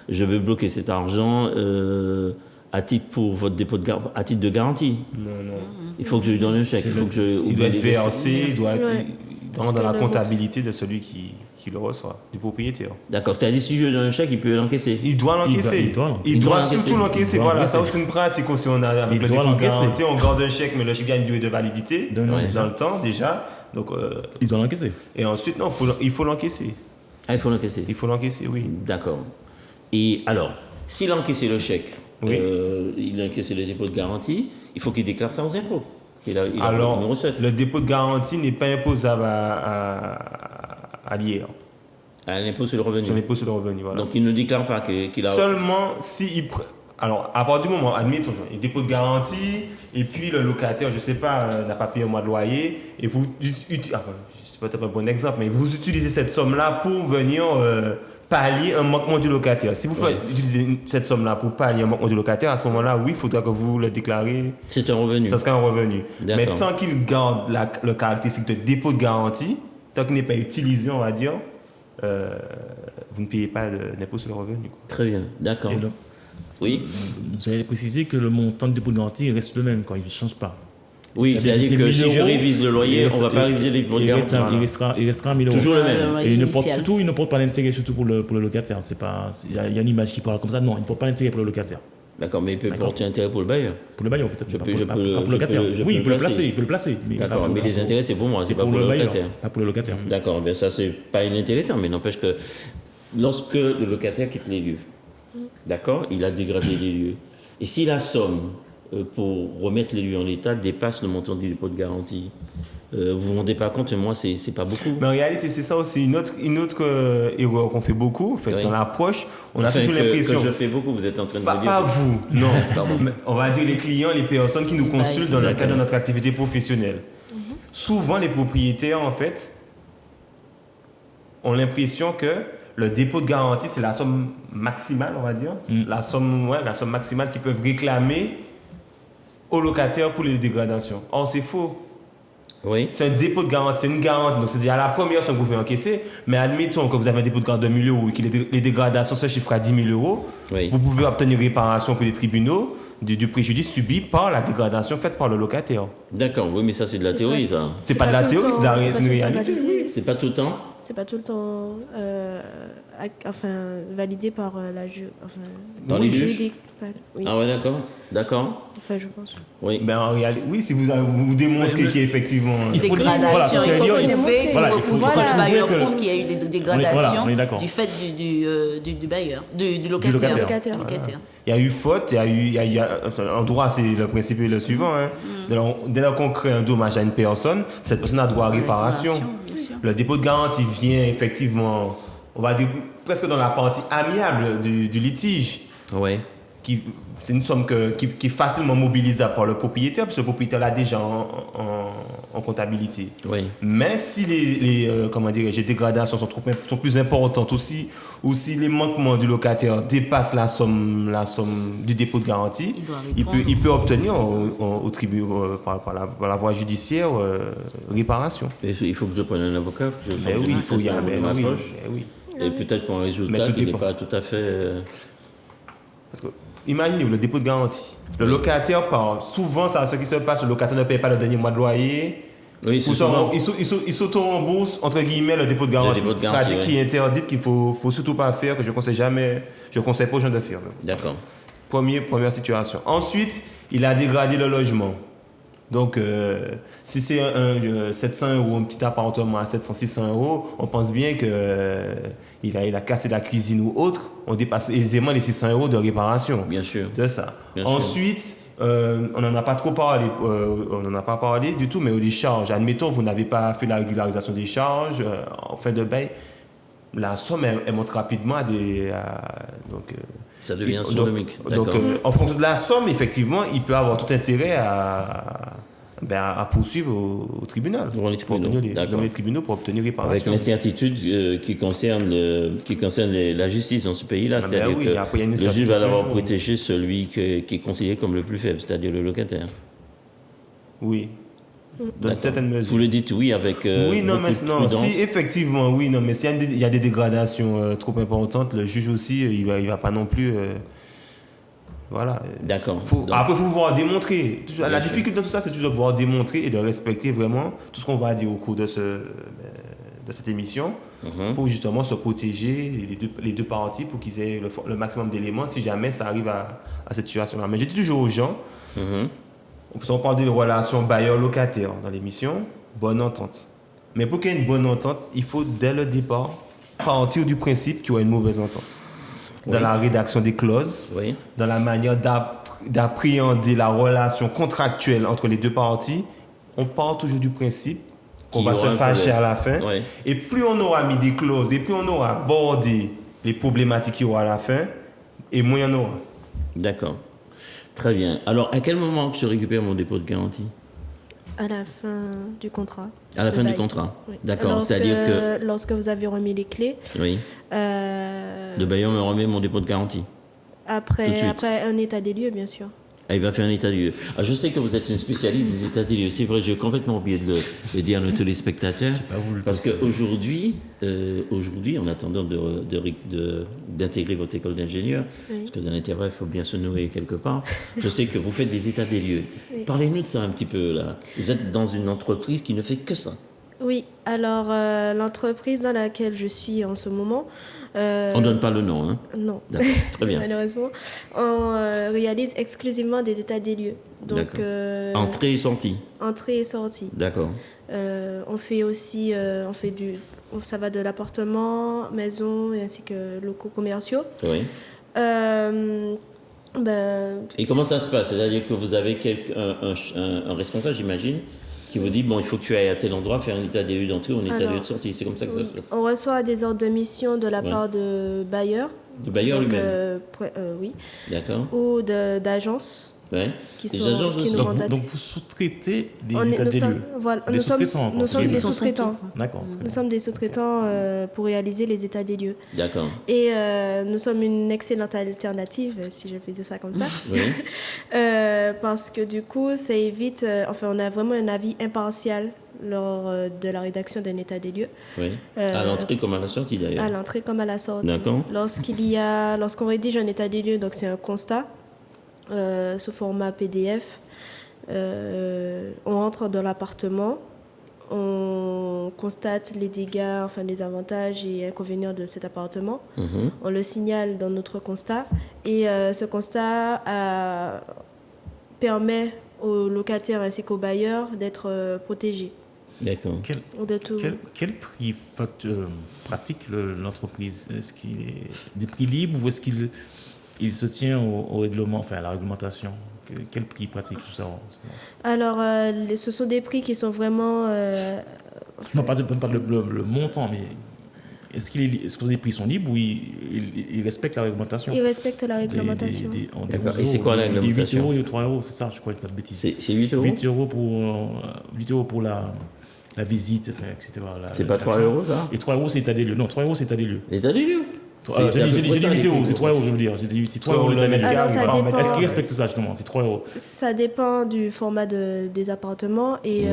je veux bloquer cet argent à titre pour votre dépôt à titre de garantie. Non. Il faut que je lui donne un chèque. Il faut que je. Il doit être versé, il doit être Ouais. dans la le comptabilité de celui qui le reçoit, du propriétaire. D'accord. C'est-à-dire si je lui donne un chèque, il peut l'encaisser. Il doit l'encaisser. Il doit Il doit surtout l'encaisser. doit Voilà, l'encaisser. ça c'est une pratique aussi. On a avec Il le doit dépôt de l'encaisser. garantie, on garde un chèque, mais le chèque a une durée de validité Ouais. dans le temps déjà. Donc, Il doit l'encaisser. et ensuite, non, il faut l'encaisser. Ah, il faut l'encaisser. Il faut l'encaisser, oui. D'accord. Et alors, s'il a encaissé le chèque, Oui. il a encaissé le dépôt de garantie, il faut qu'il déclare ça aux impôts. Il a une Alors, recette. le dépôt de garantie n'est pas imposable à l'IR. À l'impôt sur le revenu. Sur l'impôt sur le revenu, voilà. Donc il ne déclare pas qu'il a. Seulement si il alors à partir du moment, admettons, il dépôt de garantie et puis le locataire, je sais pas, n'a pas payé un mois de loyer et vous enfin, c'est peut-être pas un bon exemple, mais vous utilisez cette somme-là pour venir pallier un manquement du locataire. Si vous utilisez cette somme-là pour pallier un manquement du locataire, à ce moment-là, oui, il faudra que vous le déclarez. C'est un revenu. Ça sera un revenu. D'accord. Mais tant qu'il garde le caractéristique de dépôt de garantie, tant qu'il n'est pas utilisé, on va dire, vous ne payez pas d'impôt sur le revenu, quoi. Très bien, d'accord. Et donc, Oui, vous avez précisé que le montant de dépôt de garantie reste le même, quoi. Il ne change pas. oui, Ça veut dire c'est-à-dire que 1000 si je euros, révise le loyer, on ne va pas réviser les dépôts de il garantie. restera 1000 euros. Toujours le Ah, même. loyer Et il ne porte, initial. surtout, il ne porte pas d'intérêt, surtout pour le locataire. Il y a une image qui parle comme ça. Non, il ne porte pas d'intérêt pour le locataire. D'accord, mais il peut D'accord. porter intérêt pour le bailleur. Pour le bailleur, peut-être. Je pas peux- pour- je pas peux- pour je le locataire. peux- je Oui, peux il peut le le placer. placer. Il peut le placer. Mais pas D'accord, pour- mais les pour- intérêts, c'est pour moi, c'est pas pour pour le bailleur, locataire. pas pour le locataire. D'accord, bien ça c'est pas inintéressant, mais n'empêche que lorsque le locataire quitte les lieux, d'accord, il a dégradé les lieux. Et si la somme pour remettre les lieux en état dépasse le montant du dépôt de garantie, vous vous rendez pas compte, moi c'est pas beaucoup. Mais en réalité, c'est ça aussi une autre erreur qu'on fait beaucoup. En fait, Oui. dans l'approche, on a Enfin, toujours que l'impression. je fais beaucoup, vous êtes en train de Pas, me dire. pas vous, non. Pardon. Mais on va dire les clients, les personnes qui nous consultent dans le cadre de notre activité professionnelle. Souvent, les propriétaires, en fait, ont l'impression que le dépôt de garantie, c'est la somme maximale, on va dire. La somme maximale qu'ils peuvent réclamer aux locataires pour les dégradations. Or, c'est faux. Oui. C'est un dépôt de garantie, c'est une garantie. Donc, c'est-à-dire à la première somme que vous pouvez encaisser, mais admettons que vous avez un dépôt de garantie de 1 000 euros et que les dégradations se chiffrent à 10 000 euros, Oui. vous pouvez obtenir réparation pour les tribunaux du préjudice subi par la dégradation faite par le locataire. D'accord, oui, mais ça c'est de la théorie, ça. C'est pas de la tout le théorie, temps- c'est pas une tout le temps réalité. validé. C'est pas tout le temps. C'est pas tout le temps validé par Dans les juges. juridique. Oui. Ah ouais, d'accord, Enfin, je pense. oui. Mais en réalité, oui, si vous démontrez qu'il y a effectivement. Il faut Dégradation, voilà, parce il que faut dire- prouver, voilà, il faut que voilà. le bailleur prouver que- prouve qu'il y a eu des voilà, dégradations on est d'accord. du fait du bailleur, du locataire. locataire. Locataire. Il y a eu faute, en droit, c'est le principe est le suivant. Hein. Dès lors qu'on crée un dommage à une personne, cette personne a droit à réparation. Bien sûr. Le dépôt de garantie vient effectivement, on va dire, presque dans la partie amiable du litige. Ouais. C'est une somme qui est facilement mobilisable par le propriétaire, parce que le propriétaire l'a déjà en comptabilité. Oui. Mais si les dégradations sont plus importantes, ou si les manquements du locataire dépassent la somme du dépôt de garantie, Il doit il répondre. peut obtenir au tribunal, par la voie judiciaire, réparation. Et il faut que je prenne un avocat, que je Mais sente oui, il faut y ça aller. dans ma Oui, poche. oui. Et peut-être pour un Mais résultat tout qui n'est dépend. pas tout à fait. Parce que imaginez le dépôt de garantie. Le locataire part. Souvent, ça, ce qui se passe, le locataire ne paye pas le dernier mois de loyer. Oui, c'est souvent... Il s'auto-rembourse, entre guillemets, le dépôt de garantie. Pratique qui est interdite, qu'il ne faut surtout pas faire, que je ne conseille pas aux gens de faire. D'accord. Première situation. Ensuite, il a dégradé le logement. Donc, si c'est 700 €, un petit appartement à 700-600 €, on pense bien qu'il a cassé la cuisine ou autre, on dépasse aisément les 600 € de réparation. Bien sûr. De ça. Bien Ensuite, on n'en a pas trop parlé, on n'en a pas parlé du tout, mais les charges. Admettons, vous n'avez pas fait la régularisation des charges en fin de bail. La somme, elle monte rapidement à des... ça devient astronomique. Donc, en fonction de la somme, effectivement, il peut avoir tout intérêt à poursuivre au tribunal. Dans les tribunaux pour obtenir réparation. Avec l'incertitude qui concerne la justice dans ce pays-là. C'est-à-dire que le juge va d'abord protéger celui qui est considéré comme le plus faible, c'est-à-dire le locataire. Oui. Dans une certaine mesure. Vous le dites oui avec si effectivement oui, non, mais s'il y a des dégradations trop importantes, le juge aussi il va pas non plus voilà. D'accord. Après, il faut pouvoir démontrer. La difficulté de tout ça, c'est toujours de pouvoir démontrer et de respecter vraiment tout ce qu'on va dire au cours de cette émission pour justement se protéger les deux parties pour qu'ils aient le maximum d'éléments si jamais ça arrive à cette situation-là. Mais je dis toujours aux gens, on parle de relations bailleur-locataire dans l'émission, bonne entente. Mais pour qu'il y ait une bonne entente, il faut dès le départ partir du principe qu'il y aura une mauvaise entente. Dans la rédaction des clauses, dans la manière d'appréhender la relation contractuelle entre les deux parties, on part toujours du principe qu'on va se fâcher à la fin. Et plus on aura mis des clauses et plus on aura abordé les problématiques qu'il y aura à la fin, et moins il y en aura. D'accord. Très bien. Alors, à quel moment je récupère mon dépôt de garantie ? À la fin du contrat. À la fin du contrat. Oui. D'accord. C'est-à-dire que lorsque vous avez remis les clés. Oui. Le bailleur me remet mon dépôt de garantie. Après un état des lieux, bien sûr. Ah, il va faire un état des lieux. Ah, je sais que vous êtes une spécialiste des états des lieux. C'est vrai, j'ai complètement oublié de le dire à nos téléspectateurs. Parce qu'aujourd'hui, en attendant d'intégrer votre école d'ingénieur, parce que dans l'intérêt, il faut bien se nourrir quelque part, je sais que vous faites des états des lieux. Oui. Parlez-nous de ça un petit peu, là. Vous êtes dans une entreprise qui ne fait que ça. Oui, alors l'entreprise dans laquelle je suis en ce moment... on ne donne pas le nom, hein ? Non. D'accord, très bien. Malheureusement, on réalise exclusivement des états des lieux. Donc, entrée et sortie. Entrée et sortie. D'accord. On fait aussi, ça va de l'appartement, maison, ainsi que locaux commerciaux. Oui. Et comment ça se passe ? C'est-à-dire que vous avez un responsable, j'imagine, qui vous dit, bon, il faut que tu ailles à tel endroit faire un état des lieux d'entrée ou un état des lieux de sortie. C'est comme ça que ça se passe. On reçoit des ordres de mission de la part de bailleurs. De bailleurs lui-même. Oui. D'accord. Ou d'agences. Ouais. Donc vous sous-traitez des états des lieux. Voilà, nous sommes des sous-traitants. D'accord. Nous sommes des sous-traitants pour réaliser les états des lieux. D'accord. Et nous sommes une excellente alternative, si je peux dire ça comme ça. Oui. Parce que du coup, ça évite... on a vraiment un avis impartial lors de la rédaction d'un état des lieux. Oui. À l'entrée comme à la sortie, d'ailleurs. À l'entrée comme à la sortie. D'accord. Lorsqu'on rédige un état des lieux, donc c'est un constat, sous format PDF. On entre dans l'appartement, on constate les dégâts, les avantages et inconvénients de cet appartement. On le signale dans notre constat et ce constat permet aux locataires ainsi qu'aux bailleurs d'être protégés. D'accord. Quel prix pratique l'entreprise ? Est-ce qu'il est des prix libres ou est-ce qu'il se tient au règlement, à la réglementation ? Quel prix pratique tout ça ? Alors, ce sont des prix qui sont vraiment... Non, pas le montant, mais est-ce que les prix sont libres ou ils respectent la réglementation ? Ils respectent la réglementation. D'accord. Et c'est quoi la réglementation ? Des 8 € et 3 €, c'est ça, je crois, pas de bêtises. C'est 8 €? 8 € pour la visite, etc. C'est pas 3 € ça ? Et 3 € c'est état des lieux. Non, 3 € c'est état des lieux. L'état des lieux ? J'ai dit 8 €, c'est 3 €, je veux dire. J'ai dit 3 € l'état des lieux. Est-ce qu'ils respectent ça, justement ? C'est 3 €. Ça dépend du format des appartements. Et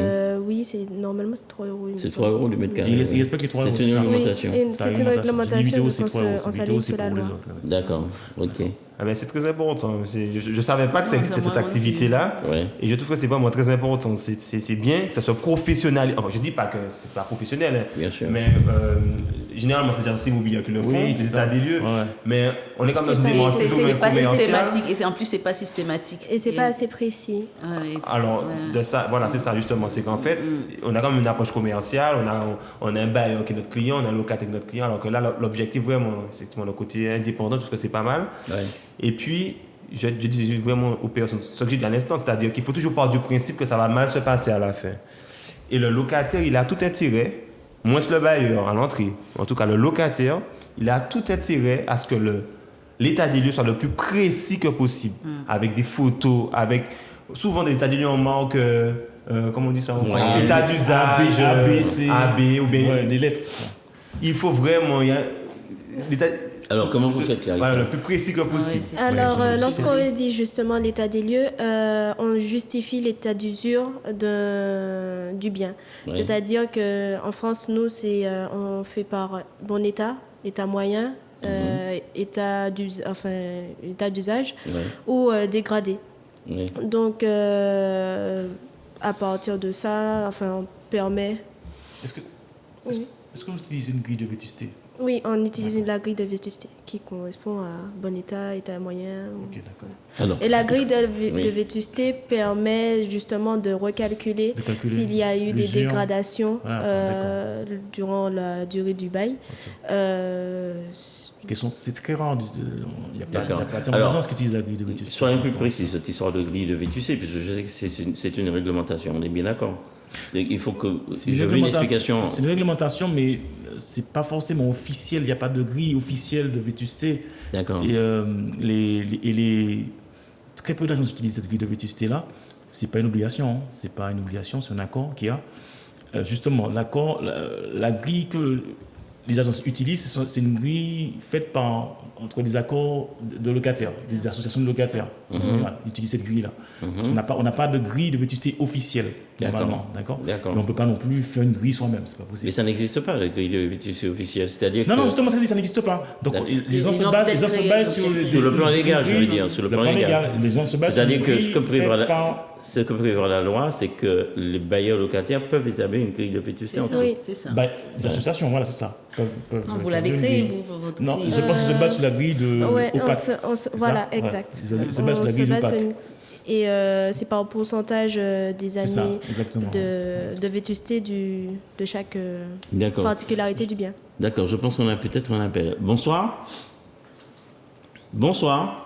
oui, normalement, c'est 3 €. C'est 3 € le mètre carré. Ils respectent les 3 €. C'est une réglementation. C'est une réglementation. 8 € c'est 3 €. On s'aligne sur la loi. D'accord, ok. Ah ben, c'est très important. Je ne savais pas que ça existait, cette activité-là. Ouais. Et je trouve que c'est vraiment très important. C'est bien que ça soit professionnel. Enfin, je ne dis pas que ce n'est pas professionnel. Hein, bien sûr. Mais généralement, c'est les immobiliers qui le font. Oui, c'est états des lieux. Ouais. Mais on est quand même dans une Et démarche c'est pas commerciale. systématique. Et en plus, c'est pas systématique. Et c'est pas assez précis. Alors, de ça, voilà, c'est ça justement. C'est qu'en fait, on a quand même une approche commerciale. On a un bailleur qui est notre client, on a un locataire qui est notre client. Alors que là, l'objectif vraiment, c'est le côté indépendant, tout ce que c'est pas mal. Ouais. Et puis, je dis vraiment aux personnes ce que j'ai dit à l'instant, c'est-à-dire qu'il faut toujours partir du principe que ça va mal se passer à la fin. Et le locataire, il a tout intérêt, moins le bailleur à l'entrée, en tout cas le locataire, il a tout intérêt à ce que l'état des lieux soit le plus précis que possible, avec des photos, avec souvent des états des lieux en marque, comment on dit ça, état d'usage, AB ou bien des lettres. il faut vraiment, Alors, comment vous faites, Clarisse? Voilà, le plus précis que possible. Alors, lorsqu'on rédige justement l'état des lieux, on justifie l'état d'usure du bien. Ouais. C'est-à-dire qu'en France, nous, on fait par bon état, état moyen, état d'usage Ouais. ou dégradé. Ouais. Donc, à partir de ça, on permet... Est-ce que vous utilisez une grille de vétusté? Oui, on utilise la grille de vétusté qui correspond à bon état, état moyen. Ok, d'accord. Alors, Et la grille de vétusté permet justement de recalculer s'il y a eu des l'usure. dégradations Ah, durant la durée du bail. C'est très rare. Il n'y a pas de Alors, gens qui utilisent la grille de vétusté. soyons plus précis, cette histoire de grille de vétusté, puisque je sais que c'est une réglementation, on est bien d'accord. Il faut que je veux une explication. C'est une réglementation, mais c'est pas forcément officiel. Il n'y a pas de grille officielle de vétusté. D'accord. Et très peu d'agents utilisent cette grille de vétusté là. C'est pas une obligation. Hein. C'est pas une obligation. C'est un accord qu'il y a. Justement, l'accord, la grille que les agences utilisent, c'est une grille faite entre les accords de locataires, des associations de locataires. En général, ils utilisent cette grille-là. On n'a pas de grille de vétusté officielle, normalement. D'accord. Et on ne peut pas non plus faire une grille soi-même, c'est pas possible. Mais ça n'existe pas, la grille de vétusté officielle. C'est-à-dire non, justement, ça n'existe pas. Donc, les gens se basent sur le plan légal, je veux dire, sur le plan légal. Les gens se basent C'est-à-dire sur que une ce que prévoit la loi, c'est que les bailleurs locataires peuvent établir une grille de vétusté. Oui, c'est ça. Les associations, voilà, c'est ça. Non, vous l'avez créé, votre Non, grille. je pense qu'ils se basent sur la grille de OPAC. Voilà, exact. Ils se basent sur la grille d'OPAC. Et c'est par pourcentage des années de vétusté de chaque particularité du bien. D'accord, je pense qu'on a peut-être un appel. Bonsoir. Bonsoir.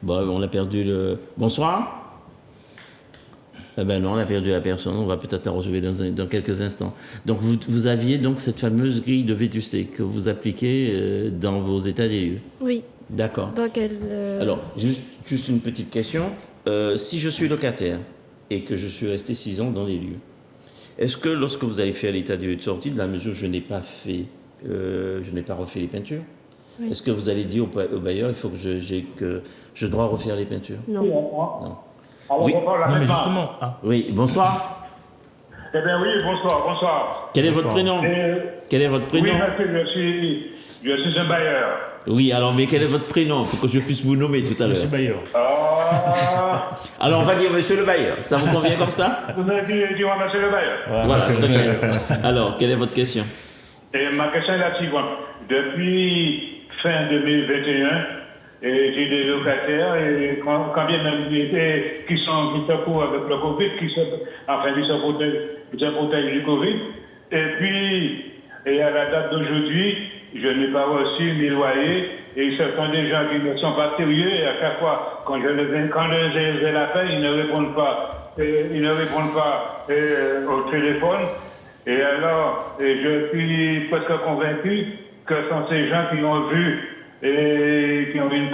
Bon, on a perdu le... Bonsoir. Eh ben non, on a perdu la personne. On va peut-être la retrouver dans quelques instants. Donc, vous aviez donc cette fameuse grille de vétusté que vous appliquez dans vos états des lieux. Oui. D'accord. Donc Alors, juste une petite question. Si je suis locataire et que je suis resté 6 ans dans les lieux, est-ce que lorsque vous avez fait l'état des lieux de sortie, de la mesure où je n'ai pas refait les peintures, oui. Est-ce que vous allez dire au bailleur, il faut que je dois refaire les peintures? Non. Non. Oui. Non, mais justement. Oui, bonsoir. Eh bien oui, bonsoir. Quel est votre prénom? Quel est votre prénom? Oui, je suis un bailleur. Oui, alors, mais quel est votre prénom pour que je puisse vous nommer tout à l'heure? Monsieur Bailleur. Alors, on va dire monsieur le bailleur. Ça vous convient comme ça? Vous me dites monsieur le bailleur. Voilà, très bien. Alors, quelle est votre question? Et ma question est la suivante. Depuis fin 2021, j'ai des locataires et quand bien même qui sont pour avec le Covid, qui se protègent du Covid. Et puis, à la date d'aujourd'hui, je n'ai pas reçu mes loyers et ce sont des gens qui ne sont pas sérieux et à chaque fois, quand je l'appelle, ils ne répondent pas. Ils ne répondent pas au téléphone. Et alors, je suis presque convaincu que ce sont ces gens qui ont vu et qui ont vu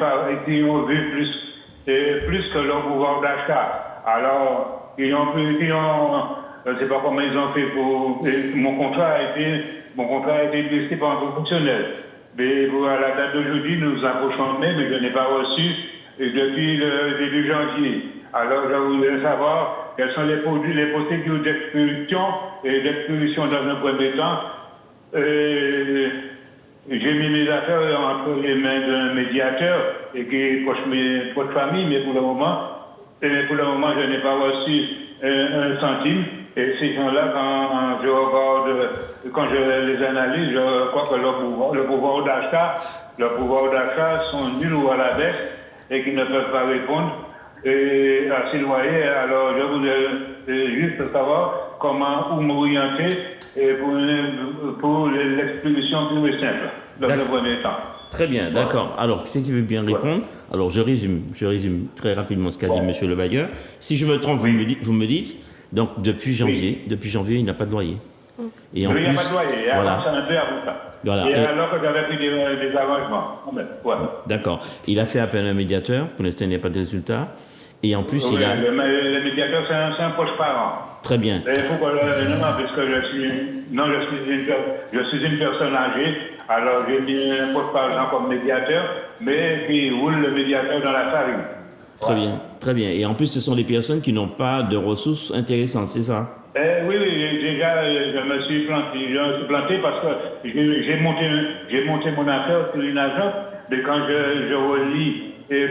plus que leur pouvoir d'achat. Alors, je ne sais pas comment ils ont fait mon contrat a été blessé par un professionnel. Mais à la date d'aujourd'hui, nous approchons de mai, mais je n'ai pas reçu depuis le début janvier. Alors, je voudrais savoir quels sont les procédures d'expulsion et d'expulsion dans un premier temps. j'ai mis mes affaires entre les mains d'un médiateur et qui est proche famille, mais pour le moment, je n'ai pas reçu un centime. Et ces gens-là, quand je les analyse, je crois que le pouvoir d'achat sont nuls ou à la baisse et qu'ils ne peuvent pas répondre à ces loyers. Alors, je voudrais juste savoir où m'orienter pour l'expulsion pure et simple, dans le premier temps. Très bien, d'accord. Alors, qui c'est qui veut bien répondre? Alors, je résume très rapidement ce qu'a dit monsieur le bailleur. Si je me trompe, vous me dites, donc depuis janvier, il n'a pas de loyer. Et en plus, il n'y a pas de loyer, voilà. C'est un peu à ça. Voilà. Et alors que j'avais pris des arrangements. D'accord. Il a fait appel à un médiateur, pour l'instant il n'y a pas de résultat. Et en plus, il a... Le médiateur, c'est un proche parent. Très bien. Il faut que puisque je suis une personne âgée, alors j'ai mis un proche parent comme médiateur, mais qui roule le médiateur dans la farine. Très bien, très bien. Et en plus, ce sont des personnes qui n'ont pas de ressources intéressantes, c'est ça? Oui, déjà, je me suis planté parce que j'ai monté mon affaire sur une agence, mais quand je relis le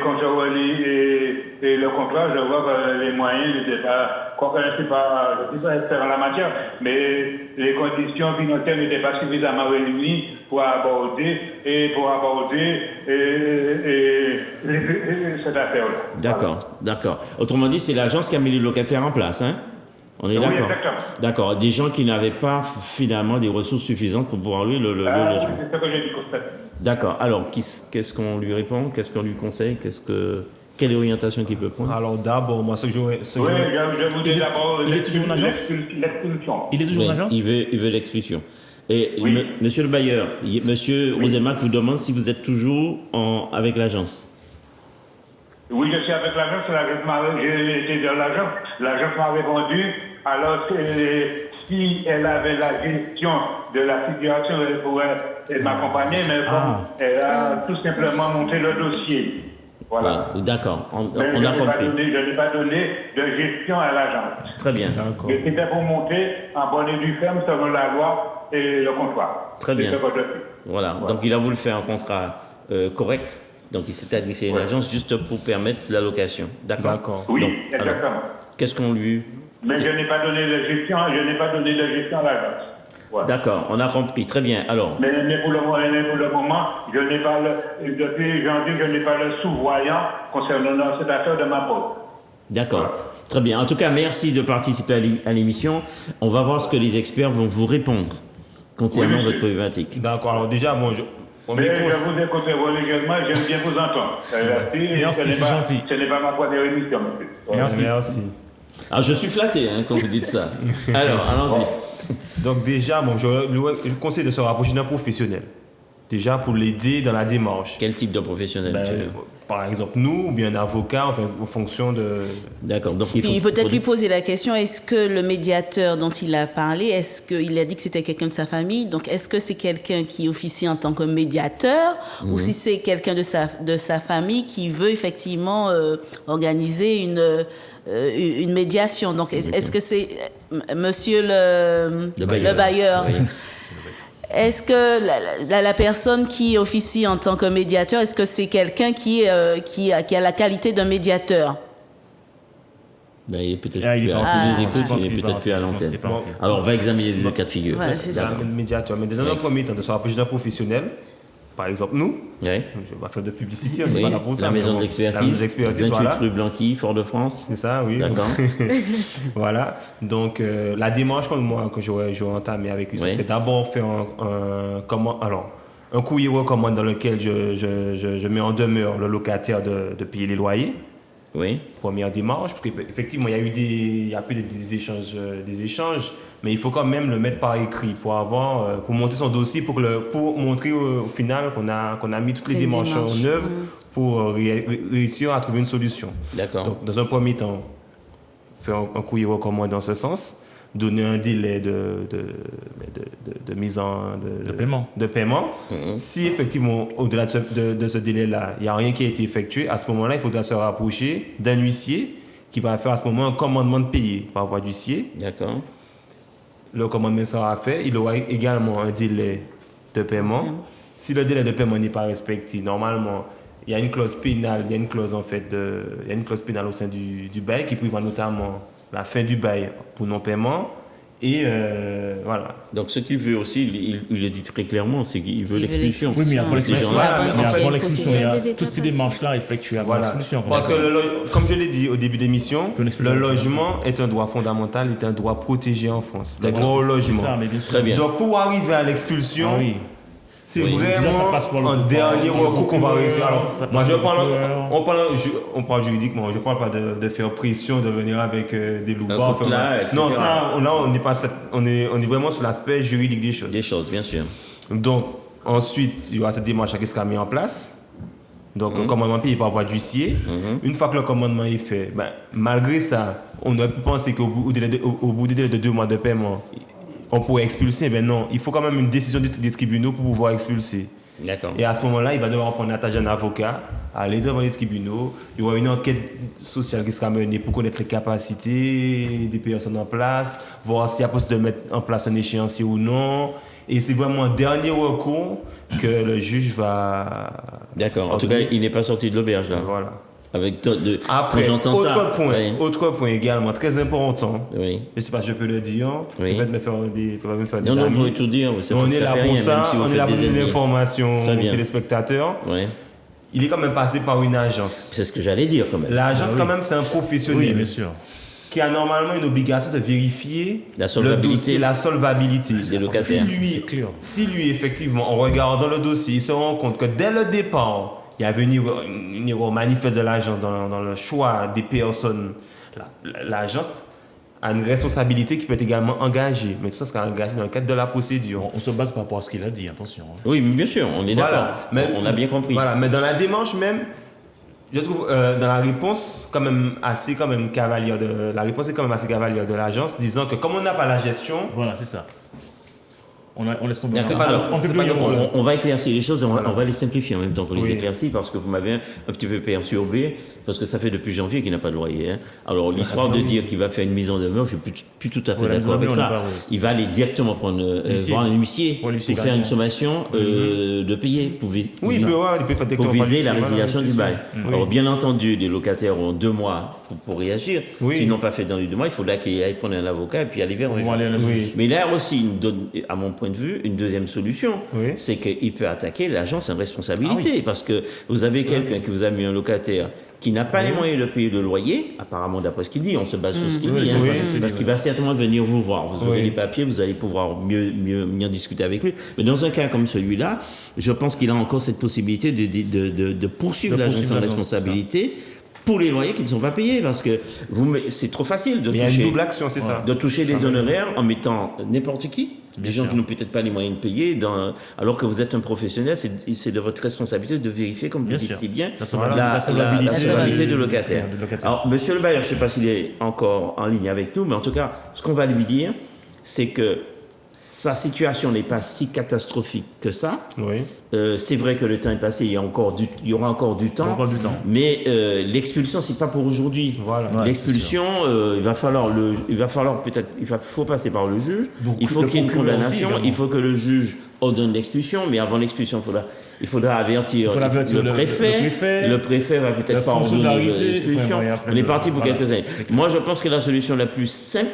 contrat, je vois que les moyens n'étaient pas, quoique je ne suis pas expert en la matière, mais les conditions financières n'étaient pas suffisamment réunies pour aborder cette affaire-là. D'accord. Autrement dit, c'est l'agence qui a mis les locataires en place, hein? On est d'accord? Oui, exactement. D'accord. Des gens qui n'avaient pas finalement des ressources suffisantes pour pouvoir louer le logement. C'est ce que j'ai dit, constaté. D'accord. Alors, qu'est-ce qu'on lui répond? Qu'est-ce qu'on lui conseille? Quelle orientation qu'il peut prendre? Alors d'abord, moi, je voudrais d'abord... Il est toujours en agence? L'expulsion. Il est toujours en agence? Il veut l'expulsion. Et monsieur le bailleur, monsieur Roselmack vous demande si vous êtes toujours avec l'agence. Oui, je suis avec l'agence. J'ai été dans l'agence. L'agence m'a répondu. Alors, si elle avait la gestion de la situation, elle pourrait m'accompagner. Mais elle a tout simplement monté le dossier. Voilà. Ouais, d'accord. On a compris. Je n'ai pas donné de gestion à l'agence. Très bien. D'accord. C'était pour monter en bonne et due ferme selon la loi et le contrat. Très bien. Voilà. Donc, il a voulu faire un contrat correct. Donc, il s'est adressé à une agence juste pour permettre la location. D'accord. Oui, donc, exactement. Alors, qu'est-ce qu'on lui... Mais je n'ai pas donné de gestion à l'agence. Voilà. D'accord, on a compris. Très bien. Alors... Mais pour le moment, depuis janvier, je n'ai pas le sous-voyant concernant cette affaire de ma part. D'accord. Voilà. Très bien. En tout cas, merci de participer à l'émission. On va voir ce que les experts vont vous répondre concernant votre problématique. D'accord. Alors déjà, je vous écoute religieusement, j'aime bien vous entendre. Merci, c'est gentil. Ce n'est pas ma première émission, monsieur. Merci. Alors, je suis flatté quand vous dites ça. Alors, allons-y. Donc déjà, je conseille de se rapprocher d'un professionnel. Déjà pour l'aider dans la démarche. Quel type de professionnel? Par exemple, nous, ou bien un avocat, en fonction de... D'accord. Donc il faut peut-être lui poser la question, est-ce que le médiateur dont il a parlé, est-ce qu'il a dit que c'était quelqu'un de sa famille? Donc, est-ce que c'est quelqu'un qui officie en tant que médiateur ou si c'est quelqu'un de sa famille qui veut effectivement organiser une médiation? Donc, est-ce que c'est monsieur le bailleur? Oui. Est-ce que la personne qui officie en tant que médiateur, est-ce que c'est quelqu'un qui a la qualité d'un médiateur? Ben, il est peut-être plus à l'antenne. Alors, on va examiner les deux cas de figure. Ouais, c'est ça. Médiateur. Mais dans un premier temps, de se rapprocher d'un professionnel. Par exemple, nous, je vais pas faire de publicité, on n'est pas là pour ça. La maison d'expertise, 28 rue Blanqui, Fort-de-France. C'est ça, oui. D'accord. Voilà. Donc, la démarche que j'aurais entamée avec lui, c'est d'abord faire un courrier recommande dans lequel je mets en demeure le locataire de payer les loyers. Oui. Première démarche, parce qu'effectivement, il y a plus des échanges, mais il faut quand même le mettre par écrit pour monter son dossier, pour montrer au final qu'on a mis toutes les démarches en œuvre pour réussir à trouver une solution. D'accord. Donc, dans un premier temps, faire un courrier recommandé dans ce sens, donner un délai de paiement. Mm-hmm. Si effectivement, au-delà de ce délai-là, il n'y a rien qui a été effectué, à ce moment-là, il faudra se rapprocher d'un huissier qui va faire à ce moment un commandement de payer par voie d'huissier. D'accord. Le commandement sera fait. Il aura également un délai de paiement. si le délai de paiement n'est pas respecté, normalement, il y a une clause pénale, il y a une clause pénale au sein du bail qui prévoit notamment la fin du bail pour non-paiement. Et voilà. Donc ce qu'il veut aussi, il le dit très clairement, c'est qu'il veut l'expulsion. Oui, mais après l'expulsion, il y a toutes ces démarches-là effectuées avant voilà. l'expulsion. Parce que, comme je l'ai dit au début de l'émission, le logement est un droit fondamental, est un droit protégé en France. Le droit au logement. Ça, mais bien sûr. Très bien. Donc pour arriver à l'expulsion, c'est vraiment un dernier recours qu'on va réussir. Alors, moi, on parle juridiquement, je ne parle pas de faire pression, de venir avec des loupards. Non, ça, là, on est vraiment sur l'aspect juridique des choses. Des choses, bien sûr. Donc, ensuite, il y aura cette démarche qui sera mise en place. Donc, le commandement payé par voie d'huissier. Une fois que le commandement est fait, malgré ça, on aurait pu penser qu'au bout du délai de 2 mois de paiement, on pourrait expulser, mais non, il faut quand même une décision des tribunaux pour pouvoir expulser. D'accord. Et à ce moment-là, il va devoir prendre l'attache d'un avocat, aller devant les tribunaux. Il y aura une enquête sociale qui sera menée pour connaître les capacités des personnes en place, voir s'il y a possibilité de mettre en place un échéancier ou non. Et c'est vraiment un dernier recours que le juge va... D'accord. En tout cas, il n'est pas sorti de l'auberge, là. Voilà. Après, autre point également très important. Oui. Je ne sais pas si je peux le dire. Oui. Peut-être me faire des non, amis. vous pouvez tout dire. On est là pour ça. On est là pour donner l'information aux téléspectateurs. Oui. Il est quand même passé par une agence. C'est ce que j'allais dire quand même. L'agence, quand même, c'est un professionnel. Oui, bien sûr. Qui a normalement une obligation de vérifier le dossier, la solvabilité des locataires. Si lui, effectivement, en regardant le dossier, il se rend compte que dès le départ, il y avait une erreur manifeste de l'agence dans le choix des personnes. L'agence a une responsabilité qui peut être également engagée, mais tout ça sera engagé dans le cadre de la procédure. On se base par rapport à ce qu'il a dit, attention. Oui, bien sûr, on est d'accord. On a bien compris. Voilà, mais dans la démarche même, je trouve dans la réponse quand même assez cavalière de l'agence, disant que comme on n'a pas la gestion, voilà, c'est ça. On laisse tomber. On va éclaircir les choses, on va les simplifier en même temps qu'on les éclaircit, parce que vous m'avez un petit peu perturbé, parce que ça fait depuis janvier qu'il n'a pas de loyer. Hein. Alors l'histoire de dire qu'il va faire une mise en demeure, je ne suis plus tout à fait d'accord avec ça. Il va aller directement voir un huissier pour faire une sommation de payer, pour viser la résiliation du bail. Alors bien entendu, les locataires ont 2 mois pour réagir. S'ils n'ont pas fait dans les 2 mois, il faudra qu'ils aillent prendre un avocat et puis aller vers un juge. Mais il y a aussi, à mon point de vue, une deuxième solution, c'est qu'il peut attaquer l'agence en responsabilité, parce que vous avez quelqu'un qui vous a mis un locataire qui n'a pas les moyens de payer le loyer, apparemment d'après ce qu'il dit, on se base sur ce qu'il dit, parce qu'il va certainement venir vous voir, vous aurez les papiers, vous allez pouvoir mieux en discuter avec lui. Mais dans un cas comme celui-là, je pense qu'il a encore cette possibilité de poursuivre l'agence en responsabilité pour les loyers qui ne sont pas payés, parce que c'est trop facile de toucher. Il y a une double action, c'est ça. De toucher les honoraires en mettant n'importe qui. Des gens qui n'ont peut-être pas les moyens de payer, alors que vous êtes un professionnel, c'est de votre responsabilité de vérifier, comme vous dites si bien, la solvabilité du locataire. Alors, monsieur le bailleur, je ne sais pas s'il est encore en ligne avec nous, mais en tout cas, ce qu'on va lui dire, c'est que sa situation n'est pas si catastrophique que ça. C'est vrai que le temps est passé, il y aura encore du temps. Mais l'expulsion, c'est pas pour aujourd'hui. L'expulsion, il faut passer par le juge. Il faut qu'il y ait une condamnation. Il faut que le juge ordonne l'expulsion. Mais avant l'expulsion, il faudra avertir le préfet. Le préfet va peut-être pas ordonner l'expulsion. On est parti pour quelques années. Moi, je pense que la solution la plus simple,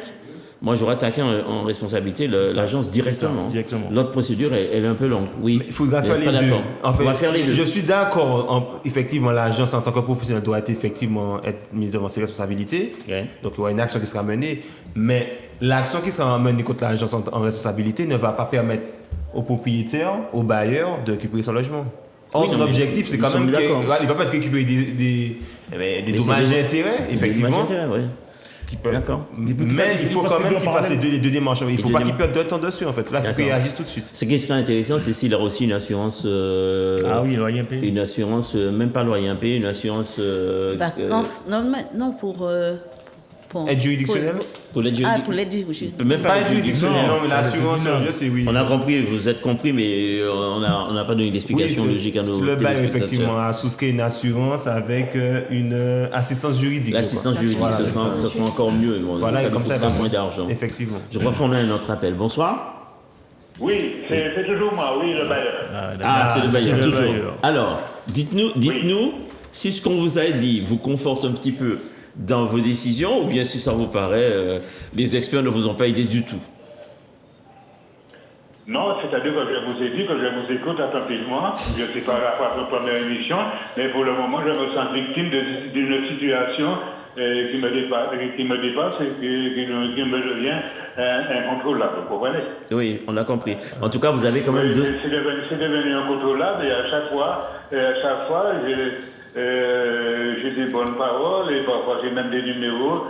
moi, j'aurais attaqué en responsabilité l'agence directement. L'autre procédure, elle est un peu longue. Oui. Mais il faudra faire les deux. On va faire les deux. Je suis d'accord. Effectivement, l'agence, en tant que professionnel, doit être mise devant ses responsabilités. Donc, il y aura une action qui sera menée. Mais l'action qui sera menée contre l'agence en responsabilité ne va pas permettre au propriétaire, au bailleur, de récupérer son logement. Or, son objectif, c'est quand même qu'il ne va pas récupérer des dommages et intérêts, effectivement. D'accord. Mais il faut quand même qu'il fasse les deux démarches. Il ne faut pas qu'il perde de temps dessus, en fait. Là, il faut qu'il réagisse tout de suite. Ce qui serait intéressant, c'est s'il a aussi une assurance. Loyer impayé. Une assurance, même pas loyer impayé, une assurance. Vacances. Non, pour aide juridictionnelle. Pour l'aide juridictionnelle. Même pas aide juridictionnelle, non, mais l'assurance, c'est oui. On a compris, vous êtes compris, mais on n'a pas donné d'explication logique à nos téléspectateurs. Le bail, effectivement, a souscrit une assurance avec une assistance juridique. L'assistance juridique, ce sera encore mieux. Voilà, ça comme ça, coûtera moins d'argent. Effectivement. Je crois qu'on a un autre appel. Bonsoir. Oui, c'est toujours moi, oui, le bailleur. C'est le bailleur, c'est le toujours. bailleur. Alors, dites-nous si ce qu'on vous a dit vous conforte un petit peu dans vos décisions, ou bien si ça vous paraît, les experts ne vous ont pas aidé du tout. Non, c'est-à-dire que je vous ai dit que je vous écoute attentivement. Je ne suis pas là pour la première émission, mais pour le moment, je me sens victime d'une situation qui me dépasse et qui me devient incontrôlable. Vous comprenez? Oui, on a compris. En tout cas, vous avez quand même deux... C'est devenu incontrôlable et à chaque fois j'ai des bonnes paroles et parfois j'ai même des numéros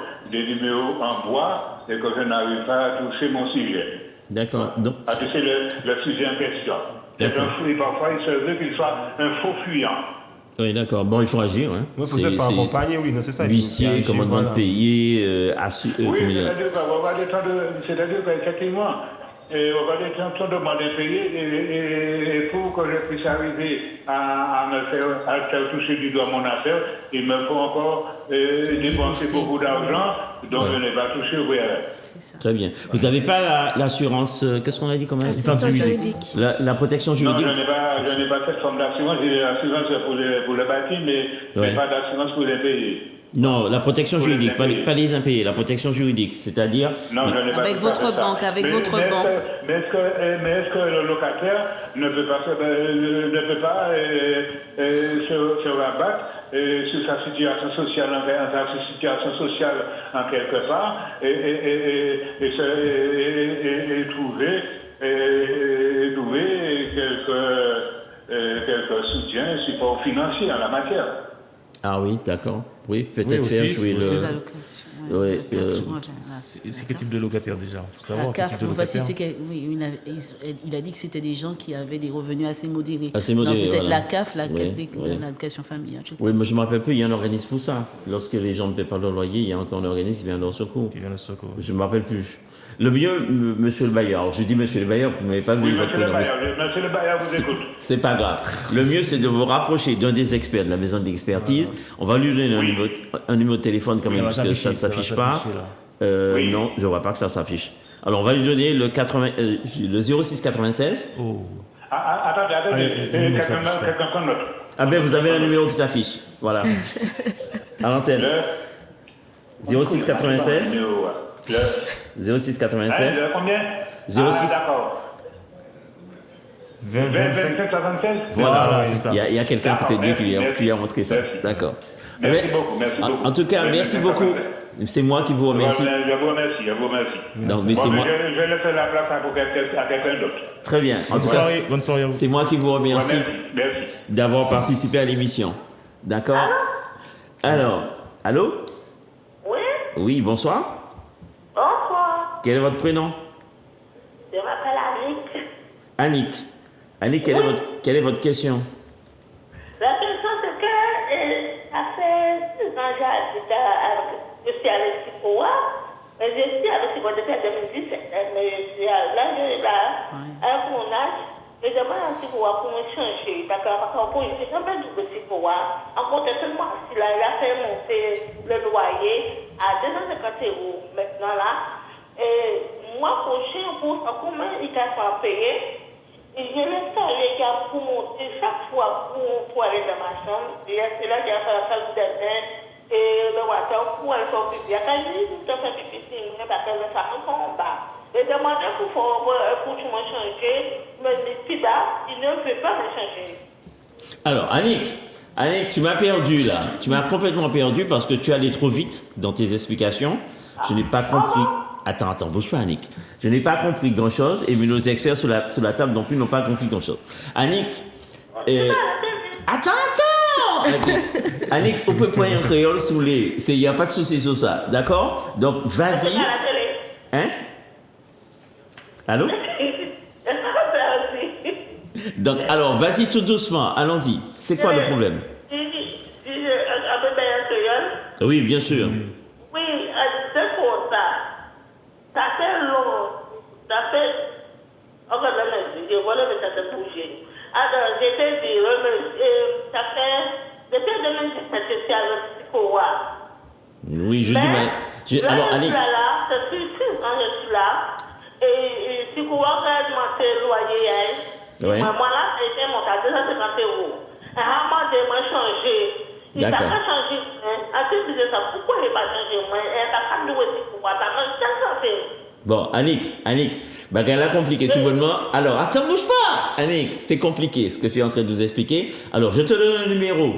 en bois et que je n'arrive pas à toucher mon sujet. D'accord. Donc... À toucher le sujet en question. Et parfois, il se veut qu'il soit un faux fuyant. Oui, d'accord. Bon, il faut agir. Hein. Oui, pour ça, il faut accompagner, oui, c'est ça. Huissier, commandement de payer, oui, c'est-à-dire qu'effectivement, on va être en train de demander de payer et pour que je puisse arriver à faire toucher du doigt mon affaire, il me faut encore dépenser beaucoup d'argent, donc je n'ai pas touché au VRF. Très bien. Vous n'avez pas l'assurance, qu'est-ce qu'on a dit comme assistance juridique. La protection juridique? Non, je n'ai pas cette forme d'assurance. J'ai l'assurance pour le bâti, mais pas d'assurance pour les payer. Non, la protection juridique, pas les impayés, la protection juridique, c'est-à-dire... Non, je n'ai pas avec votre banque, avec votre banque. Mais est-ce que le locataire ne peut pas se rabattre sur sa situation sociale en quelque part et trouver quelques soutiens, support financier en la matière. Ah oui, d'accord. Oui, peut-être faire jouer C'est quel type de locataire déjà? Il faut savoir quel type de locataire. Il a dit que c'était des gens qui avaient des revenus assez modérés. Assez modérés, donc peut-être voilà. la CAF, la caisse de l'allocation familiale. Oui, mais je ne me rappelle plus, il y a un organisme pour ça. Lorsque les gens ne paient pas leur loyer, il y a encore un organisme qui vient à leur secours. Je ne me rappelle plus. Le mieux, monsieur le bailleur, alors je dis monsieur le bailleur, vous ne m'avez pas vu votre prénom. Monsieur le bailleur vous écoute. C'est pas grave. Le mieux, c'est de vous rapprocher d'un des experts de la maison d'expertise. On va lui donner un numéro de téléphone quand même, parce que ça ne s'affiche pas. Non, je ne vois pas que ça s'affiche. Alors, on va lui donner le 06 96. Attendez, quelqu'un note. Ah ben, vous avez un numéro qui s'affiche. Voilà. À l'antenne. 06 96. 06 96. Combien? 06. D'accord. 25 Voilà, c'est ça. Il y a quelqu'un peut-être qui lui a montré ça. D'accord. Merci beaucoup. En tout cas, merci beaucoup. C'est moi qui vous remercie. Je vous remercie. Non, mais c'est moi. Je vais laisser la place à quelqu'un d'autre. Très bien. En tout cas, bonne soirée à vous. c'est moi qui vous remercie Merci. d'avoir participé à l'émission. D'accord? Alors, allô? Oui, Oui, bonsoir. bonsoir. Quel est votre prénom? Je m'appelle Annick. Annick, quelle est votre question? La question, c'est que ça fait 6 ans que je suis avec Sipoa, mais je suis avec Sipoa depuis 2017. Mais là, je suis à mon âge, mais je demande à Sipoa pour me changer. Parce qu'on peut jamais double Sipoa. En compte seulement si là, il a fait monter le loyer à 250 € maintenant là. Et moi, pour combien il a payé? Et je laisse aller pour monter chaque fois pour aller dans ma chambre. Et c'est là qu'il a fait la salle de bain et le water pour aller faire pipi. Quand je dis que je fais pipi, je ne pas faire ça en bas. Et demander pour tu me changer, mais petit bas, il ne peut pas me changer. Alors, Annick, tu m'as perdu là. Tu m'as complètement perdu parce que tu allais trop vite dans tes explications. Je n'ai pas compris. Attends, bouge pas, Annick. Je n'ai pas compris grand-chose et nos experts sur la table non plus n'ont pas compris grand-chose. Annick, attends Annick, on peut prendre un créole sous les... Il n'y a pas de souci sur ça, d'accord? Donc, vas-y. Hein? Allô? Donc, alors, vas-y tout doucement, allons-y. C'est quoi le problème? Oui, bien sûr. Oui, c'est pour ça. Ça fait long. Ça fait... Encore dans je vois que ça te bouge. Alors, j'étais dit, ça fait... Depuis 2017, je suis avec Sipoa. Oui, je dis... Alors, Annick... Ça fait 6 ans que je suis là. Et Si vous avez demandé le loyer, Ouais. moi là, c'était monté à 250 €. Et moi changé. Il n'a D'accord. pas changé. Après, je disais ça, pourquoi il n'a pas changé? Moi, il n'a pas de aussi pour moi. Ça fait. Bon, Annick, elle a compliqué tout bonnement. Alors, attends, bouge pas, Annick, c'est compliqué ce que tu es en train de nous expliquer. Alors, je te donne un numéro.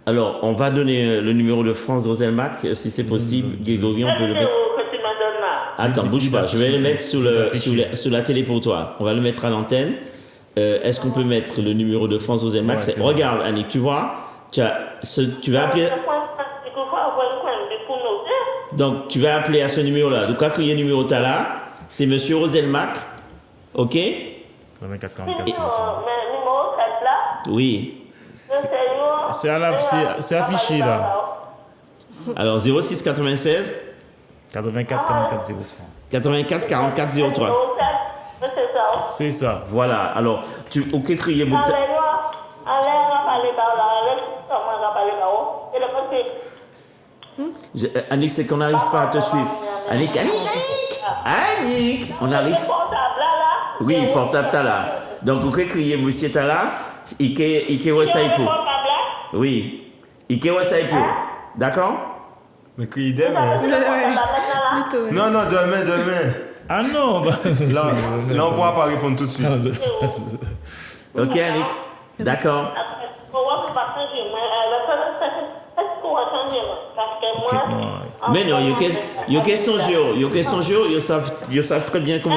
Alors, on va donner le numéro de France Roselmack, si c'est possible. Grégory, on peut le mettre. Attends, bouge pas, je vais le mettre sous la télé pour toi. On va le mettre à l'antenne. Est-ce qu'on peut mettre le numéro de France Roselmack? Ouais, Regarde, Annick, tu vois, tu vas appeler. Donc, tu vas appeler à ce numéro-là. Donc, quand il y a le numéro là, c'est Monsieur Roselmack. OK? 24 Le 44 numéro 7 là, Oui. c'est affiché là. Alors, 06 96 84 44 03. 84 44 03. C'est ça. Voilà. Alors, OK, crier. Annick, c'est qu'on n'arrive pas à te suivre. Annick, on arrive. Oui, portable t'as là. Donc, OK, crier, monsieur t'as là. Ike Wasaipo. Oui. Ike Wasaipo. D'accord? Mais crier demain. Non, demain. Ah non, bah, Là, on ne pourra pas répondre tout de suite. OK, Annick. D'accord. Mais non, il y a son jour, ils savent très bien comment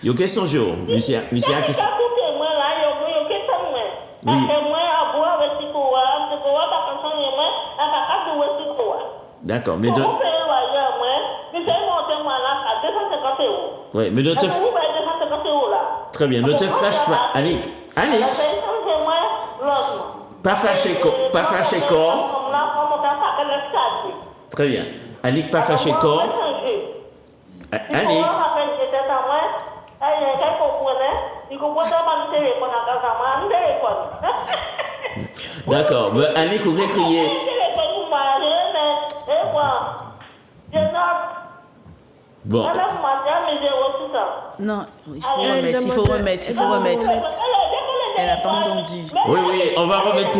il y a son jour. Monsieur, oui. D'accord, mais de... Oui, mais ne te... Très bien, ne te fâche pas. Annick. Pas fâché corps. Très bien. Annick, pas fâché corps. Annick. D'accord. Mais Annick, vous pouvez crier. Bon. Non, il faut remettre. Elle n'a pas entendu. Oui, on va remettre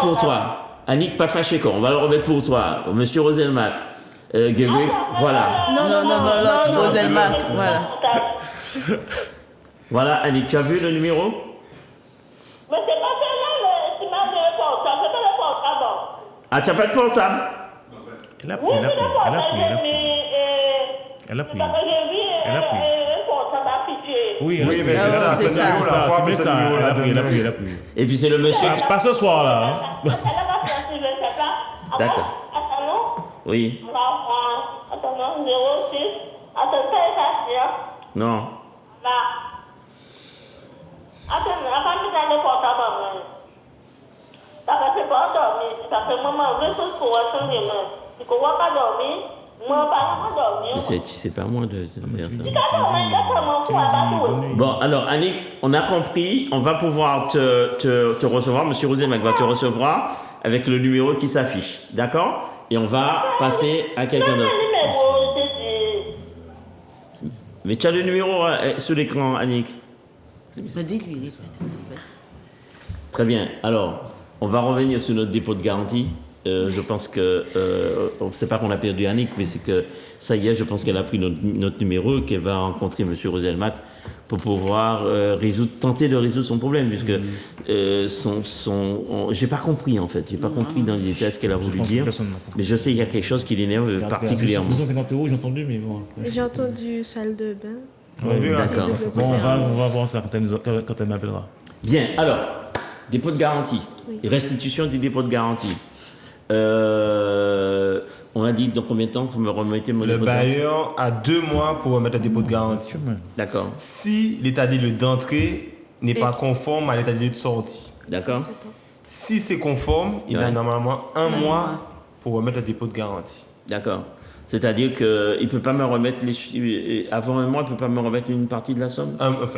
pour toi. Annick, pas fâché quoi. On va le remettre pour toi. Monsieur Roselmack. Grégory, voilà. Non, l'autre Roselmack, voilà. Voilà, Annick, tu as vu le numéro? Mais c'est pas seulement le portable, c'est pas le portable. Ah, tu n'as pas de portable? Elle appuie. Oui, mais c'est ça, c'est ça. C'est ça. Elle appuie. Et puis c'est le monsieur qui... Pas ce soir là. Hein. D'accord. Oui. Attends, 06. Attends, Non. Attends, le portable. Ça fait pas dormir. Ça fait maman, je suis pour changer. Tu ne vois pas dormir. Moi, pas dormir. C'est pas moi de faire ça. Bon, alors Annick, on a compris. On va pouvoir te recevoir. Monsieur Roselmack va te recevoir avec le numéro qui s'affiche. D'accord? Et on va passer à quelqu'un d'autre. Mais tu as le numéro sur l'écran, Annick? Dis-lui. Très bien. Alors, on va revenir sur notre dépôt de garantie. Je pense que, c'est pas qu'on a perdu Annick, mais c'est que ça y est, je pense qu'elle a pris notre numéro, qu'elle va rencontrer M. Roselmack pour pouvoir tenter de résoudre son problème, puisque j'ai pas compris en fait, j'ai pas compris dans les détails ce qu'elle a voulu dire, mais je sais qu'il y a quelque chose qui l'énerve particulièrement. 250 €, j'ai entendu, mais bon. J'ai entendu salle de bain. Ouais, d'accord. Bon, on va voir ça quand elle m'appellera. Bien, alors, dépôt de garantie, restitution du dépôt de garantie. On a dit dans combien de temps vous me remettez mon dépôt de garantie? Le bailleur a 2 mois pour remettre le dépôt de garantie. D'accord. Si l'état des lieux d'entrée n'est pas conforme à l'état des lieux de sortie. D'accord. Si c'est conforme, il a normalement 1 mois pour remettre le dépôt de garantie. D'accord. C'est-à-dire qu'il ne peut pas me remettre, avant un mois, il ne peut pas me remettre une partie de la somme.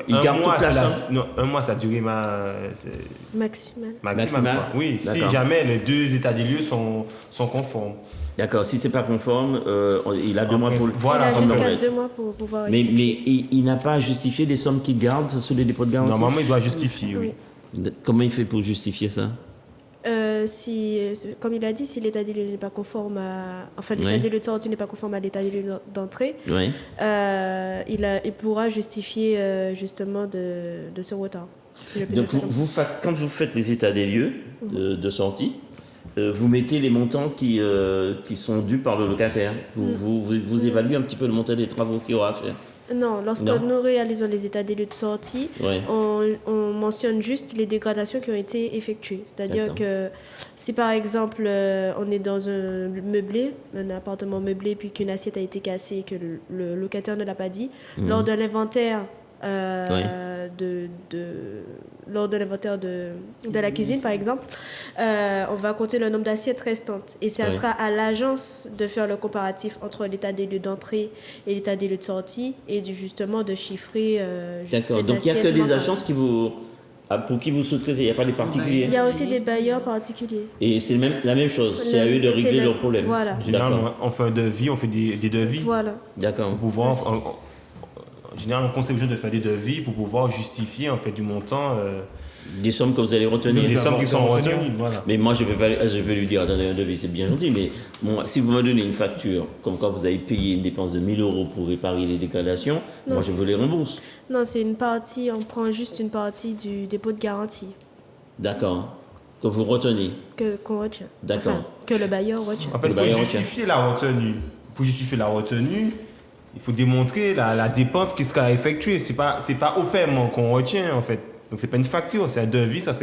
Il garde toute la somme. Non, un mois, ça a duré Maximal. Maximal. Quoi. Oui, si jamais les deux états des lieux sont conformes. D'accord, si c'est pas conforme, il a 2 mois pour... Voilà, il a jusqu'à 2 mois pour pouvoir mais justifier. il n'a pas à justifier les sommes qu'il garde sur les dépôts de garantie. Normalement, il doit justifier, oui. Comment il fait pour justifier ça? Comme il a dit, si l'état des lieux n'est pas conforme à... Enfin, l'état des lieux de sortie n'est pas conforme à l'état des lieux d'entrée, il pourra justifier justement de ce retard. Si donc, quand vous faites les états des lieux de sortie, vous mettez les montants qui sont dus par le locataire. Vous évaluez un petit peu le montant des travaux qu'il aura à faire. Non, lorsque nous réalisons les états des lieux de sortie, on mentionne juste les dégradations qui ont été effectuées. C'est-à-dire que si par exemple on est dans un meublé, un appartement meublé, puis qu'une assiette a été cassée et que le locataire ne l'a pas dit, lors de l'inventaire lors de l'inventaire de la cuisine, par exemple, on va compter le nombre d'assiettes restantes. Et ça sera à l'agence de faire le comparatif entre l'état des lieux d'entrée et l'état des lieux de sortie et justement de chiffrer. D'accord. Donc il n'y a que des agences pour qui vous sous-traitez, il n'y a pas les particuliers. Il y a aussi des bailleurs particuliers. Et c'est la même chose, c'est à eux de régler leurs problèmes. Voilà. Généralement, on fait un devis, on fait des devis. Voilà. D'accord. Pour pouvoir... En général, on conseille aux gens de faire des devis pour pouvoir justifier en fait du montant. Des sommes que vous allez retenir. Des sommes qui sont retenues. Voilà. Mais moi, je peux lui dire, attendez, un devis, c'est bien gentil, mais moi, si vous me donnez une facture, comme quand vous avez payé une dépense de 1 000 € pour réparer les dégradations, moi, je veux les rembourser. Non, c'est une partie, on prend juste une partie du dépôt de garantie. D'accord. Que vous retenez. Qu'on retient. D'accord. Enfin, que le bailleur retient. En fait, pour justifier la retenue, il faut démontrer la dépense qui sera effectuée. C'est pas au paiement qu'on retient, en fait. Donc, c'est pas une facture, c'est un devis. Ça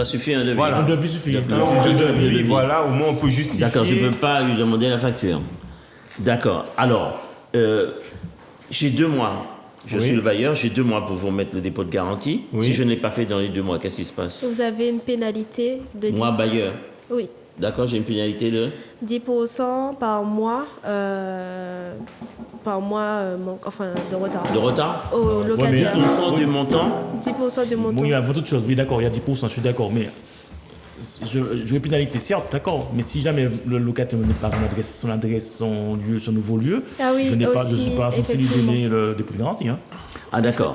suffit, un devis. Voilà. Un devis suffit. Un devis, voilà, au moins on peut justifier. D'accord, je ne peux pas lui demander la facture. D'accord. Alors, j'ai 2 mois. Je suis le bailleur, j'ai 2 mois pour vous remettre le dépôt de garantie. Oui. Si je ne l'ai pas fait dans les 2 mois, qu'est-ce qui se passe? Vous avez une pénalité de... Moi, bailleur? Oui. D'accord, j'ai une pénalité de 10% par mois, enfin de retard. De retard? Au locataire. 10% du montant? 10% du montant. Oui, il y a beaucoup de choses. Oui, d'accord, il y a 10%, je suis d'accord. Mais je veux pénalité, certes, d'accord. Mais si jamais le locataire ne met pas son adresse, son lieu, son nouveau lieu, je ne suis pas censé lui donner le dépôt de garantie. Hein. Ah, d'accord.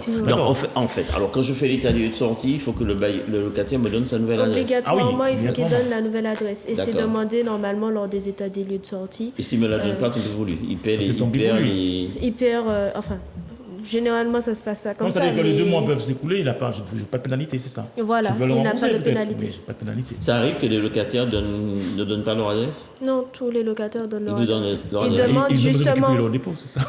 En fait, alors quand je fais l'état des lieux de sortie, il faut que le locataire me donne sa nouvelle adresse. Obligatoirement, il faut qu'il donne la nouvelle adresse. Et c'est demandé normalement lors des états des lieux de sortie. Et s'il ne me la donne pas, c'est pour lui. Il perd. Enfin, généralement, ça ne se passe pas comme ça. Ça veut dire que les 2 mois peuvent s'écouler, il n'a pas de pénalité, c'est ça? Voilà, il n'a pas de pénalité. Pas de pénalité. Ça arrive que les locataires ne donnent pas leur adresse? Non, tous les locataires donnent leur adresse. Ils demandent justement... Ils récupérer leur dépôt, c'est ça?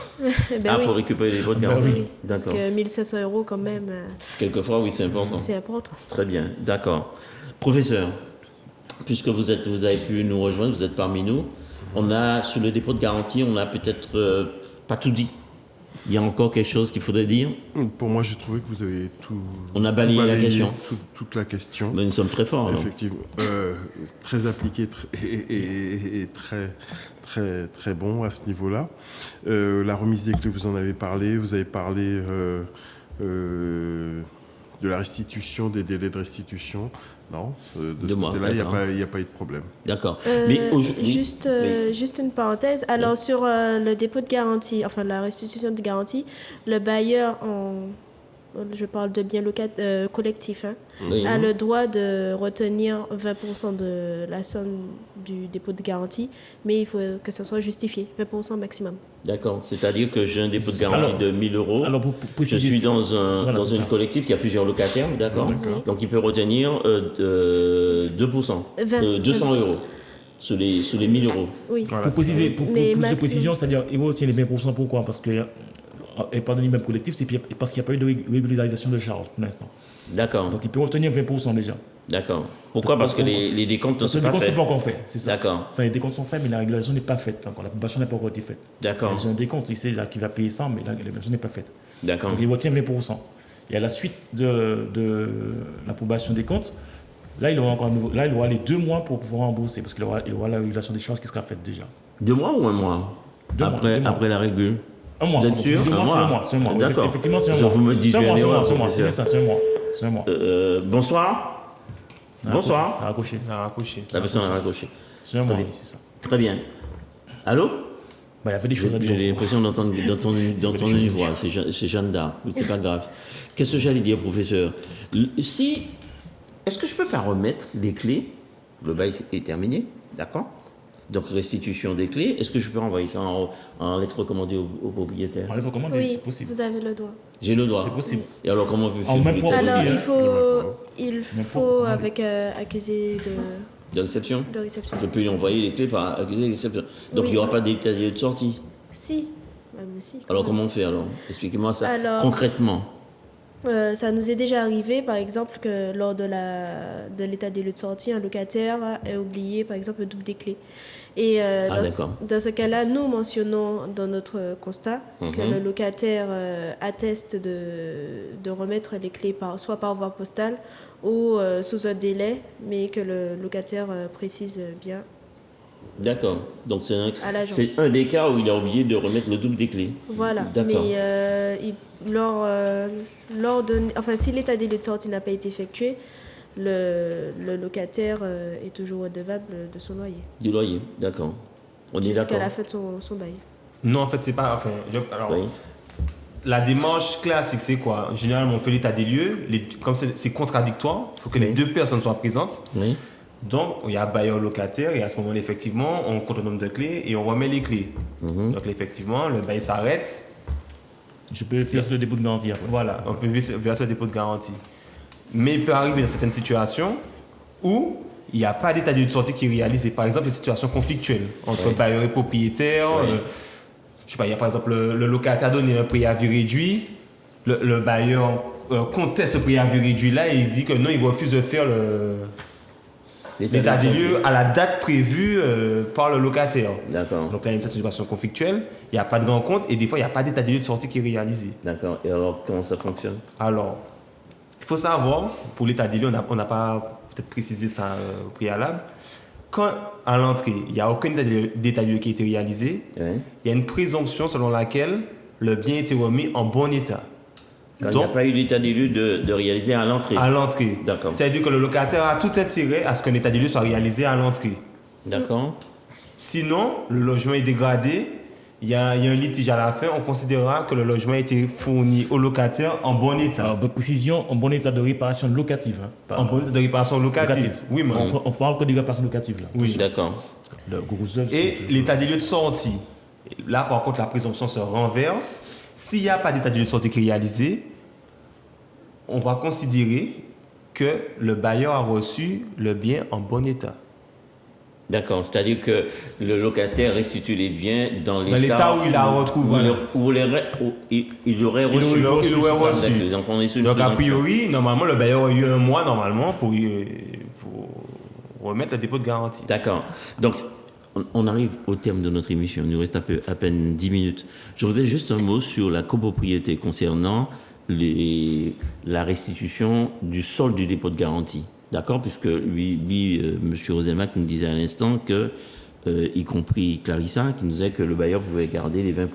Pour récupérer les dépôts de garantie. Oui, parce que 1 500 € quand même... Quelquefois, oui, c'est important. C'est important. Très bien, d'accord. Professeur, puisque vous avez pu nous rejoindre, vous êtes parmi nous, on a, sur le dépôt de garantie, on n'a peut-être pas tout dit. Il y a encore quelque chose qu'il faudrait dire? Pour moi, j'ai trouvé que vous avez tout... On a balayé la question. Toute la question. Mais nous sommes très forts, alors. Effectivement. Très appliqué et très, très, très bon à ce niveau-là. La remise des clés, vous en avez parlé. Vous avez parlé de la restitution, des délais de restitution. Non, de ce côté-là, il n'y a pas eu de problème. D'accord. Juste une parenthèse. Alors, sur le dépôt de garantie, enfin la restitution de garantie, le bailleur, je parle de biens collectifs, a le droit de retenir 20% de la somme du dépôt de garantie, mais il faut que ça soit justifié, 20% maximum. D'accord. C'est-à-dire que j'ai un dépôt de garantie de 1 000 €. Alors, je suis dans une collectif qui a plusieurs locataires, d'accord. Donc, il peut retenir 200 € sur les 1 000 €. Oui. Voilà, pour préciser, pour plus de précision, c'est-à-dire il retient les 20%, pourquoi? Parce que, et pas dans l'immeuble collectif, c'est parce qu'il n'y a pas eu de régularisation de charges pour l'instant. D'accord. Donc, il peut retenir 20% déjà. D'accord. Pourquoi? Parce que les décomptes ne sont pas faits. Les décomptes ne sont pas encore faits, c'est ça. D'accord. Enfin, les décomptes sont faits, mais la régularisation n'est pas faite encore. La publication n'a pas encore été faite. D'accord. Ils ont un décompte, il sait qu'il va payer 100, mais la régularisation n'est pas faite. D'accord. Donc, il retient 20%. Et à la suite de l'approbation des comptes, là, il aura les 2 mois pour pouvoir rembourser, parce qu'il aura la régulation des charges qui sera faite déjà. 2 mois ou 1 mois? Après la régule. Un mois. Vous êtes sûr? C'est un mois. D'accord. Effectivement, c'est un mois. Vous me dites c'est un mois. c'est C'est bien ça, c'est un mois. Bonsoir. Bonsoir. Raccroché. La personne a raccroché. C'est un mois, c'est ça. Très bien. Allô? Il y avait des choses à dire. J'ai l'impression d'entendre une voix. C'est Jeanne d'Arc. C'est pas grave. Qu'est-ce que j'allais dire, professeur? Est-ce que je peux pas remettre les clés? Le bail est terminé, d'accord? Donc restitution des clés. Est-ce que je peux renvoyer ça en lettre recommandée au propriétaire? En lettre recommandée, Oui, c'est possible. vous avez le droit. J'ai le droit. C'est possible. Et alors comment on peut faire? même pas Alors, aussi, il faut avec accusé De réception? de réception. Je peux lui envoyer les clés par accusé de réception. Donc il n'y aura pas d'état de sortie. Si, même si. Alors comment on fait alors? Expliquez-moi ça Alors, concrètement. Ça nous est déjà arrivé, par exemple, que lors de l'état des lieux de sortie, un locataire ait oublié, par exemple, le double des clés. Et dans ce cas-là, nous mentionnons dans notre constat que le locataire atteste de remettre les clés soit par voie postale ou sous un délai, mais que le locataire précise bien. D'accord. Donc c'est À l'agent. un des cas où il a oublié de remettre le double des clés. Voilà. D'accord. Mais si l'état des lieux de sortie n'a pas été effectué, le locataire est toujours redevable de son loyer. Du loyer, d'accord. On est d'accord. Jusqu'à la fin de son bail. Non, en fait, c'est pas. Alors, Oui. la démarche classique, c'est quoi? Généralement, on fait l'état des lieux. Comme c'est contradictoire, il faut que les deux personnes soient présentes. Oui. Donc, il y a bailleur locataire et à ce moment-là, effectivement, on compte le nombre de clés et on remet les clés. Donc, effectivement, le bail s'arrête. Je peux faire le dépôt de garantie après. Voilà, on peut verser le dépôt de garantie. Mais il peut arriver dans certaines situations où il n'y a pas d'état de lieu de sortie qui est réalisé. Par exemple, une situation conflictuelle entre bailleur et propriétaire. Je sais pas, il y a par exemple le locataire a donné un préavis réduit. Le bailleur conteste ce préavis réduit-là et il dit que non, il refuse de faire l'état des lieux à la date prévue par le locataire. D'accord. Donc là, il y a une situation conflictuelle, il n'y a pas de rencontre et des fois, il n'y a pas d'état des lieux de sortie qui est réalisé. D'accord. Et alors, comment ça fonctionne? Alors, il faut savoir, pour l'état des lieux, on n'a pas peut-être précisé ça au préalable, quand à l'entrée, il n'y a aucun d'état des lieux qui a été réalisé, il y a une présomption selon laquelle le bien a été remis en bon état. Quand il n'y a pas eu l'état des lieux de réaliser à l'entrée. À l'entrée. D'accord. C'est-à-dire que le locataire a tout intérêt à ce qu'un état des lieux soit réalisé à l'entrée. D'accord. Sinon, le logement est dégradé, il y a un litige à la fin, on considérera que le logement a été fourni au locataire en bon état. Alors, de précision, en bon état de réparation locative. En bon état de réparation locative. Oui, mais on parle que de réparation locative. Là. oui. D'accord. Et l'état des lieux de sortie. Là, par contre, la présomption se renverse. S'il n'y a pas d'état des lieux de sortie qui est réalisé, on va considérer que le bailleur a reçu le bien en bon état. D'accord. C'est-à-dire que le locataire restitue les biens dans l'état où il a retrouvé. Où il aurait reçu. Il aurait reçu. Donc, on est sur une Donc, a présomption. priori, normalement, le bailleur a eu un mois normalement pour remettre le dépôt de garantie. D'accord. Donc, on arrive au terme de notre émission. Il nous reste à peine 10 minutes. Je voudrais juste un mot sur la copropriété concernant la restitution du solde du dépôt de garantie. D'accord? Puisque M. Roselmack nous disait à l'instant que, y compris Clarissa, qui nous disait que le bailleur pouvait garder les 20%,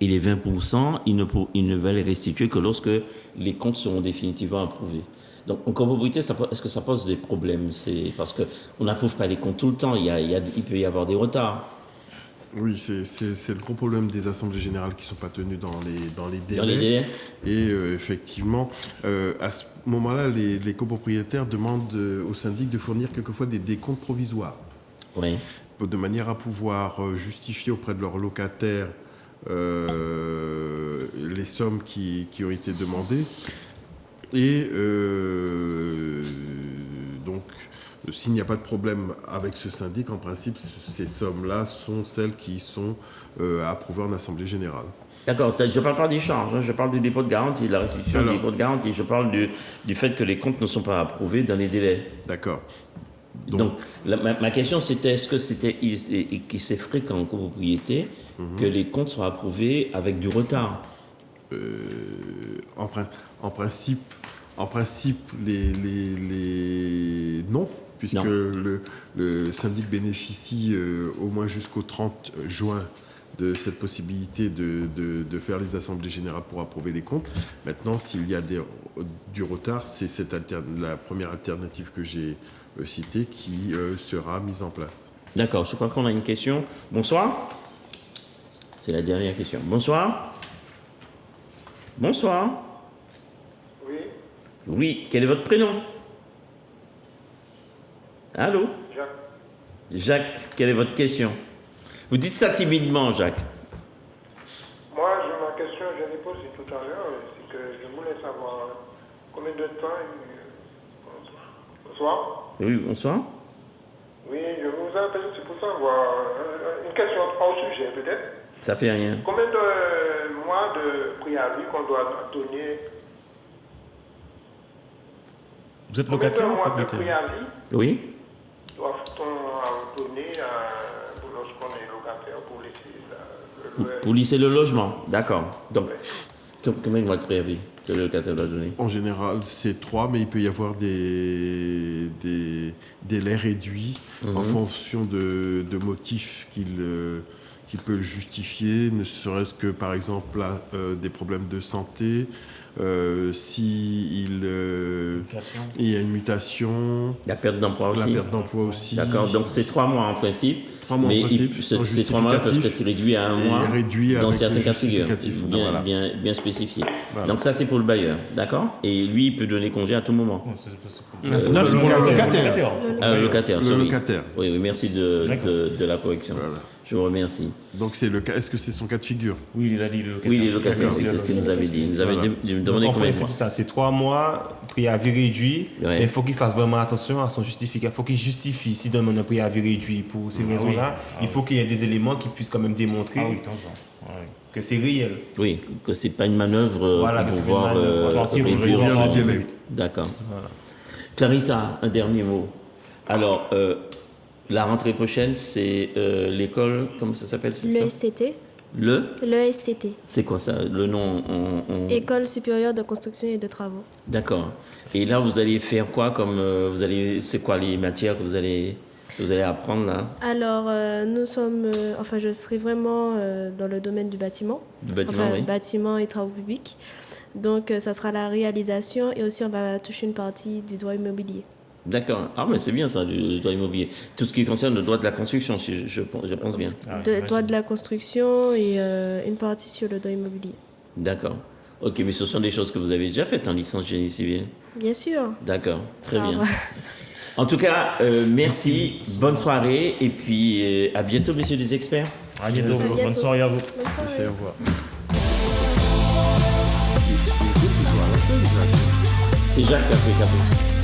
et les 20%, il ne va les restituer que lorsque les comptes seront définitivement approuvés. Donc, en copropriété, est-ce que ça pose des problèmes? C'est parce qu'on n'approuve pas les comptes tout le temps, il peut y avoir des retards. Oui, c'est le gros problème des assemblées générales qui ne sont pas tenues dans les délais. Dans les délais. Et effectivement, à ce moment-là, les copropriétaires demandent au syndic de fournir quelquefois des décomptes provisoires. Oui. De manière à pouvoir justifier auprès de leurs locataires les sommes qui ont été demandées. Et donc, s'il n'y a pas de problème avec ce syndic, en principe, ces sommes-là sont celles qui sont approuvées en Assemblée générale. D'accord, je ne parle pas des charges, je parle du dépôt de garantie, de la restitution du dépôt de garantie. Je parle du fait que les comptes ne sont pas approuvés dans les délais. D'accord. Donc ma question c'était, est-ce que c'est fréquent en copropriété que les comptes soient approuvés avec du retard? En principe, non, puisque le syndic bénéficie au moins jusqu'au 30 juin de cette possibilité de faire les assemblées générales pour approuver les comptes. Maintenant, s'il y a du retard, c'est la première alternative que j'ai citée qui sera mise en place. D'accord, je crois qu'on a une question. Bonsoir. C'est la dernière question. Bonsoir. Bonsoir. Oui. Oui, quel est votre prénom? Allô? Jacques. Jacques, quelle est votre question? Vous dites ça timidement, Jacques. Moi, ma question, je l'ai posée tout à l'heure, c'est que je voulais savoir combien de temps... Bonsoir. Oui, bonsoir. Oui, je vous appelle, c'est pour savoir une question hors sujet peut-être. Ça fait rien. Combien de mois de préavis qu'on doit donner? Vous êtes locataire ou propriétaire? Combien de mois de préavis Oui. doit-on donner lorsqu'on est locataire pour laisser Pour lisser le logement, d'accord. Donc, combien de mois de préavis que le locataire doit donner? En général, c'est 3, mais il peut y avoir des délais réduits en fonction de motifs qu'il peut justifier, ne serait-ce que, par exemple, des problèmes de santé, s'il y a une mutation. La perte d'emploi aussi. La perte d'emploi aussi. D'accord, donc c'est 3 mois en principe. 3 mois mais en principe, ces 3 mois peuvent être réduits à 1 mois dans certains cas de figure, bien spécifiés. Voilà. Donc ça c'est pour le bailleur, d'accord? Et lui il peut donner congé à tout moment. C'est pour le locataire. Le locataire. Le locataire. Oui, merci de la correction. Voilà. Je vous remercie. Donc est-ce que c'est son cas de figure? Oui, il a dit le locataire. Oui, il est locataire, c'est ce qu'il nous avait dit. Il nous avait demandé combien de mois. Ça, c'est 3 mois, préavis réduit, mais il faut qu'il fasse vraiment attention à son justificatif. Il faut qu'il justifie s'il demande un préavis réduit pour ces raisons-là. Il faut qu'il y ait des éléments qui puissent quand même démontrer que c'est réel. Oui, que c'est pas une manœuvre pour pouvoir réduire le délai. D'accord. Voilà. Clarissa, un dernier mot. Alors, la rentrée prochaine, c'est l'école, comment ça s'appelle? Le SCT. Le SCT. C'est quoi ça? Le nom École supérieure de construction et de travaux. D'accord. Et là, vous allez faire quoi comme c'est quoi les matières que vous allez apprendre là? Alors, je serai vraiment dans le domaine du bâtiment. Du bâtiment, oui. Bâtiment et travaux publics. Donc, ça sera la réalisation et aussi on va toucher une partie du droit immobilier. D'accord. Ah, mais c'est bien ça, le droit immobilier. Tout ce qui concerne le droit de la construction, si je pense bien. Droit de la construction et une partie sur le droit immobilier. D'accord. Ok, mais ce sont des choses que vous avez déjà faites en licence génie civil? Bien sûr. D'accord, très bien. En tout cas, merci, bonne soirée et puis à bientôt, messieurs les experts. À bientôt. Bonne soirée à vous. Bonne soirée. Merci, au revoir. C'est Jacques qui a fait.